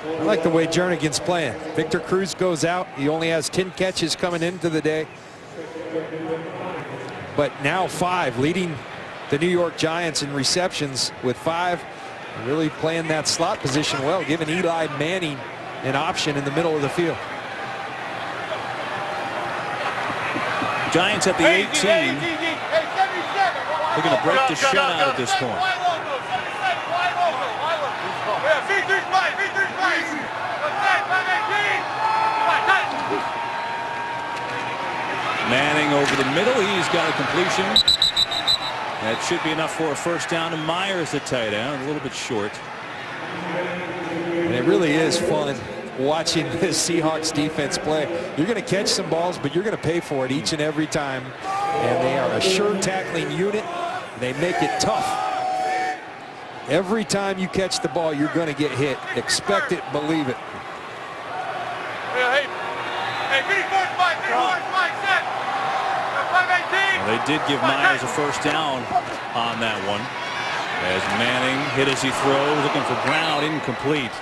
I like the way Jernigan's playing. Victor Cruz goes out. He only has 10 catches coming into the day. But now 5, leading the New York Giants in receptions with 5. Really playing that slot position well, giving Eli Manning an option in the middle of the field. Giants at the 18. They're going to break the shutout at this point. Manning over the middle. He's got a completion. That should be enough for a first down. And Myers, the tight end, a little bit short. And it really is fun watching this Seahawks defense play. You're going to catch some balls, but you're going to pay for it each and every time. And they are a sure tackling unit. They make it tough. Every time you catch the ball, you're going to get hit. Expect it, believe it. Well, they did give Myers a first down on that one. As Manning hit as he throws, looking for Brown, incomplete.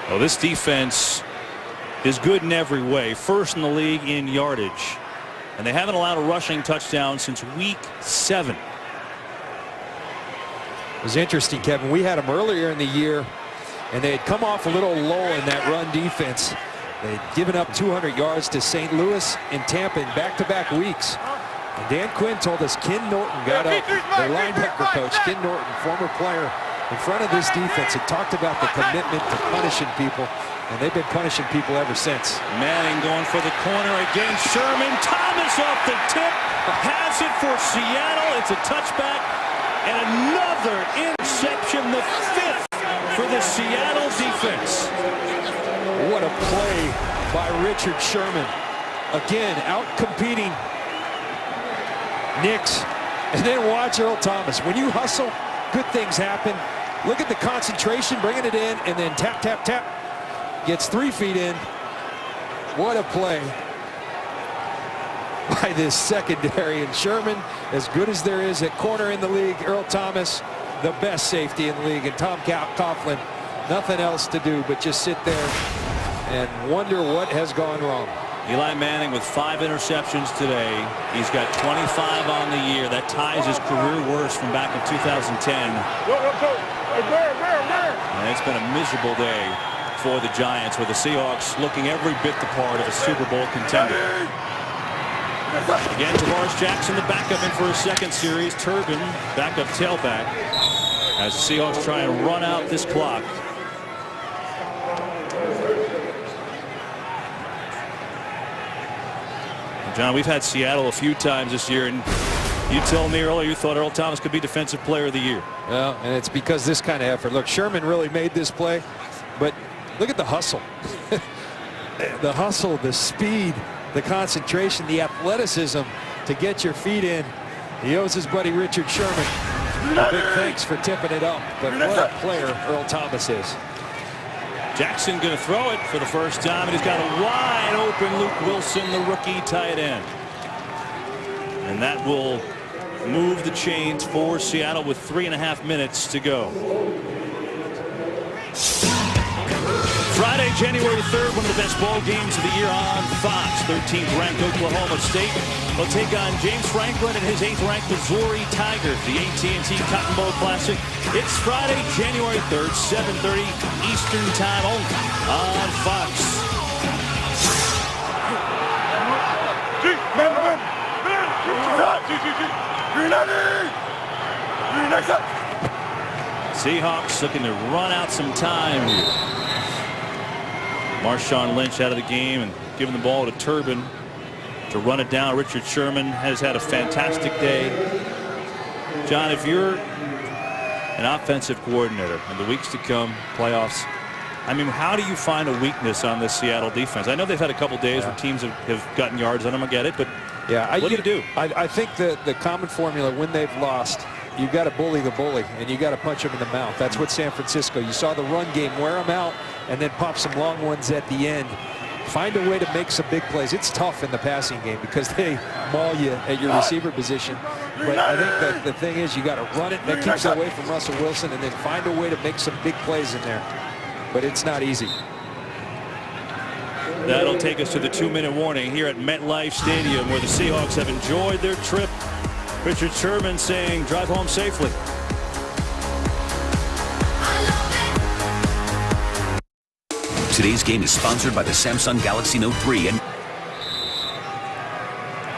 Well, this defense is good in every way. First in the league in yardage. And they haven't allowed a rushing touchdown since week 7. It was interesting, Kevin. We had them earlier in the year, and they had come off a little lull in that run defense. They had given up 200 yards to St. Louis and Tampa in back-to-back weeks. And Dan Quinn told us Ken Norton got up, their linebacker coach, Ken Norton, former player, in front of this defense and talked about the commitment to punishing people, and they've been punishing people ever since. Manning going for the corner again. Sherman. Thomas off the tip. Has it for Seattle. It's a touchback. And another interception, the 5th for the Seattle defense. What a play by Richard Sherman. Again, out-competing Nix. And then watch Earl Thomas. When you hustle, good things happen. Look at the concentration, bringing it in, and then tap, tap, tap. Gets 3 feet in. What a play by this secondary. And Sherman, as good as there is at corner in the league. Earl Thomas, the best safety in the league. And Tom Coughlin, nothing else to do but just sit there and wonder what has gone wrong. Eli Manning with 5 interceptions today. He's got 25 on the year. That ties his career worst from back in 2010. And it's been a miserable day for the Giants, with the Seahawks looking every bit the part of a Super Bowl contender. Again, Tavares Jackson, the backup, in for his second series. Turbin, backup tailback, as the Seahawks try and run out this clock. John, we've had Seattle a few times this year, and you told me earlier you thought Earl Thomas could be Defensive Player of the Year. Well, and it's because this kind of effort. Look, Sherman really made this play, but look at the hustle. The hustle, the speed, the concentration, the athleticism to get your feet in. He owes his buddy Richard Sherman a big thanks for tipping it up. But what a player Earl Thomas is. Jackson going to throw it for the first time, and he's got a wide open Luke Wilson, the rookie tight end. And that will move the chains for Seattle with 3.5 minutes to go. Friday, January 3rd, one of the best ball games of the year on Fox. 13th ranked Oklahoma State will take on James Franklin and his 8th ranked Missouri Tigers. The AT&T Cotton Bowl Classic. It's Friday, January 3rd, 7:30 Eastern Time only on Fox. Seahawks looking to run out some time here. Marshawn Lynch out of the game and giving the ball to Turbin to run it down. Richard Sherman has had a fantastic day. John, if you're an offensive coordinator in the weeks to come, playoffs, I mean, how do you find a weakness on this Seattle defense? I know they've had a couple days where teams have gotten yards on them. I get it, but what do you do? I think the common formula when they've lost, you've got to bully the bully, and you got to punch them in the mouth. That's what San Francisco. You saw the run game wear them out, and then pop some long ones at the end. find a way to make some big plays. It's tough in the passing game because they maul you at your receiver position. But I think that the thing is you got to run it. That keeps it away from Russell Wilson, and then find a way to make some big plays in there. But it's not easy. That'll take us to the 2-minute warning here at MetLife Stadium, where the Seahawks have enjoyed their trip. Richard Sherman saying, drive home safely. Today's game is sponsored by the Samsung Galaxy Note 3 and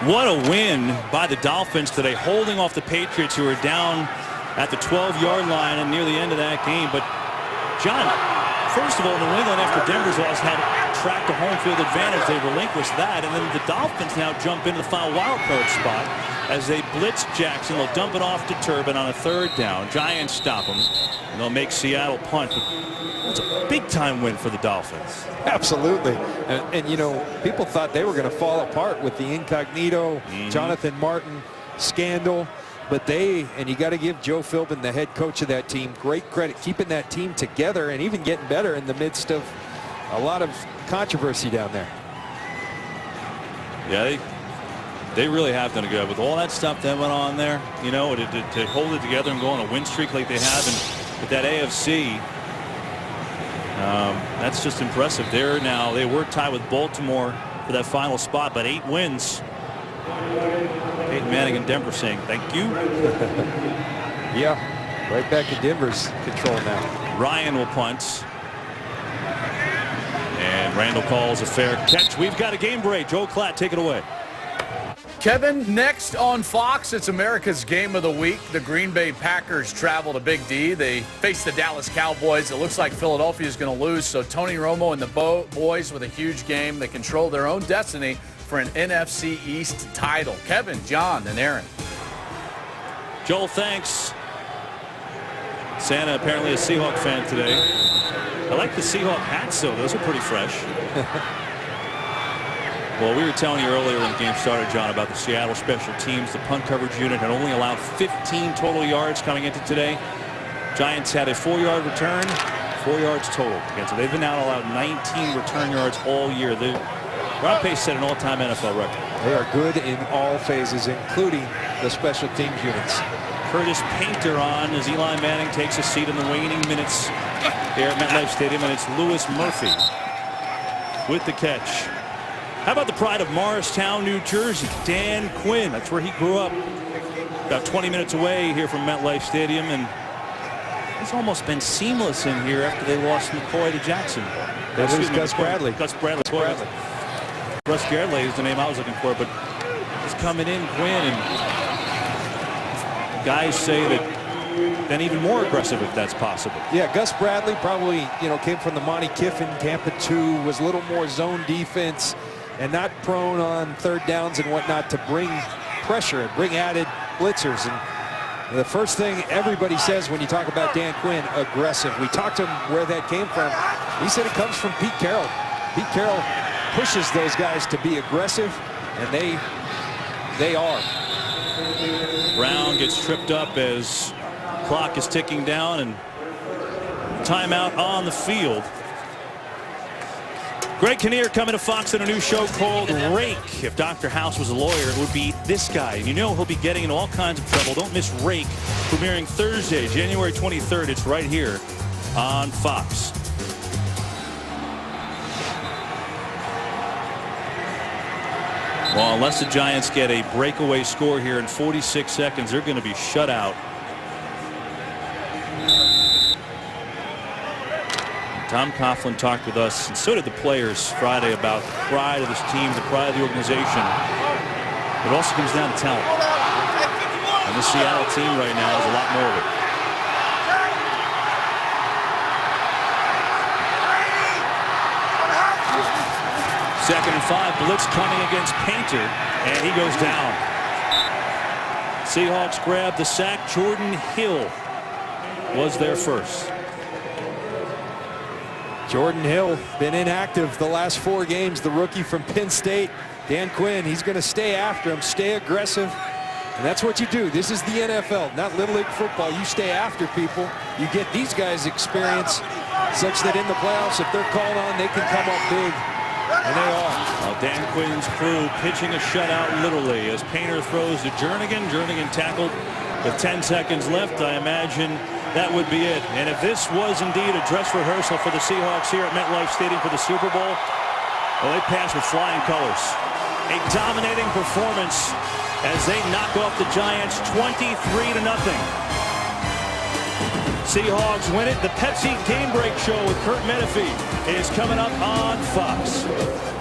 what a win by the Dolphins today, holding off the Patriots, who are down at the 12-yard line and near the end of that game. But John, first of all, New England, after Denver's loss, had tracked a home field advantage. They relinquished that, and then the Dolphins now jump into the final wild card spot as they blitz Jackson. They'll dump it off to Turbin on a 3rd down. Giants stop them, and they'll make Seattle punt. It's a big-time win for the Dolphins. Absolutely. And you know, people thought they were going to fall apart with the incognito, Jonathan Martin scandal. But and you got to give Joe Philbin, the head coach of that team, great credit, keeping that team together and even getting better in the midst of a lot of controversy down there. Yeah, they really have done a good with all that stuff that went on there. You know, to hold it together and go on a win streak like they have, and with that AFC. That's just impressive. They were tied with Baltimore for that final spot, but 8 wins. Peyton Manning and Denver saying thank you. Yeah, right back in Denver's control now. Ryan will punt. And Randall calls a fair catch. We've got a game break. Joe Klatt, take it away. Kevin, next on Fox, it's America's Game of the Week. The Green Bay Packers travel to Big D. They face the Dallas Cowboys. It looks like Philadelphia is going to lose, so Tony Romo and the boys with a huge game. They control their own destiny for an NFC East title. Kevin, John, and Aaron. Joel, thanks. Santa apparently a Seahawk fan today. I like the Seahawk hats, though. Those are pretty fresh. Well, we were telling you earlier when the game started, John, about the Seattle special teams. The punt coverage unit had only allowed 15 total yards coming into today. Giants had a 4-yard return, 4 yards total. So they've been now allowed 19 return yards all year. They're on pace to set an all-time NFL record. They are good in all phases, including the special teams units. Curtis Painter on as Eli Manning takes a seat in the waning minutes here at MetLife Stadium, and it's Lewis Murphy with the catch. How about the pride of Morristown, New Jersey, Dan Quinn? That's where he grew up. About 20 minutes away here from MetLife Stadium, and it's almost been seamless in here after they lost McCoy to Jackson. That was Gus Bradley. Gus Bradley. Russ Bradley is the name I was looking for, but he's coming in, Quinn, and guys say that then even more aggressive if that's possible. Yeah, Gus Bradley probably, came from the Monty Kiffin Tampa 2, was a little more zone defense and not prone on 3rd downs and whatnot to bring pressure and bring added blitzers. And the first thing everybody says when you talk about Dan Quinn, aggressive. We talked to him where that came from. He said it comes from Pete Carroll. Pete Carroll pushes those guys to be aggressive, and they are. Brown gets tripped up as clock is ticking down, and timeout on the field. Greg Kinnear coming to Fox in a new show called Rake. If Dr. House was a lawyer, it would be this guy. And he'll be getting in all kinds of trouble. Don't miss Rake, premiering Thursday, January 23rd. It's right here on Fox. Well, unless the Giants get a breakaway score here in 46 seconds, they're going to be shut out. Tom Coughlin talked with us, and so did the players Friday, about the pride of this team, the pride of the organization. It also comes down to talent. And the Seattle team right now has a lot more of it. Second and 5, blitz coming against Painter, and he goes down. Seahawks grab the sack. Jordan Hill was there first. Jordan Hill been inactive the last 4 games. The rookie from Penn State. Dan Quinn, he's going to stay after him, stay aggressive. And that's what you do. This is the NFL, not Little League football. You stay after people. You get these guys experience such that in the playoffs, if they're called on, they can come up big And they are. Well, Dan Quinn's crew pitching a shutout literally as Painter throws to Jernigan. Jernigan tackled with 10 seconds left. I imagine that would be it. And if this was indeed a dress rehearsal for the Seahawks here at MetLife Stadium for the Super Bowl, well, they passed with flying colors. A dominating performance as they knock off the Giants 23-0. Seahawks win it. The Pepsi Game Break Show with Kurt Menefee is coming up on Fox.